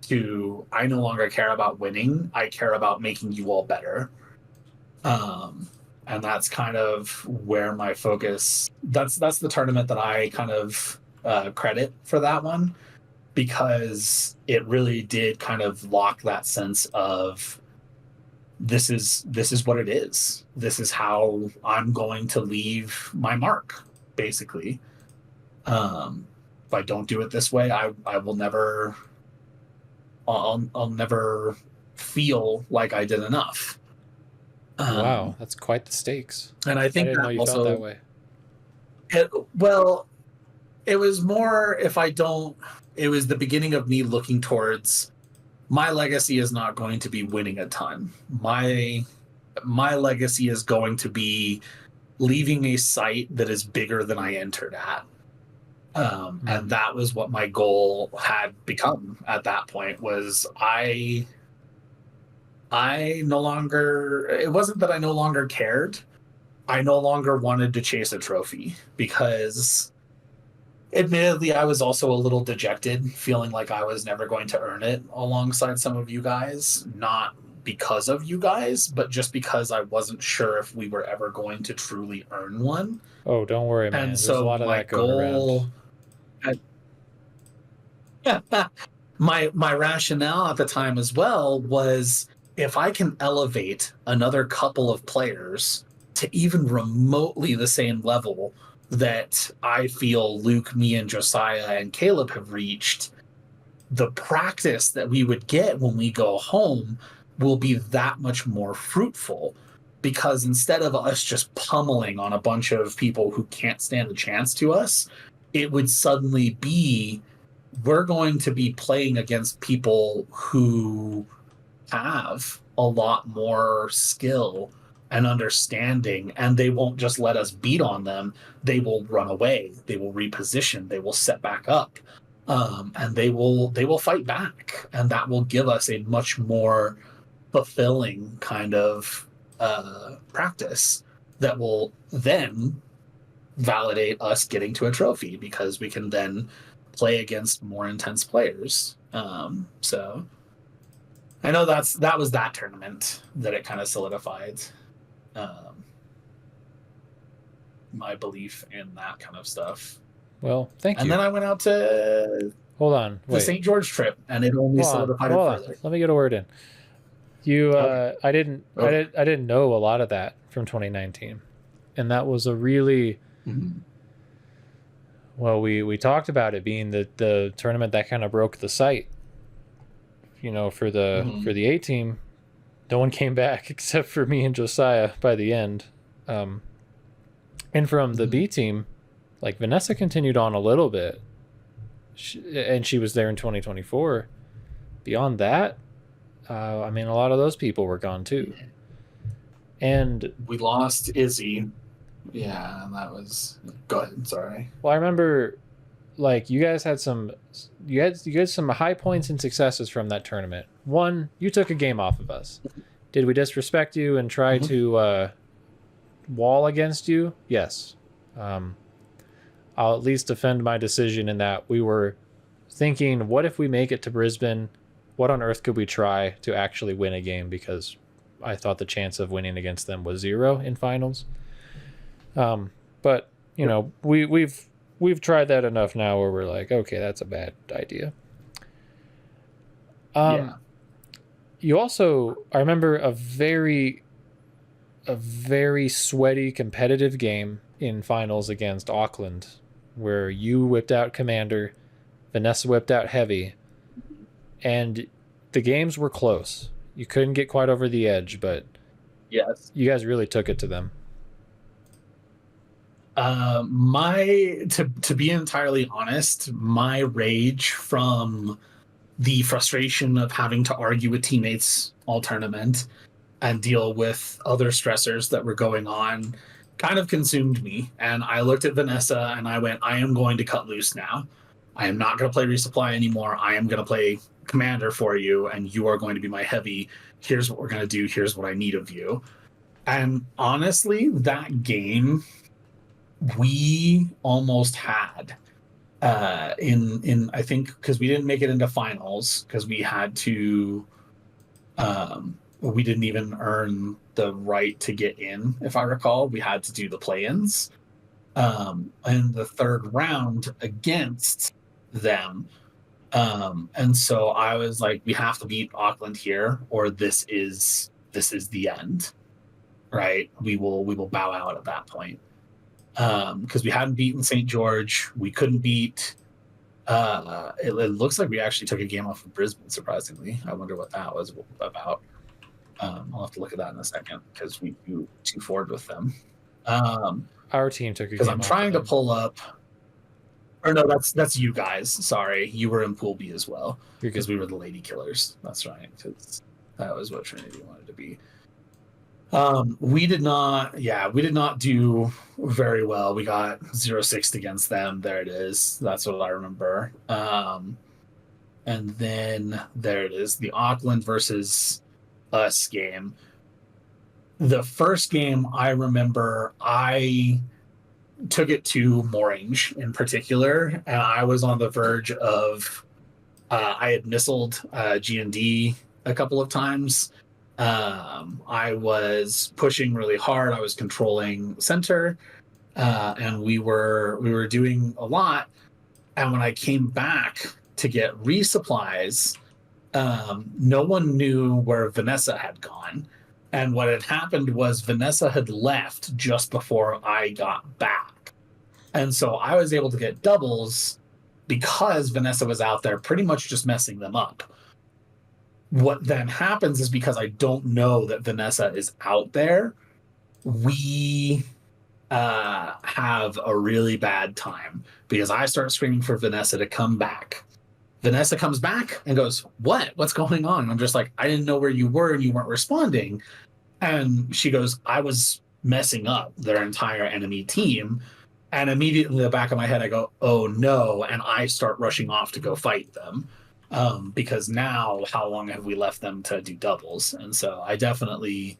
to, I no longer care about winning, I care about making you all better. And that's kind of where my focus, that's the tournament that I kind of credit for that one, because it really did kind of lock that sense of, this is what it is. This is how I'm going to leave my mark, basically. If I don't do it this way, I will never, I'll never feel like I did enough. Wow, that's quite the stakes. And I think I didn't know you also felt that way. It was more, if I don't, it was the beginning of me looking towards, my legacy is not going to be winning a ton. My legacy is going to be leaving a site that is bigger than I entered at. And that was what my goal had become at that point, was I no longer, it wasn't that I no longer cared. I no longer wanted to chase a trophy, because admittedly, I was also a little dejected, feeling like I was never going to earn it alongside some of you guys, not because of you guys, but just because I wasn't sure if we were ever going to truly earn one. Oh, don't worry, man. And There's so a lot of that going around. My rationale at the time as well was, if I can elevate another couple of players to even remotely the same level that I feel Luke, me, and Josiah and Caleb have reached, the practice that we would get when we go home will be that much more fruitful, because instead of us just pummeling on a bunch of people who can't stand a chance to us, it would suddenly be, we're going to be playing against people who have a lot more skill and understanding, and they won't just let us beat on them. They will run away, they will reposition, they will set back up, and they will fight back, and that will give us a much more fulfilling kind of practice that will then validate us getting to a trophy, because we can then play against more intense players. So I know that was that tournament that it kind of solidified my belief in that kind of stuff. Well, thank you. And then I went out to the St. George trip, and it only solidified it further. Let me get a word in. I didn't know a lot of that from 2019, and that was a really well, we talked about it being the tournament that kind of broke the site. You know, for the A team, no one came back except for me and Josiah by the end. And from the B team, like, Vanessa continued on a little bit, and she was there in 2024. Beyond that, I mean, a lot of those people were gone too. And we lost Izzy. Yeah, and that was, go ahead, sorry. Well, I remember, like, you guys had some high points and successes from that tournament. One, you took a game off of us. Did we disrespect you and try to wall against you? Yes. I'll at least defend my decision in that we were thinking, what if we make it to Brisbane? What on earth could we try to actually win a game? Because I thought the chance of winning against them was 0 in finals. But you know, we've we've tried that enough now where we're like, okay, that's a bad idea. Yeah. You also, I remember a very sweaty competitive game in finals against Auckland where you whipped out Commander, Vanessa whipped out Heavy, and the games were close. You couldn't get quite over the edge, but Yes. you guys really took it to them. To be entirely honest, my rage from the frustration of having to argue with teammates all tournament and deal with other stressors that were going on kind of consumed me. And I looked at Vanessa and I went, I am going to cut loose now. I am not going to play Resupply anymore. I am going to play Commander for you, and you are going to be my Heavy. Here's what we're going to do. Here's what I need of you. And honestly, that game we almost had in I think because we didn't make it into finals because we had to we didn't even earn the right to get in, if I recall. We had to do the play-ins in the third round against them. And so I was like, we have to beat Auckland here, or this is the end. Right? We will bow out at that point. Because we hadn't beaten St. George. We couldn't beat it looks like we actually took a game off of Brisbane, surprisingly. I wonder what that was about. I'll have to look at that in a second because we 2-4'd with them. Our team took a game because I'm trying to pull up. Or no, that's you guys. Sorry, you were in Pool B as well because we were the Lady Killers. That's right, because that was what Trinity wanted to be. We did not do very well. We got 0-6 against them. There it is. That's what I remember. And then there it is, the Auckland versus us game. The first game I remember, I took it to Morange in particular, and I was on the verge of I had missiled G&D a couple of times. I was pushing really hard. I was controlling center, and we were doing a lot. And when I came back to get resupplies, no one knew where Vanessa had gone. And what had happened was Vanessa had left just before I got back. And so I was able to get doubles because Vanessa was out there pretty much just messing them up. What then happens is, because I don't know that Vanessa is out there, we have a really bad time because I start screaming for Vanessa to come back. Vanessa comes back and goes, what's going on? And I'm just like, I didn't know where you were and you weren't responding. And she goes, I was messing up their entire enemy team. And immediately in the back of my head, I go, oh no. And I start rushing off to go fight them. Because now, how long have we left them to do doubles? And so I definitely,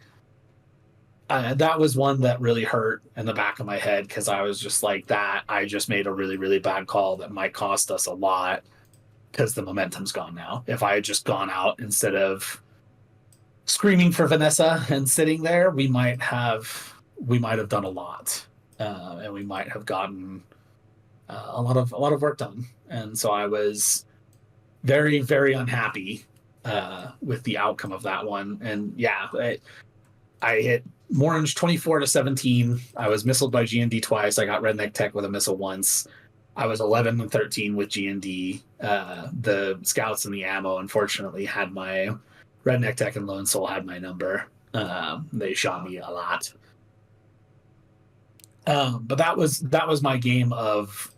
that was one that really hurt in the back of my head, because I was just like, that I just made a really, really bad call that might cost us a lot, because the momentum's gone now. If I had just gone out instead of screaming for Vanessa and sitting there, we might have done a lot, and we might have gotten a lot of work done. And so I was very, very unhappy with the outcome of that one. And yeah, I hit Morange 24-17. I was missiled by G&D twice. I got Redneck Tech with a missile once. I was 11-13 with G&D. The scouts and the ammo, unfortunately, had my Redneck Tech and Lone Soul had my number. They shot me a lot. But that was my game of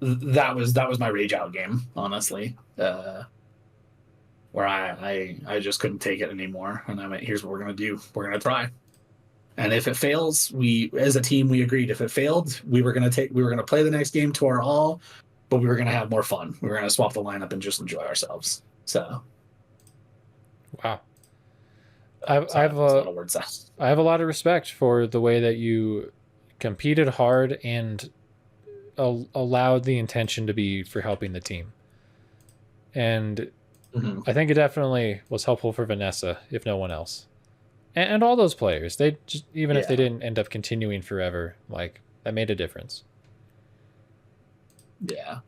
that was my rage out game, honestly, where I just couldn't take it anymore, and I went, here's what we're gonna do. We're gonna try, and if it fails, we as a team we agreed if it failed, we were gonna play the next game to our all, but we were gonna have more fun. We were gonna swap the lineup and just enjoy ourselves. So wow. I have a lot of respect for the way that you competed hard and allowed the intention to be for helping the team. And I think it definitely was helpful for Vanessa, if no one else. And all those players, they just, even if they didn't end up continuing forever, like, that made a difference. Yeah.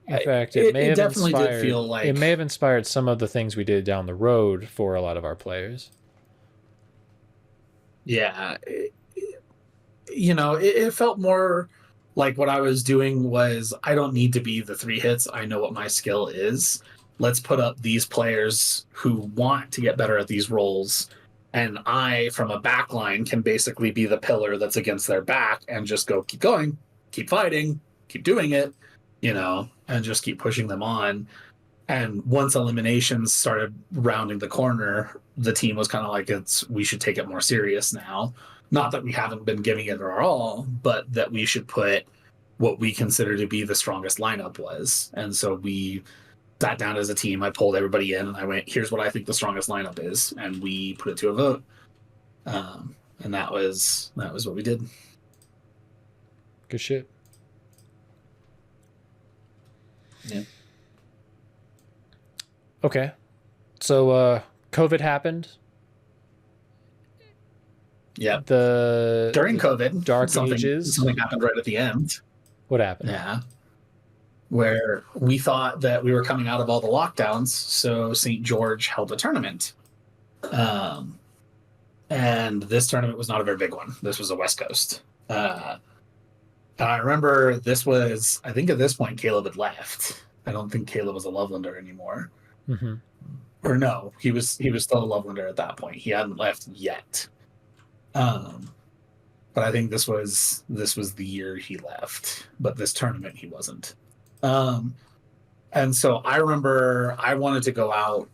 In fact, it may have definitely inspired, did feel like it may have inspired some of the things we did down the road for a lot of our players. yeah, it felt more like what I was doing was I don't need to be the 3 hits. I know what my skill is. Let's put up these players who want to get better at these roles. And I, from a back line, can basically be the pillar that's against their back and just go, keep going, keep fighting, keep doing it, and just keep pushing them on. And once eliminations started rounding the corner, the team was kind of like, we should take it more serious now. Not that we haven't been giving it our all, but that we should put what we consider to be the strongest lineup was. And so we sat down as a team. I pulled everybody in and I went, here's what I think the strongest lineup is. And we put it to a vote. And that was what we did. Good shit. Yeah. Okay. So COVID happened. Yeah. During COVID, dark ages. Something happened right at the end. What happened? Yeah. Where we thought that we were coming out of all the lockdowns, so St. George held a tournament. And this tournament was not a very big one. This was a West Coast. And I remember I think at this point, Caleb had left. I don't think Caleb was a Lovelander anymore. Mm-hmm. Or no, he was still a Lovelander at that point. He hadn't left yet. But I think this was the year he left. But this tournament he wasn't. And so I remember I wanted to go out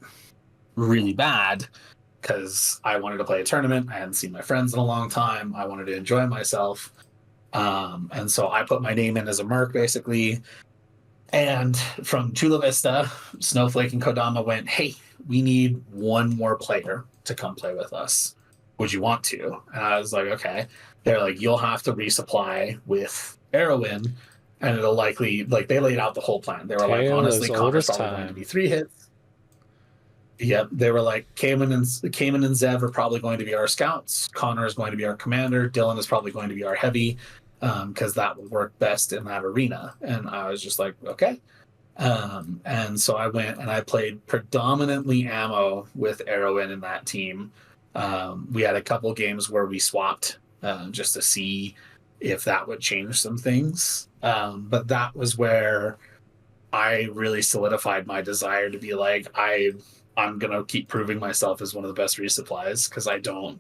really bad because I wanted to play a tournament. I hadn't seen my friends in a long time. I wanted to enjoy myself. And so I put my name in as a merc basically. And from Chula Vista, Snowflake and Kodama went, hey, we need one more player to come play with us. Would you want to? And I was like, okay. They're like, you'll have to resupply with Arrowin, and it'll likely, they laid out the whole plan. They were like, honestly, Connor's probably going to be 3 hits. Yep. They were like, Cayman and Zev are probably going to be our scouts. Connor is going to be our commander. Dylan is probably going to be our heavy, because that will work best in that arena. And I was just like, okay. And so I went and I played predominantly ammo with Arrowin in that team. We had a couple games where we swapped just to see if that would change some things. But that was where I really solidified my desire to be like, I'm going to keep proving myself as one of the best resupplies, because I don't.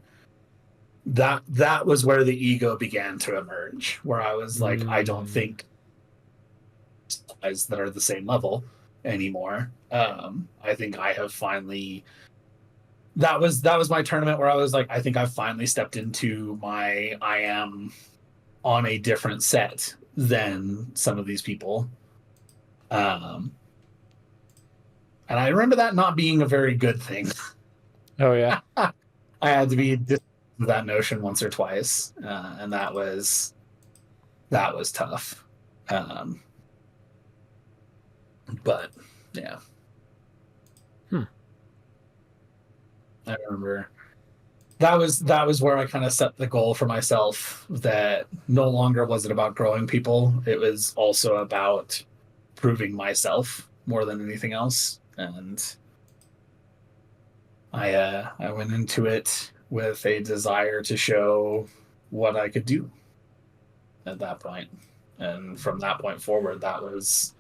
That was where the ego began to emerge, where I was like, I don't think guys that are the same level anymore. I think I have finally. That was my tournament where I was like, I think I've finally stepped into I am on a different set than some of these people. And I remember that not being a very good thing. Oh yeah. I had to be with that notion once or twice, and that was tough. But yeah. I remember that was where I kind of set the goal for myself, that no longer was it about growing people. It was also about proving myself more than anything else. And I went into it with a desire to show what I could do at that point. And from that point forward, that was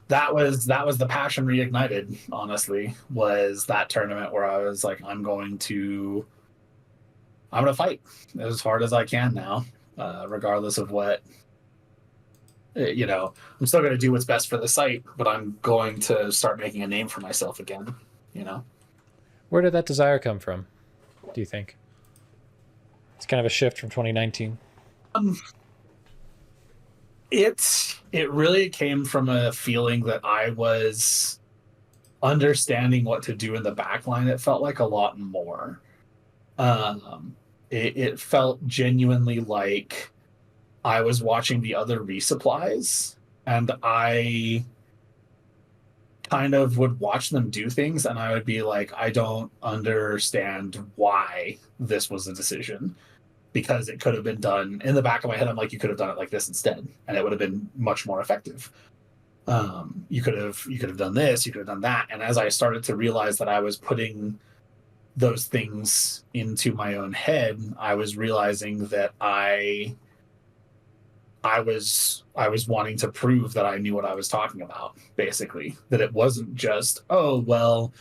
the passion reignited, honestly, was that tournament where I was like, I'm going to fight as hard as I can now, regardless of what, I'm still going to do what's best for the site, but I'm going to start making a name for myself again, Where did that desire come from, do you think? It's kind of a shift from 2019. It really came from a feeling that I was understanding what to do in the back line. It felt like a lot more. It felt genuinely like I was watching the other resupplies, and I kind of would watch them do things, and I would be like, I don't understand why this was a decision. because it could have been done. In the back of my head, I'm like, you could have done it like this instead, and it would have been much more effective. You could have done this, you could have done that. And as I started to realize that I was putting those things into my own head, I was realizing that I was wanting to prove that I knew what I was talking about, basically. That it wasn't just, oh well,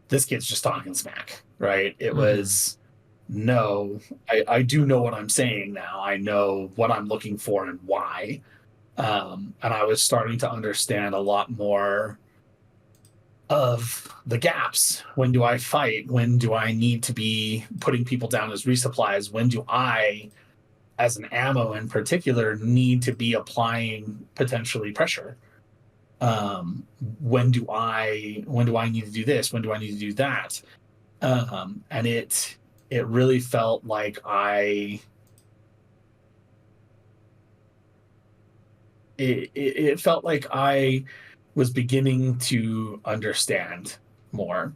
this kid's just talking smack, right? It was, no, I do know what I'm saying now. I know what I'm looking for and why. And I was starting to understand a lot more of the gaps. When do I fight? When do I need to be putting people down as resupplies? When do I, as an ammo in particular, need to be applying potentially pressure? When do I need to do this? When do I need to do that? And it really felt like it felt like I was beginning to understand more.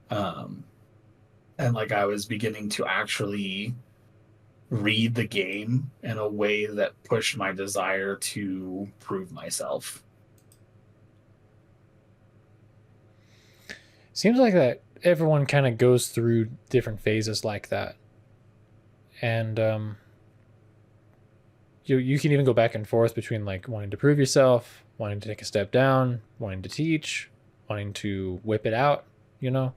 And like I was beginning to actually read the game in a way that pushed my desire to prove myself. Seems like that everyone kind of goes through different phases like that. And you can even go back and forth between like wanting to prove yourself, wanting to take a step down, wanting to teach, wanting to whip it out, you know?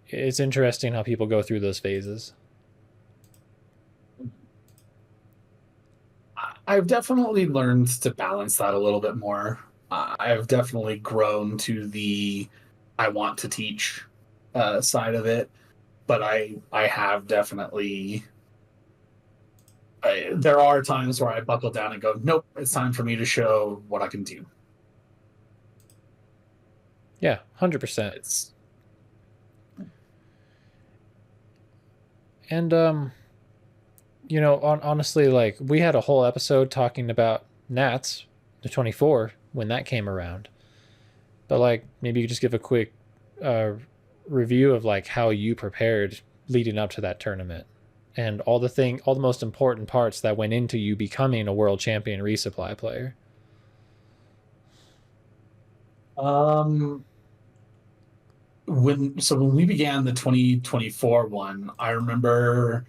It's interesting how people go through those phases. I've definitely learned to balance that a little bit more. I've definitely grown to the I want to teach side of it, but I have definitely. There are times where I buckle down and go, nope, it's time for me to show what I can do. Yeah, 100%. It's And you know, honestly, like we had a whole episode talking about Nats, the 24, when that came around. But like maybe you could just give a quick review of like how you prepared leading up to that tournament and all the most important parts that went into you becoming a world champion resupply player. When we began the 2024 one, I remember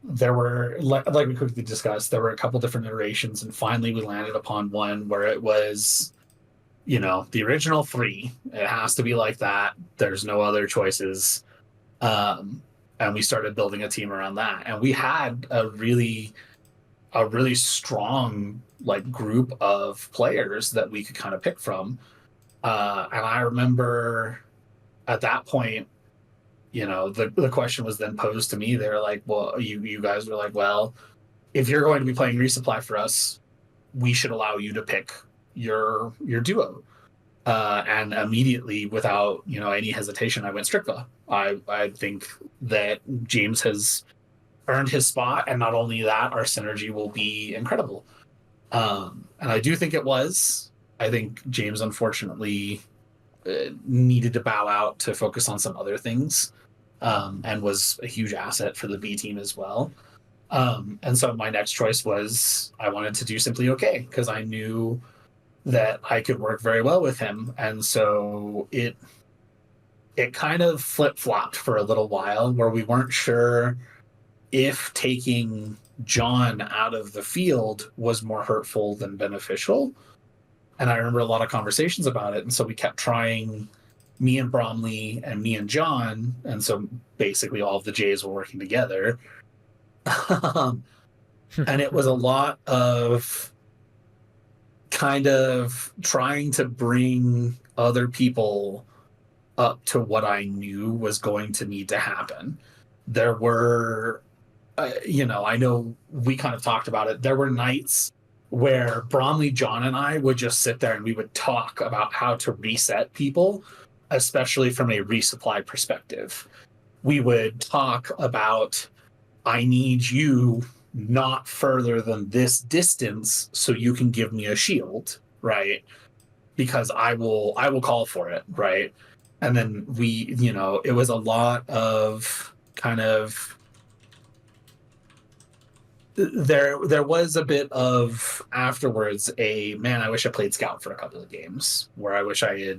there were, like we quickly discussed, there were a couple different iterations, and finally we landed upon one where it was, the original 3. It has to be like that. There's no other choices. And we started building a team around that, and we had a really strong like group of players that we could kind of pick from. And I remember at that point, the question was then posed to me. They were like, well, you guys were like, well, if you're going to be playing resupply for us, we should allow you to pick your duo. And immediately, without any hesitation, I went Strictva. I think that James has earned his spot, and not only that, our synergy will be incredible. And I do think it was. I think James unfortunately needed to bow out to focus on some other things, and was a huge asset for the B team as well. And so my next choice was I wanted to do Simply Okay, because I knew that I could work very well with him. And so it kind of flip-flopped for a little while, where we weren't sure if taking John out of the field was more hurtful than beneficial. And I remember a lot of conversations about it. And so we kept trying, me and Bromley and me and John. And so basically all of the J's were working together. And it was a lot of kind of trying to bring other people up to what I knew was going to need to happen. There were, I know we kind of talked about it. There were nights where Bromley, John, and I would just sit there and we would talk about how to reset people, especially from a resupply perspective. We would talk about, I need you not further than this distance so you can give me a shield, right? Because I will call for it, right? And then it was a lot of kind of there was a bit of afterwards man, I wish I played Scout for a couple of games, where I wish I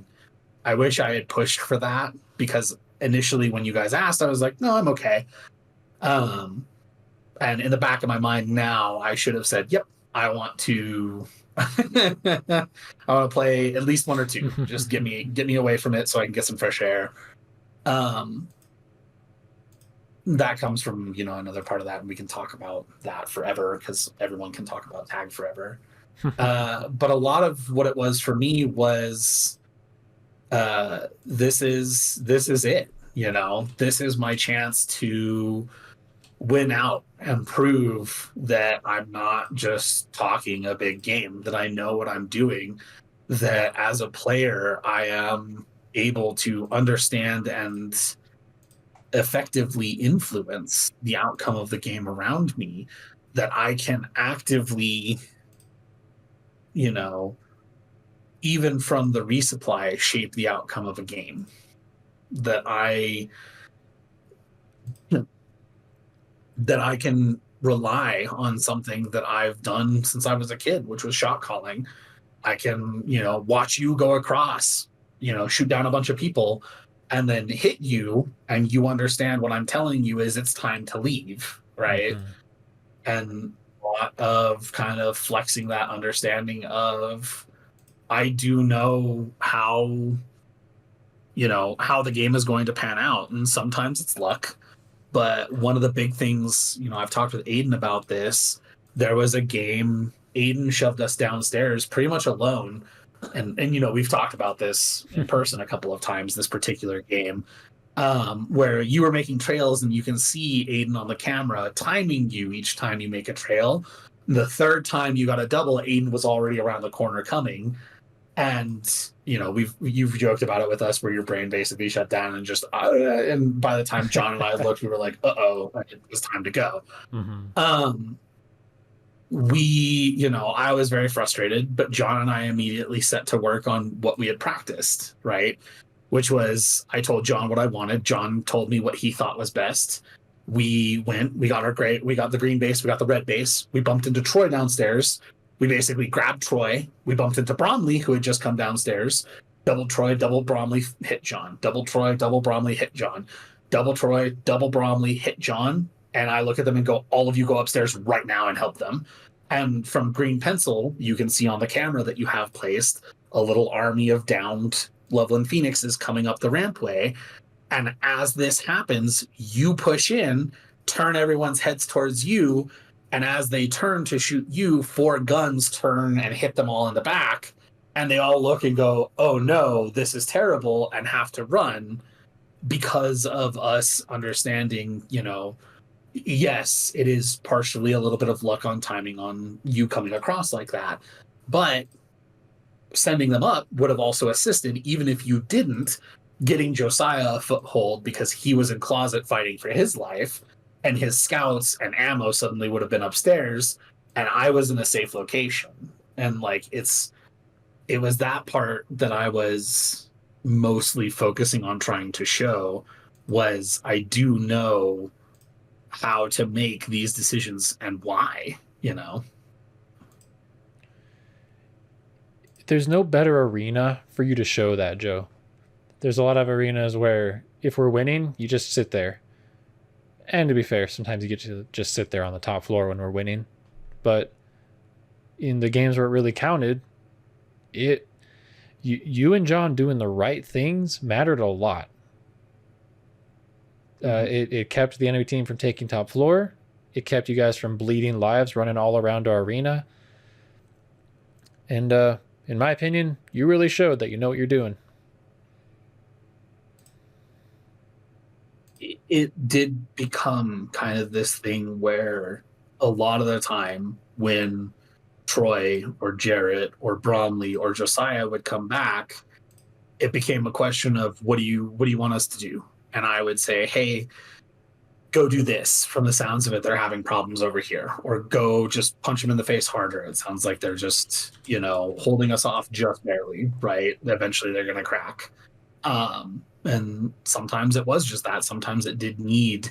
had pushed for that, because initially when you guys asked, I was like, no, I'm okay. And in the back of my mind now, I should have said, yep, I want to I want to play at least one or two. Just get me away from it so I can get some fresh air. That comes from, another part of that, and we can talk about that forever, because everyone can talk about tag forever. But a lot of what it was for me was this is it. This is my chance to win out and prove that I'm not just talking a big game, that I know what I'm doing, that as a player I am able to understand and effectively influence the outcome of the game around me, that I can actively, even from the resupply, shape the outcome of a game, that I can rely on something that I've done since I was a kid, which was shot calling. I can, watch you go across, shoot down a bunch of people and then hit you, and you understand what I'm telling you is it's time to leave, right? And a lot of kind of flexing that understanding of, I do know how the game is going to pan out, and sometimes it's luck. But one of the big things, I've talked with Aiden about this. There was a game, Aiden shoved us downstairs pretty much alone. And we've talked about this in person a couple of times, this particular game, where you were making trails, and you can see Aiden on the camera timing you each time you make a trail. The third time you got a double, Aiden was already around the corner coming. And you've joked about it with us, where your brain basically shut down and just and by the time John and I looked, we were like, uh-oh, it was time to go. I was very frustrated, but John and I immediately set to work on what we had practiced, right? Which was, I told John what I wanted. John told me what he thought was best. We got the green base, we got the red base. We bumped into Troy downstairs. We basically grabbed Troy. We bumped into Bromley, who had just come downstairs. Double Troy, double Bromley, hit John. Double Troy, double Bromley, hit John. Double Troy, double Bromley, hit John. And I look at them and go, all of you go upstairs right now and help them. And from green pencil, you can see on the camera that you have placed a little army of downed Loveland Phoenixes coming up the rampway. And as this happens, you push in, turn everyone's heads towards you, and as they turn to shoot you, 4 guns turn and hit them all in the back. And they all look and go, oh no, this is terrible, and have to run, because of us understanding, yes, it is partially a little bit of luck on timing on you coming across like that. But sending them up would have also assisted, even if you didn't, getting Josiah a foothold, because he was in closet fighting for his life. And his scouts and ammo suddenly would have been upstairs, and I was in a safe location. And it was that part that I was mostly focusing on trying to show, was I do know how to make these decisions and why, There's no better arena for you to show that, Joe. There's a lot of arenas where if we're winning, you just sit there. And to be fair, sometimes you get to just sit there on the top floor when we're winning. But in the games where it really counted, you and John doing the right things mattered a lot. It kept the enemy team from taking top floor. It kept you guys from bleeding lives running all around our arena. And in my opinion, you really showed that you know what you're doing. It did become kind of this thing where a lot of the time when Troy or Jarrett or Bromley or Josiah would come back, it became a question of, what do you want us to do? And I would say, hey, go do this. From the sounds of it, they're having problems over here. Or go just punch them in the face harder. It sounds like they're just, holding us off just barely, right? Eventually they're going to crack. And sometimes it was just that. Sometimes it did need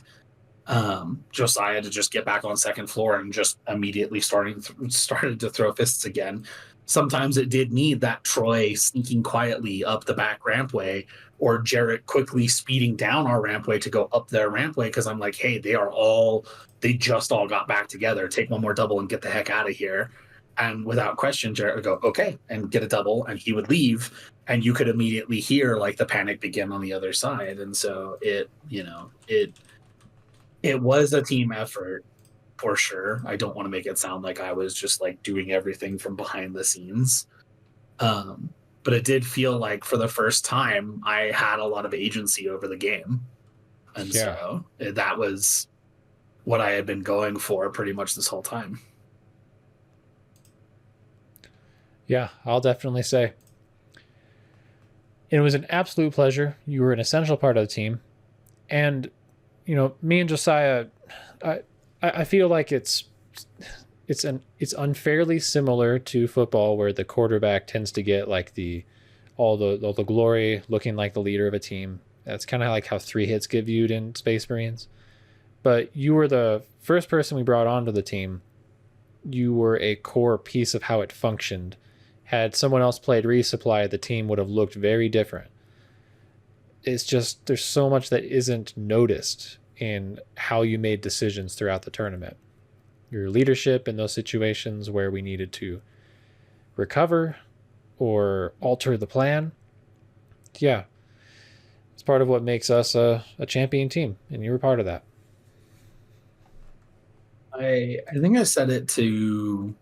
Josiah to just get back on second floor and just immediately started to throw fists again. Sometimes it did need that Troy sneaking quietly up the back rampway, or Jarrett quickly speeding down our rampway to go up their rampway, because I'm like, hey, they just all got back together. Take one more double and get the heck out of here. And without question, Jarrett would go, okay, and get a double, and he would leave. And you could immediately hear like the panic begin on the other side. And so it was a team effort for sure. I don't want to make it sound like I was just like doing everything from behind the scenes. But it did feel like for the first time I had a lot of agency over the game. And so that was what I had been going for pretty much this whole time. Yeah, I'll definitely say. It was an absolute pleasure. You were an essential part of the team. And, you know, me and Josiah, I feel like it's unfairly similar to football, where the quarterback tends to get like all the glory, looking like the leader of a team. That's kind of like how 3 hits get viewed in Space Marines. But you were the first person we brought onto the team. You were a core piece of how it functioned. Had someone else played Resupply, the team would have looked very different. It's just, there's so much that isn't noticed in how you made decisions throughout the tournament. Your leadership in those situations where we needed to recover or alter the plan. Yeah. It's part of what makes us a champion team, and you were part of that. I think I said it to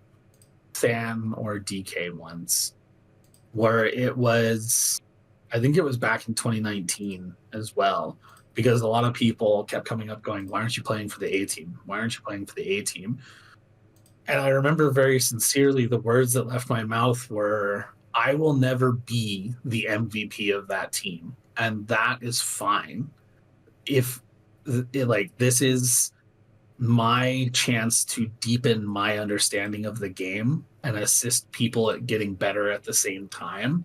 Sam or DK once, where I think it was back in 2019 as well, because a lot of people kept coming up going, why aren't you playing for the A team? Why aren't you playing for the A team? And I remember very sincerely the words that left my mouth were, I will never be the MVP of that team. And that is fine. If this is my chance to deepen my understanding of the game and assist people at getting better at the same time,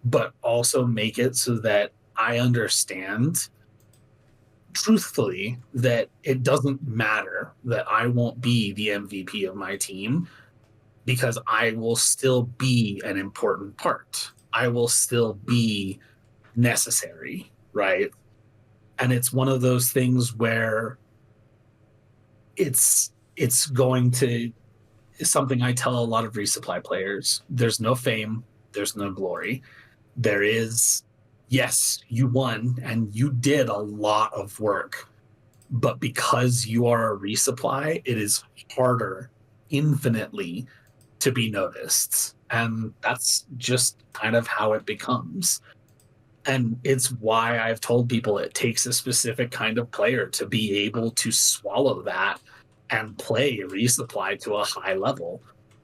but also make it so that I understand truthfully that it doesn't matter that I won't be the MVP of my team, because I will still be an important part. I will still be necessary, right? And it's one of those things where it's something I tell a lot of Resupply players. There's no fame, there's no glory. There is, yes, you won and you did a lot of work, but because you are a Resupply, it is harder infinitely to be noticed. And that's just kind of how it becomes. And it's why I've told people it takes a specific kind of player to be able to swallow that and play Resupply to a high level.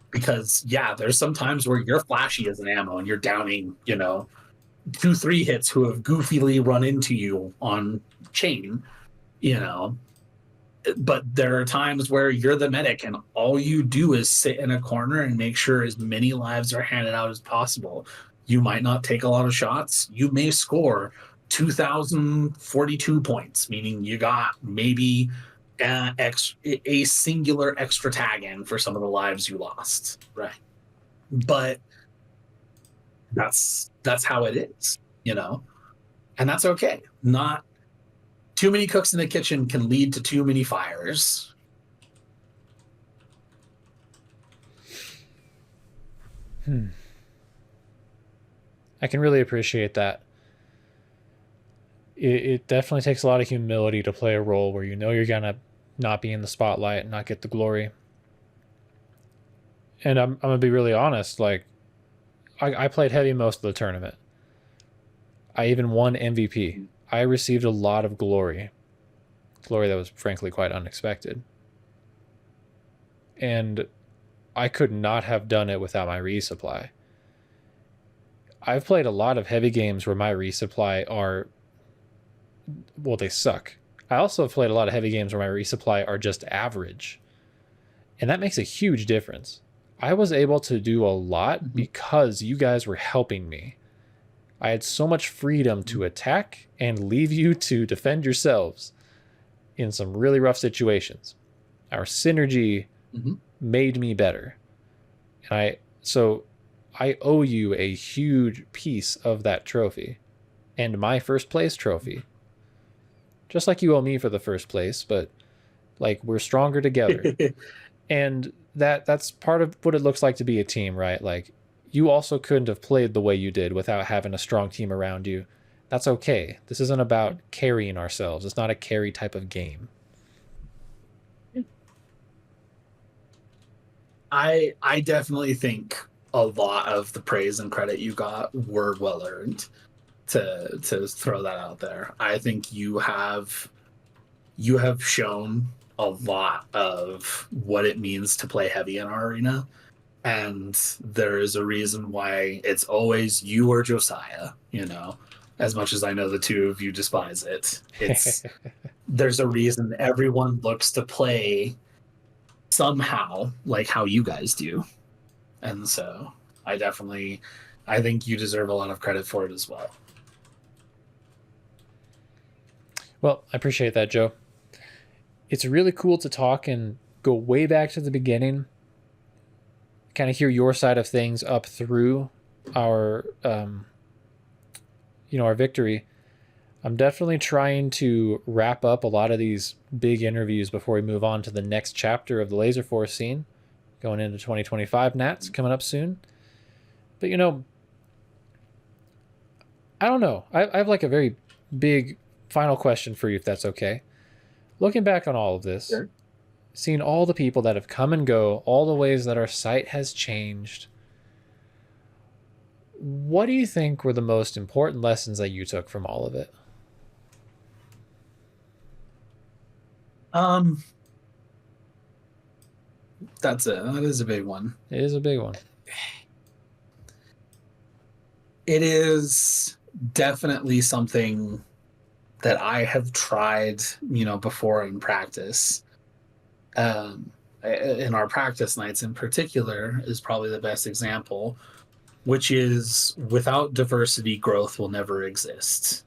Because, yeah, there's some times where you're flashy as an ammo and you're downing, 2-3 hits who have goofily run into you on chain, But there are times where you're the medic and all you do is sit in a corner and make sure as many lives are handed out as possible. You might not take a lot of shots. You may score 2,042 points, meaning you got maybe a singular extra tag in for some of the lives you lost, right? But that's how it is, and that's okay. Not too many cooks in the kitchen can lead to too many fires. I can really appreciate that. It definitely takes a lot of humility to play a role where you're gonna not be in the spotlight and not get the glory. And I'm gonna be really honest, like I played heavy most of the tournament. I even won MVP. I received a lot of glory that was frankly quite unexpected. And I could not have done it without my resupply. I've played a lot of heavy games where my resupply they suck. I also have played a lot of heavy games where my resupply are just average. And that makes a huge difference. I was able to do a lot because you guys were helping me. I had so much freedom to attack and leave you to defend yourselves. in some really rough situations. Our synergy made me better. And I owe you a huge piece of that trophy and my first place trophy. Just like you owe me for the first place, but like we're stronger together. And that's part of what it looks like to be a team, right? Like you also couldn't have played the way you did without having a strong team around you. That's okay. This isn't about carrying ourselves. It's not a carry type of game. I definitely think a lot of the praise and credit you got were well earned. To throw that out there, I think you have shown a lot of what it means to play heavy in our arena, and there is a reason why it's always you or Josiah. You know, as much as I know the two of you despise it, it's there's a reason everyone looks to play somehow like how you guys do. And so I think you deserve a lot of credit for it as well. Well, I appreciate that, Joe. It's really cool to talk and go way back to the beginning, kind of hear your side of things up through our our victory. I'm definitely trying to wrap up a lot of these big interviews before we move on to the next chapter of the Laserforce scene, going into 2025. Nats coming up soon. But I don't know. I have like a very big final question for you, if that's okay. Looking back on all of this, sure, seeing all the people that have come and go, all the ways that our site has changed, what do you think were the most important lessons that you took from all of it? That is a big one. It is a big one. It is definitely something that I have tried, before in practice. In our practice nights in particular is probably the best example, which is without diversity, growth will never exist.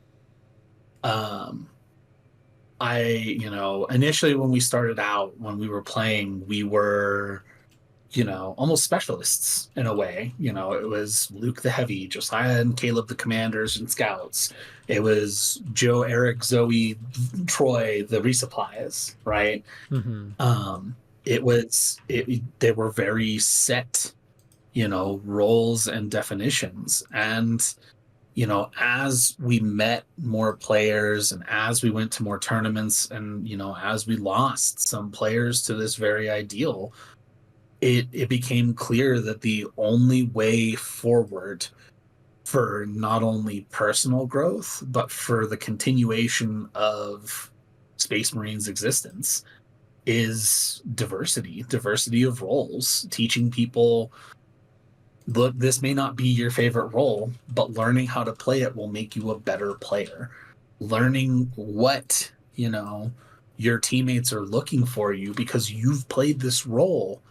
Initially when we started out, when we were playing, we were, almost specialists in a way. It was Luke the Heavy, Josiah and Caleb the Commanders and Scouts. It was Joe, Eric, Zoe, Troy, the Resupplies, right? Mm-hmm. They were very set, roles and definitions. And as we met more players and as we went to more tournaments and, as we lost some players to this very ideal, it became clear that the only way forward for not only personal growth, but for the continuation of Space Marine's existence is diversity of roles, teaching people, look, this may not be your favorite role, but learning how to play it will make you a better player. Learning what, your teammates are looking for you because you've played this role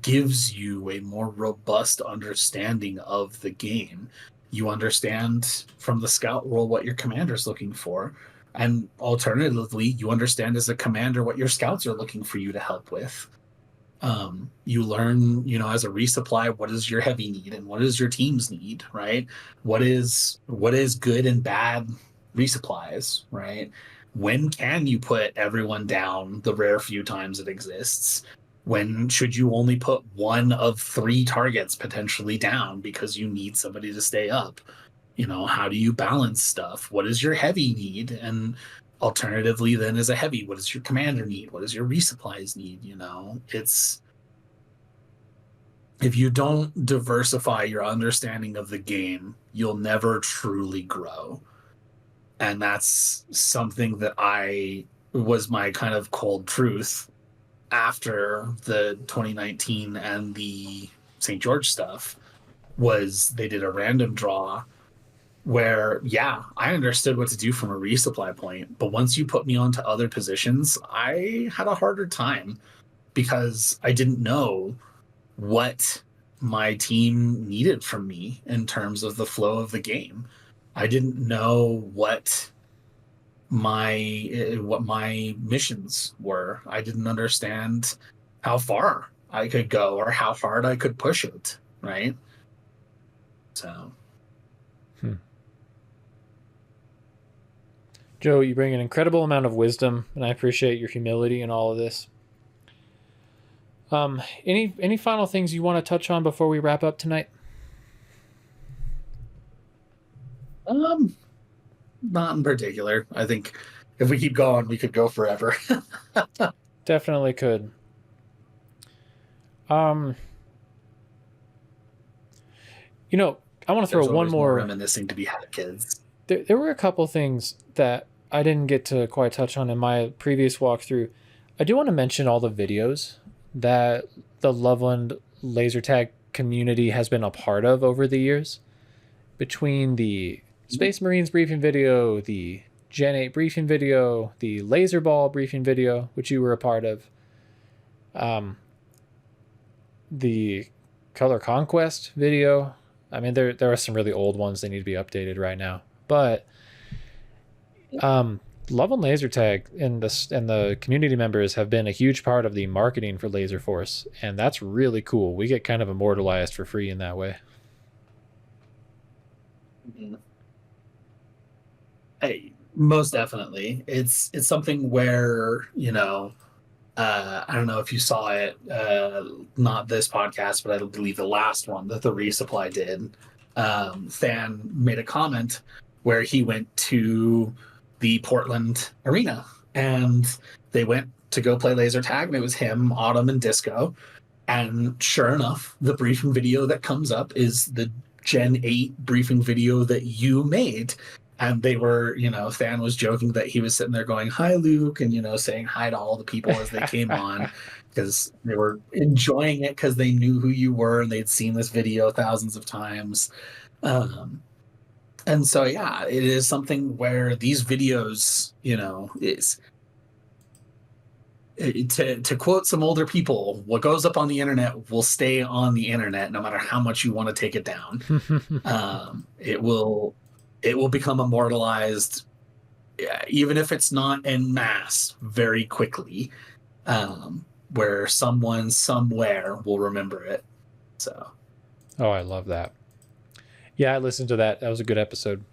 gives you a more robust understanding of the game. You understand from the scout role what your commander's looking for. And alternatively, you understand as a commander what your scouts are looking for you to help with. You learn, as a resupply, what does your heavy need and what does your teams need, right? What is good and bad resupplies, right? When can you put everyone down the rare few times it exists? When should you only put one of 3 targets potentially down because you need somebody to stay up? How do you balance stuff? What does your heavy need? And alternatively, then as a heavy, what does your commander need? What does your resupplies need? It's, if you don't diversify your understanding of the game, you'll never truly grow. And that's something that was my kind of cold truth after the 2019 and the St. George stuff. Was they did a random draw where, yeah, I understood what to do from a resupply point, but once you put me onto other positions, I had a harder time because I didn't know what my team needed from me in terms of the flow of the game. I didn't know what what my missions were. I didn't understand how far I could go or how hard I could push it, right? So Joe, you bring an incredible amount of wisdom, and I appreciate your humility in all of this. Any final things you want to touch on before we wrap up tonight? Not in particular. I think if we keep going, we could go forever. Definitely could. You know, I want to throw one more reminiscing to be had kids. There were a couple things that I didn't get to quite touch on in my previous walkthrough. I do want to mention all the videos that the Loveland laser tag community has been a part of over the years. Between the Space Marines briefing video, the Gen 8 briefing video, the Laser Ball briefing video, which you were a part of, the Color Conquest video. I mean, there are some really old ones. They need to be updated right now. But Loveland Laser Tag and the community members have been a huge part of the marketing for Laserforce, and that's really cool. We get kind of immortalized for free in that way. Hey, most definitely. It's something where, you know, I don't know if you saw it, not this podcast, but I believe the last one that the Resupply did. Than made a comment where he went to the Portland arena and they went to go play laser tag, and it was him, Autumn, and Disco. And sure enough, the briefing video that comes up is the Gen 8 briefing video that you made. And they were, you know, Than was joking that he was sitting there going, "Hi, Luke," and, you know, saying hi to all the people as they came on, because they were enjoying it because they knew who you were and they'd seen this video thousands of times. And so, yeah, it is something where these videos, you know, is to quote some older people, what goes up on the internet will stay on the internet no matter how much you want to take it down. It will become immortalized, even if it's not en masse, very quickly, where someone somewhere will remember it. So, oh, I love that. Yeah, I listened to that. That was a good episode.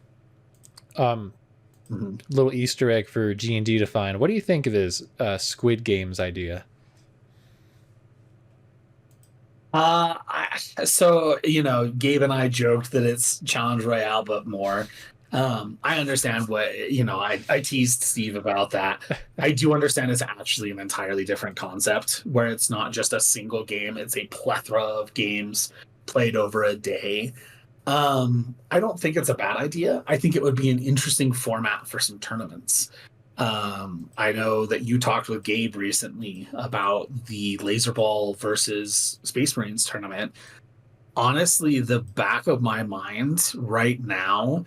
Little Easter egg for G&D to find. What do you think of his Squid Games idea? So, you know, Gabe and I joked that it's Challenge Royale, but more. I understand what, you know, I teased Steve about that. I do understand it's actually an entirely different concept where it's not just a single game. It's a plethora of games played over a day. I don't think it's a bad idea. I think it would be an interesting format for some tournaments. I know that you talked with Gabe recently about the Laser Ball versus Space Marines tournament. Honestly, the back of my mind right now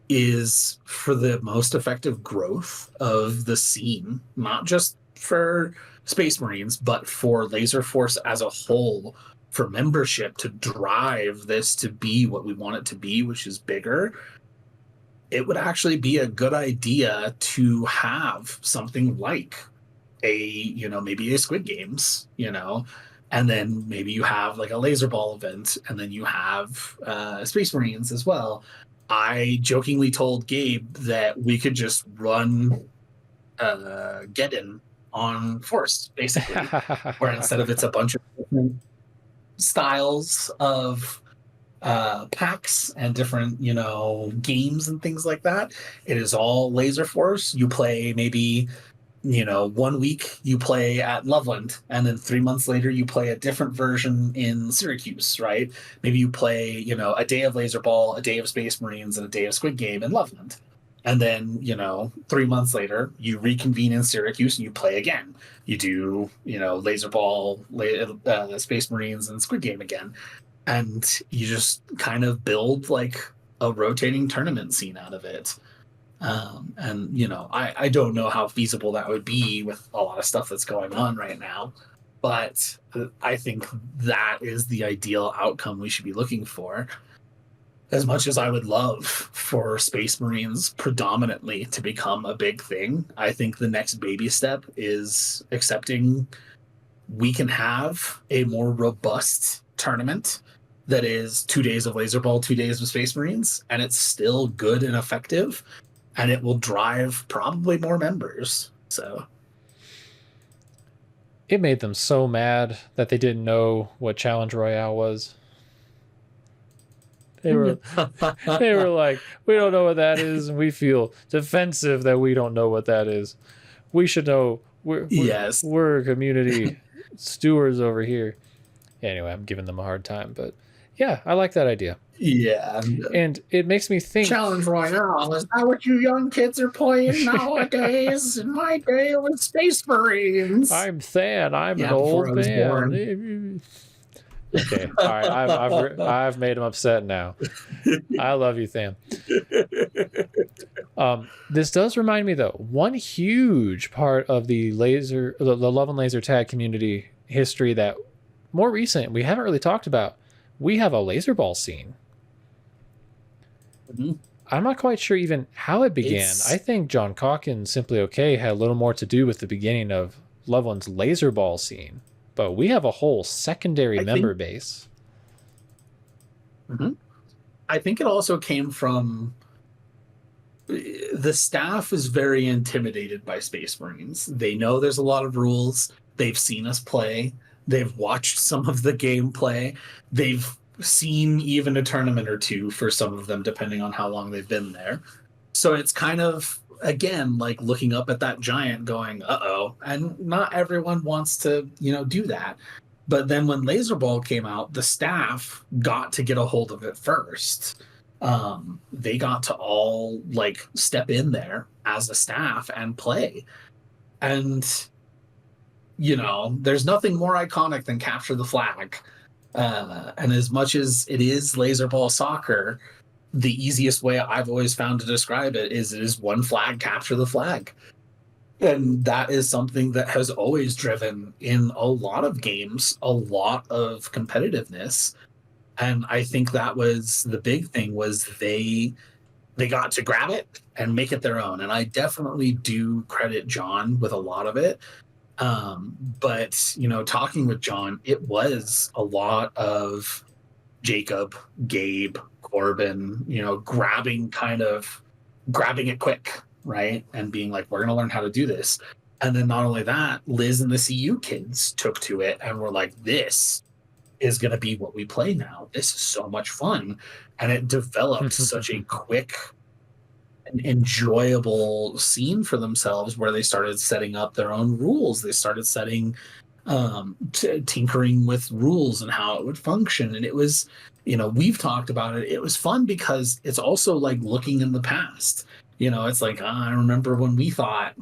is for the most effective growth of the scene, not just for Space Marines, but for Laserforce as a whole, for membership to drive this to be what we want it to be, which is bigger. It would actually be a good idea to have something like maybe a Squid Games, you know, and then maybe you have like a Laser Ball event, and then you have Space Marines as well. I jokingly told Gabe that we could just run Get-In on Force, basically, where instead of it's a bunch of different styles of packs and different, you know, games and things like that, it is all Laserforce. You play maybe, you know, 1 week you play at Loveland, and then 3 months later you play a different version in Syracuse, right? Maybe you play, you know, a day of Laser Ball, a day of Space Marines, and a day of Squid Game in Loveland. And then, you know, 3 months later, you reconvene in Syracuse and you play again. You do, you know, Laser Ball, Space Marines, and Squid Game again. And you just kind of build like a rotating tournament scene out of it. And, you know, I don't know how feasible that would be with a lot of stuff that's going on right now. But I think that is the ideal outcome we should be looking for. as much as I would love for Space Marines predominantly to become a big thing, I think the next baby step is accepting we can have a more robust tournament that is 2 days of Laser Ball, 2 days of Space Marines, and it's still good and effective, and it will drive probably more members. So it made them so mad that they didn't know what Challenge Royale was. They were like, we don't know what that is, and we feel defensive that we don't know what that is. We should know. We're community stewards over here. Anyway, I'm giving them a hard time, but yeah, I like that idea. Yeah. And it makes me think. Challenge Royale, is that what you young kids are playing nowadays? In my day, it was Space Marines. I'm Than. I'm an old man. Okay, all right. I've made him upset now. I love you, Than. This does remind me, though, one huge part of the Love and Laser Tag community history that more recent we haven't really talked about. We have a laser ball scene. Mm-hmm. I'm not quite sure even how it began. I think John Calkins Simply Okay had a little more to do with the beginning of Loveland's laser ball scene. But we have a whole secondary member base. Mm-hmm. I think it also came from the staff is very intimidated by Space Marines. They know there's a lot of rules. They've seen us play. They've watched some of the gameplay. They've seen even a tournament or two for some of them, depending on how long they've been there. So it's kind of, again, like looking up at that giant going, uh-oh. And not everyone wants to, do that. But then when Laser Ball came out, the staff got to get a hold of it first. They got to all step in there as a staff and play. And, there's nothing more iconic than capture the flag. And as much as it is Laser Ball soccer, the easiest way I've always found to describe it is one flag, capture the flag. And that is something that has always driven in a lot of games, a lot of competitiveness. And I think that was the big thing, was they got to grab it and make it their own. And I definitely do credit John with a lot of it. But, talking with John, it was a lot of Jacob, Gabe, Corbin, grabbing it quick, right? And being like, we're going to learn how to do this. And then not only that, Liz and the CU kids took to it and were like, this is going to be what we play now. This is so much fun. And it developed such a quick and enjoyable scene for themselves, where they started setting up their own rules. They started tinkering with rules and how it would function. And it was, we've talked about it. It was fun because it's also like looking in the past. It's like, I remember when we thought,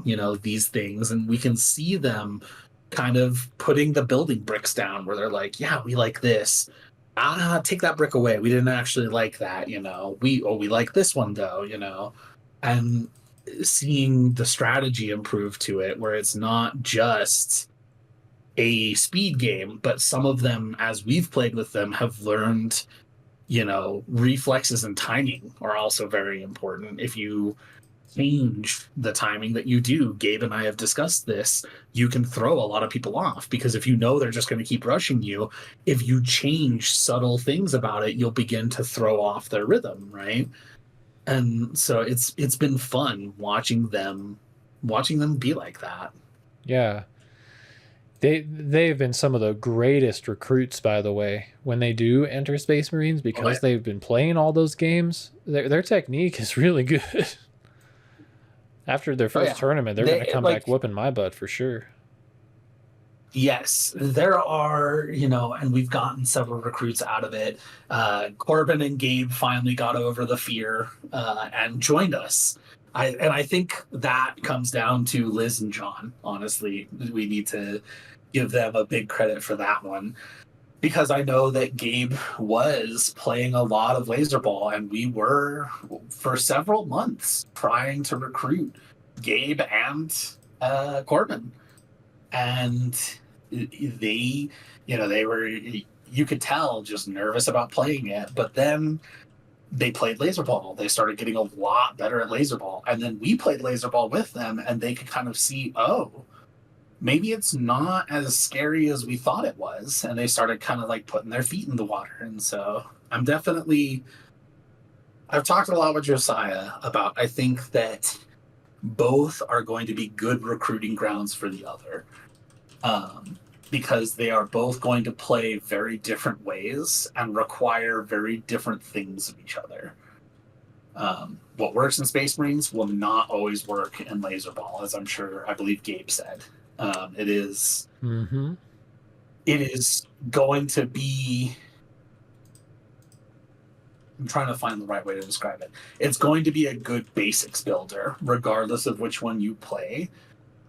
these things, and we can see them kind of putting the building bricks down, where they're like, yeah, we like this. Take that brick away. We didn't actually like that, we like this one though, and seeing the strategy improve to it, where it's not just a speed game, but some of them, as we've played with them, have learned, reflexes and timing are also very important. If you change the timing that you do, Gabe and I have discussed this, you can throw a lot of people off, because if they're just going to keep rushing you, if you change subtle things about it, you'll begin to throw off their rhythm, right? And so it's been fun watching them be like that. Yeah. They've been some of the greatest recruits, by the way, when they do enter Space Marines, because they've been playing all those games. Their technique is really good. After their first tournament, they're going to come back whooping my butt for sure. Yes, there are, and we've gotten several recruits out of it. Corbin and Gabe finally got over the fear and joined us. I think that comes down to Liz and John. Honestly, we need to give them a big credit for that one, because I know that Gabe was playing a lot of Laser Ball, and we were for several months trying to recruit Gabe and Corbin, and they were, you could tell, just nervous about playing it. But then they played Laserball. They started getting a lot better at Laserball. And then we played Laserball with them, and they could kind of see, oh, maybe it's not as scary as we thought it was. And they started kind of like putting their feet in the water. And so I've talked a lot with Josiah about, I think that both are going to be good recruiting grounds for the other. Because they are both going to play very different ways and require very different things of each other. What works in Space Marines will not always work in Laserball, as I believe Gabe said. It is going to be, I'm trying to find the right way to describe it. It's going to be a good basics builder, regardless of which one you play.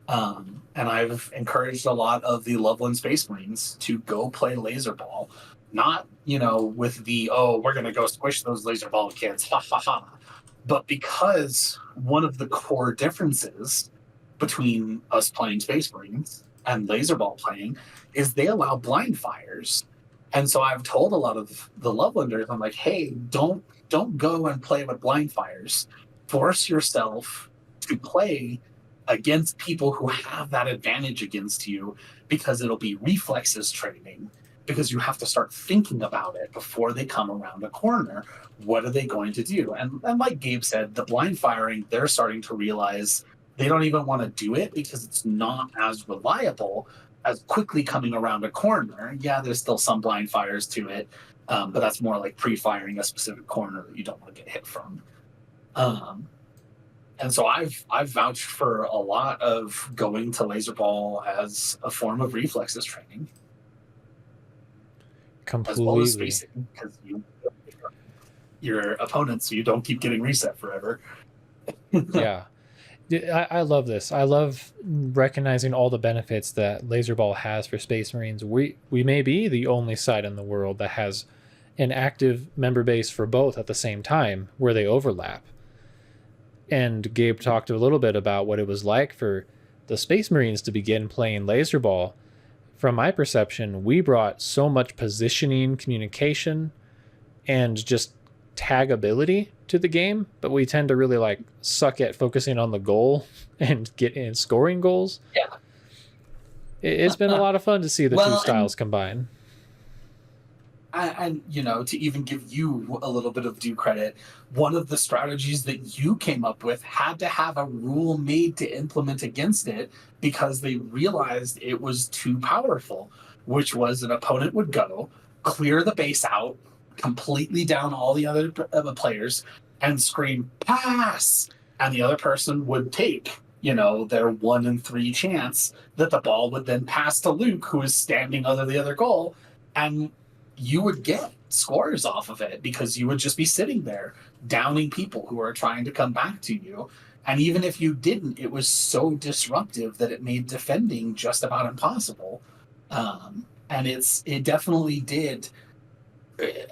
And I've encouraged a lot of the Loveland Space Marines to go play Laserball. Not, with the, oh, we're going to go squish those Laserball kids, ha ha ha. But because one of the core differences between us playing Space Marines and Laserball playing is they allow blind fires. And so I've told a lot of the Lovelanders, I'm like, hey, don't go and play with blind fires. Force yourself to play against people who have that advantage against you, because it'll be reflexes training, because you have to start thinking about it before they come around a corner. What are they going to do? And like Gabe said, the blind firing, they're starting to realize they don't even want to do it because it's not as reliable as quickly coming around a corner. Yeah, there's still some blind fires to it, but that's more like pre-firing a specific corner that you don't want to get hit from. And so I've vouched for a lot of going to Laserball as a form of reflexes training. Completely. As well as spacing, because your opponents, so you don't keep getting reset forever. Yeah. I love this. I love recognizing all the benefits that Laserball has for Space Marines. We may be the only site in the world that has an active member base for both at the same time, where they overlap. And Gabe talked a little bit about what it was like for the Space Marines to begin playing Laserball. From my perception, we brought so much positioning, communication, and just tagability to the game, but we tend to really suck at focusing on the goal and scoring goals. Yeah. It's been a lot of fun to see the two styles combine. And to even give you a little bit of due credit, one of the strategies that you came up with had to have a rule made to implement against it, because they realized it was too powerful, which was an opponent would go, clear the base out, completely down all the other players, and scream, pass! And the other person would take, their 1 in 3 chance that the ball would then pass to Luke, who is standing under the other goal, and you would get scores off of it, because you would just be sitting there downing people who are trying to come back to you. And even if you didn't, it was so disruptive that it made defending just about impossible. And it definitely did.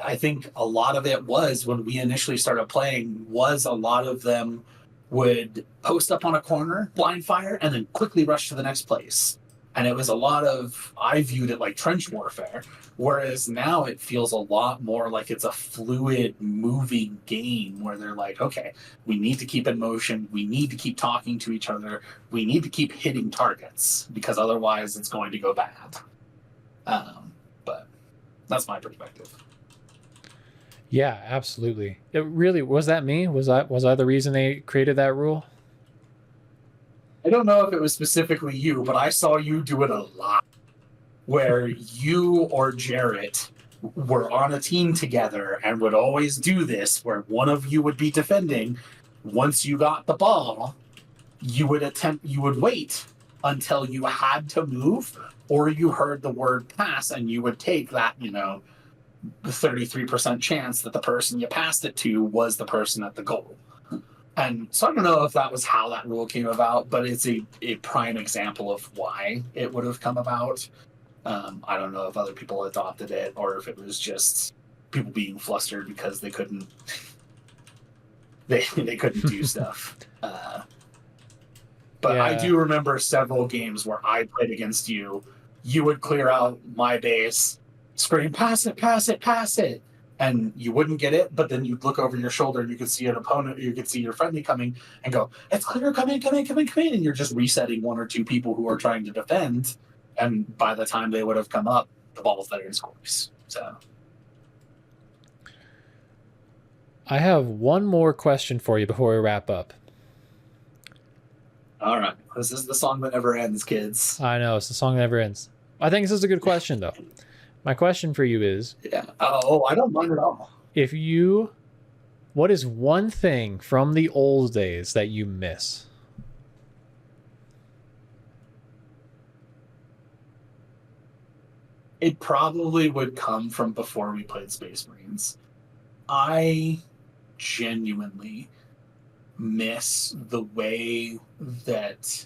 I think a lot of it was, when we initially started playing, was a lot of them would post up on a corner, blind fire, and then quickly rush to the next place. And it was a lot of, I viewed it like trench warfare, whereas now it feels a lot more like it's a fluid, moving game where they're like, okay, we need to keep in motion, we need to keep talking to each other, we need to keep hitting targets, because otherwise it's going to go bad. But that's my perspective. Yeah, absolutely. It really was that me? Was I the reason they created that rule? I don't know if it was specifically you, but I saw you do it a lot, where you or Jarrett were on a team together and would always do this, where one of you would be defending. Once you got the ball, you would wait until you had to move, or you heard the word pass, and you would take that, the 33% chance that the person you passed it to was the person at the goal. And so I don't know if that was how that rule came about, but it's a prime example of why it would have come about. I don't know if other people adopted it, or if it was just people being flustered because they couldn't they couldn't do stuff. But yeah. I do remember several games where I played against you. You would clear out my base, scream, pass it, pass it, pass it. and you wouldn't get it, but then you'd look over your shoulder and you could see an opponent, you could see your friendly coming and go, it's clear, come in, come in, come in, come in. And you're just resetting one or two people who are trying to defend. And by the time they would have come up, the ball's there and scores. So I have one more question for you before we wrap up. All right. This is the song that never ends, kids. I know, it's the song that never ends. I think this is a good question, though. My question for you is... Yeah. Oh, I don't mind at all. What is one thing from the old days that you miss? It probably would come from before we played Space Marines. I genuinely miss the way that,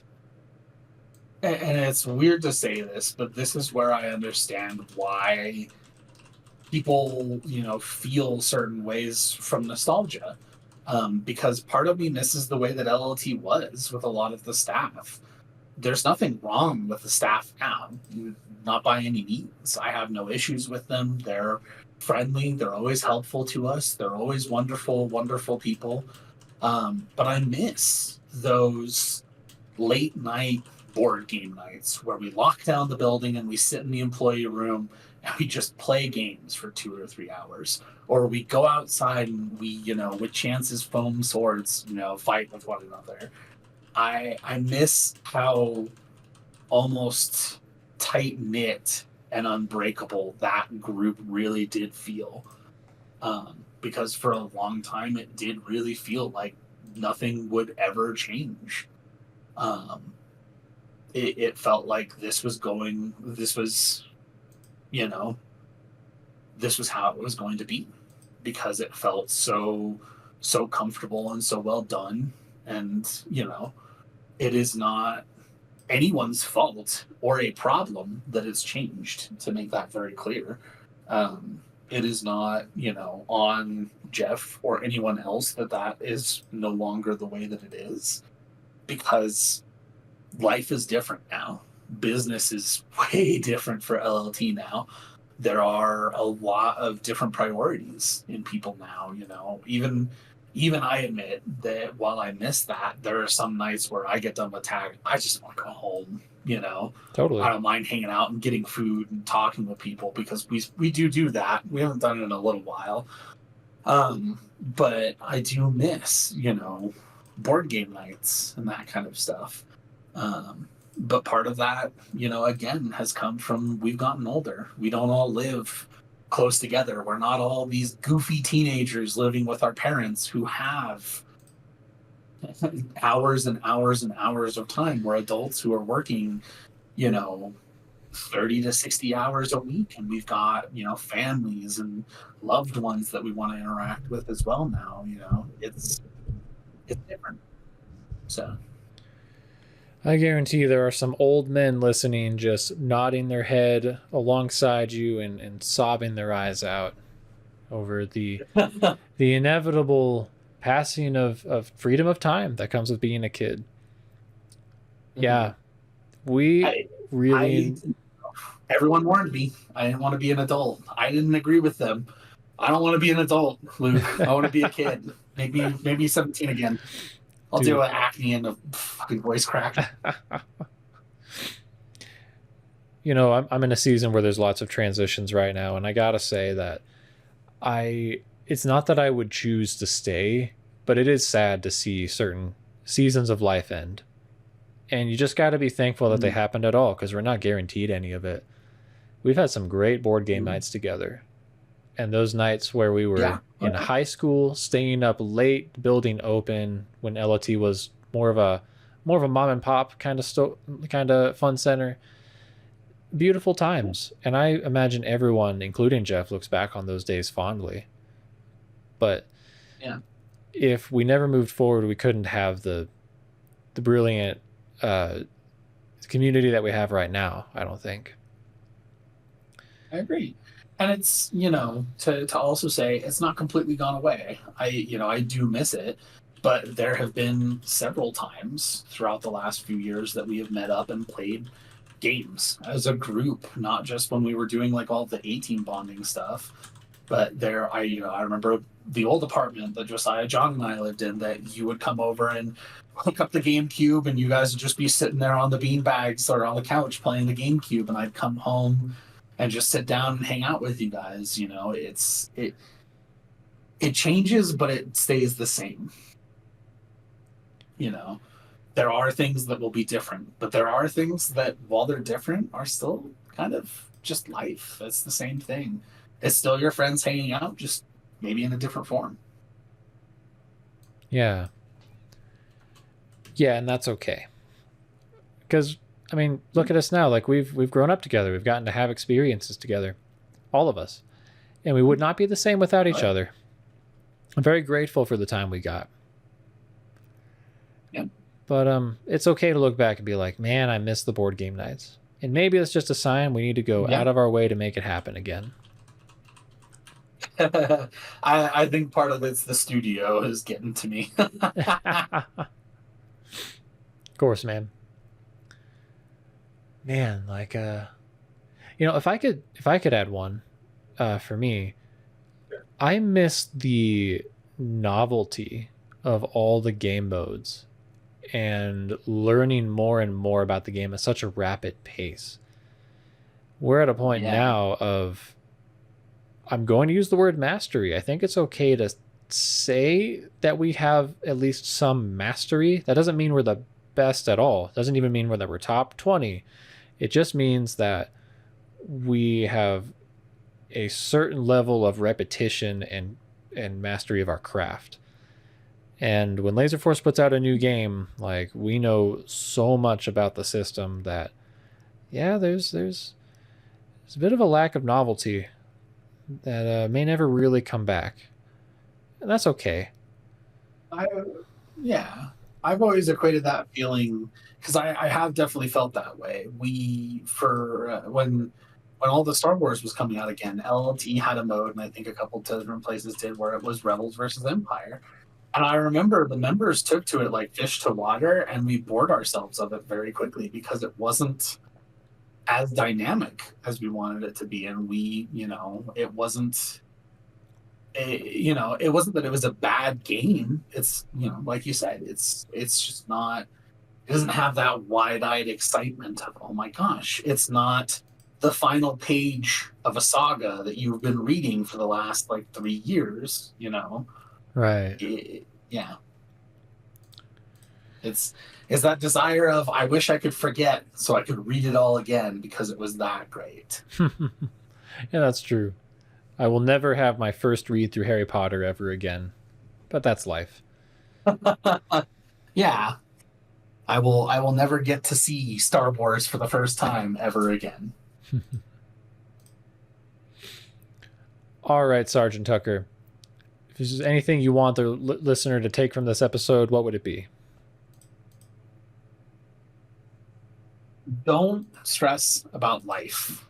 and it's weird to say this, but this is where I understand why people, feel certain ways from nostalgia. Because part of me misses the way that LLT was with a lot of the staff. There's nothing wrong with the staff now, not by any means. I have no issues with them. They're friendly. They're always helpful to us. They're always wonderful, wonderful people. But I miss those late night board game nights where we lock down the building and we sit in the employee room and we just play games for 2 or 3 hours. Or we go outside and we, with Chance's foam swords, fight with one another. I miss how almost tight-knit and unbreakable that group really did feel. Because for a long time, it did really feel like nothing would ever change. It felt like this was how it was going to be, because it felt so comfortable and so well done. And, it is not anyone's fault or a problem that it's changed, to make that very clear. It is not, on Jeff or anyone else that is no longer the way that it is, because life is different now. Business is way different for LLT now. There are a lot of different priorities in people now, even I admit that while I miss that, there are some nights where I get done with tag, I just want to go home, Totally. I don't mind hanging out and getting food and talking with people, because we do that. We haven't done it in a little while. But I do miss, board game nights and that kind of stuff. But part of that, again, has come from we've gotten older. We don't all live close together. We're not all these goofy teenagers living with our parents who have hours and hours and hours of time. We're adults who are working, 30 to 60 hours a week. And we've got, families and loved ones that we want to interact with as well now. It's different. So I guarantee there are some old men listening, just nodding their head alongside you and sobbing their eyes out over the inevitable passing of freedom of time that comes with being a kid. Yeah. Everyone warned me. I didn't want to be an adult. I didn't agree with them. I don't want to be an adult, Luke. I want to be a kid. Maybe 17 again. I'll do an acne and a fucking voice crack. I'm in a season where there's lots of transitions right now, and I gotta say that it's not that I would choose to stay, but it is sad to see certain seasons of life end. And you just gotta be thankful that they happened at all, because we're not guaranteed any of it. We've had some great board game nights together. And those nights where we were in high school, staying up late, building open, when LOT was more of a mom and pop kind of fun center. Beautiful times. And I imagine everyone, including Jeff, looks back on those days fondly. But if we never moved forward, we couldn't have the brilliant community that we have right now, I don't think. I agree. And it's, to also say it's not completely gone away. I do miss it, but there have been several times throughout the last few years that we have met up and played games as a group, not just when we were doing like all the A-team bonding stuff, But I remember the old apartment that Josiah, John, and I lived in, that you would come over and hook up the GameCube, and you guys would just be sitting there on the beanbags or on the couch playing the GameCube, and I'd come home and just sit down and hang out with you guys. It changes, but it stays the same. There are things that will be different, but there are things that, while they're different, are still kind of just life. It's the same thing. It's still your friends hanging out, just maybe in a different form. Yeah. Yeah, and that's okay. Because, I mean, look at us now. Like, we've grown up together. We've gotten to have experiences together. All of us. And we would not be the same without each other. I'm very grateful for the time we got. Yeah. But it's okay to look back and be like, man, I miss the board game nights. And maybe it's just a sign we need to go out of our way to make it happen again. I think part of it's the studio is getting to me. Of course, man. Man, like if I could add one for me, I miss the novelty of all the game modes and learning more and more about the game at such a rapid pace. We're at a point now of, I'm going to use the word mastery. I think it's okay to say that we have at least some mastery. That doesn't mean we're the best at all. It doesn't even mean that we're top 20. It just means that we have a certain level of repetition and mastery of our craft. And when Laserforce puts out a new game, like, we know so much about the system that, yeah, there's a bit of a lack of novelty that may never really come back. And that's okay. I've always equated that feeling, because I have definitely felt that way. When all the Star Wars was coming out again, LLT had a mode, and I think a couple different places did, where it was Rebels versus Empire. And I remember the members took to it like fish to water, and we bored ourselves of it very quickly because it wasn't as dynamic as we wanted it to be. And it wasn't that it was a bad game. It's, like you said, it's just not, it doesn't have that wide-eyed excitement of, oh my gosh, it's not the final page of a saga that you've been reading for the last 3 years, Right. It's that desire of, I wish I could forget so I could read it all again because it was that great. Yeah, that's true. I will never have my first read through Harry Potter ever again, but that's life. Yeah. I will never get to see Star Wars for the first time ever again. All right, Sergeant Tucker. If there's anything you want the listener to take from this episode, what would it be? Don't stress about life.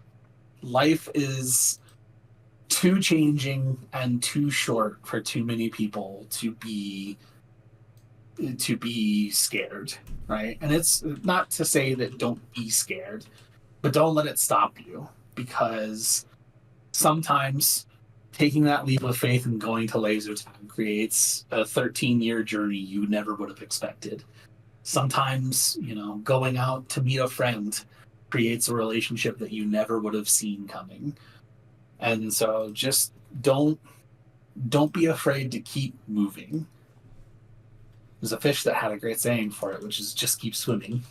Life is too changing and too short for too many people to be scared, right? And it's not to say that don't be scared, but don't let it stop you, because sometimes taking that leap of faith and going to laser tag creates a 13-year journey you never would have expected. Sometimes, going out to meet a friend creates a relationship that you never would have seen coming. And so just don't be afraid to keep moving. There's a fish that had a great saying for it, which is just keep swimming.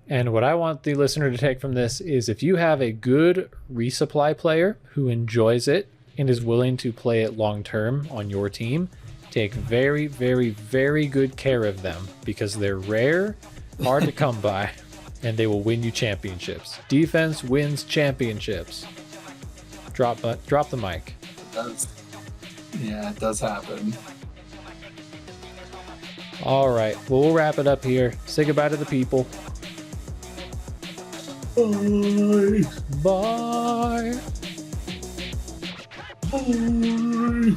And what I want the listener to take from this is, if you have a good resupply player who enjoys it and is willing to play it long term on your team, take very, very, very good care of them, because they're rare, hard to come by, and they will win you championships. Defense wins championships. Drop the mic. It does. Yeah, it does happen. All right, well, we'll wrap it up here. Say goodbye to the people. Bye. Bye. Bye.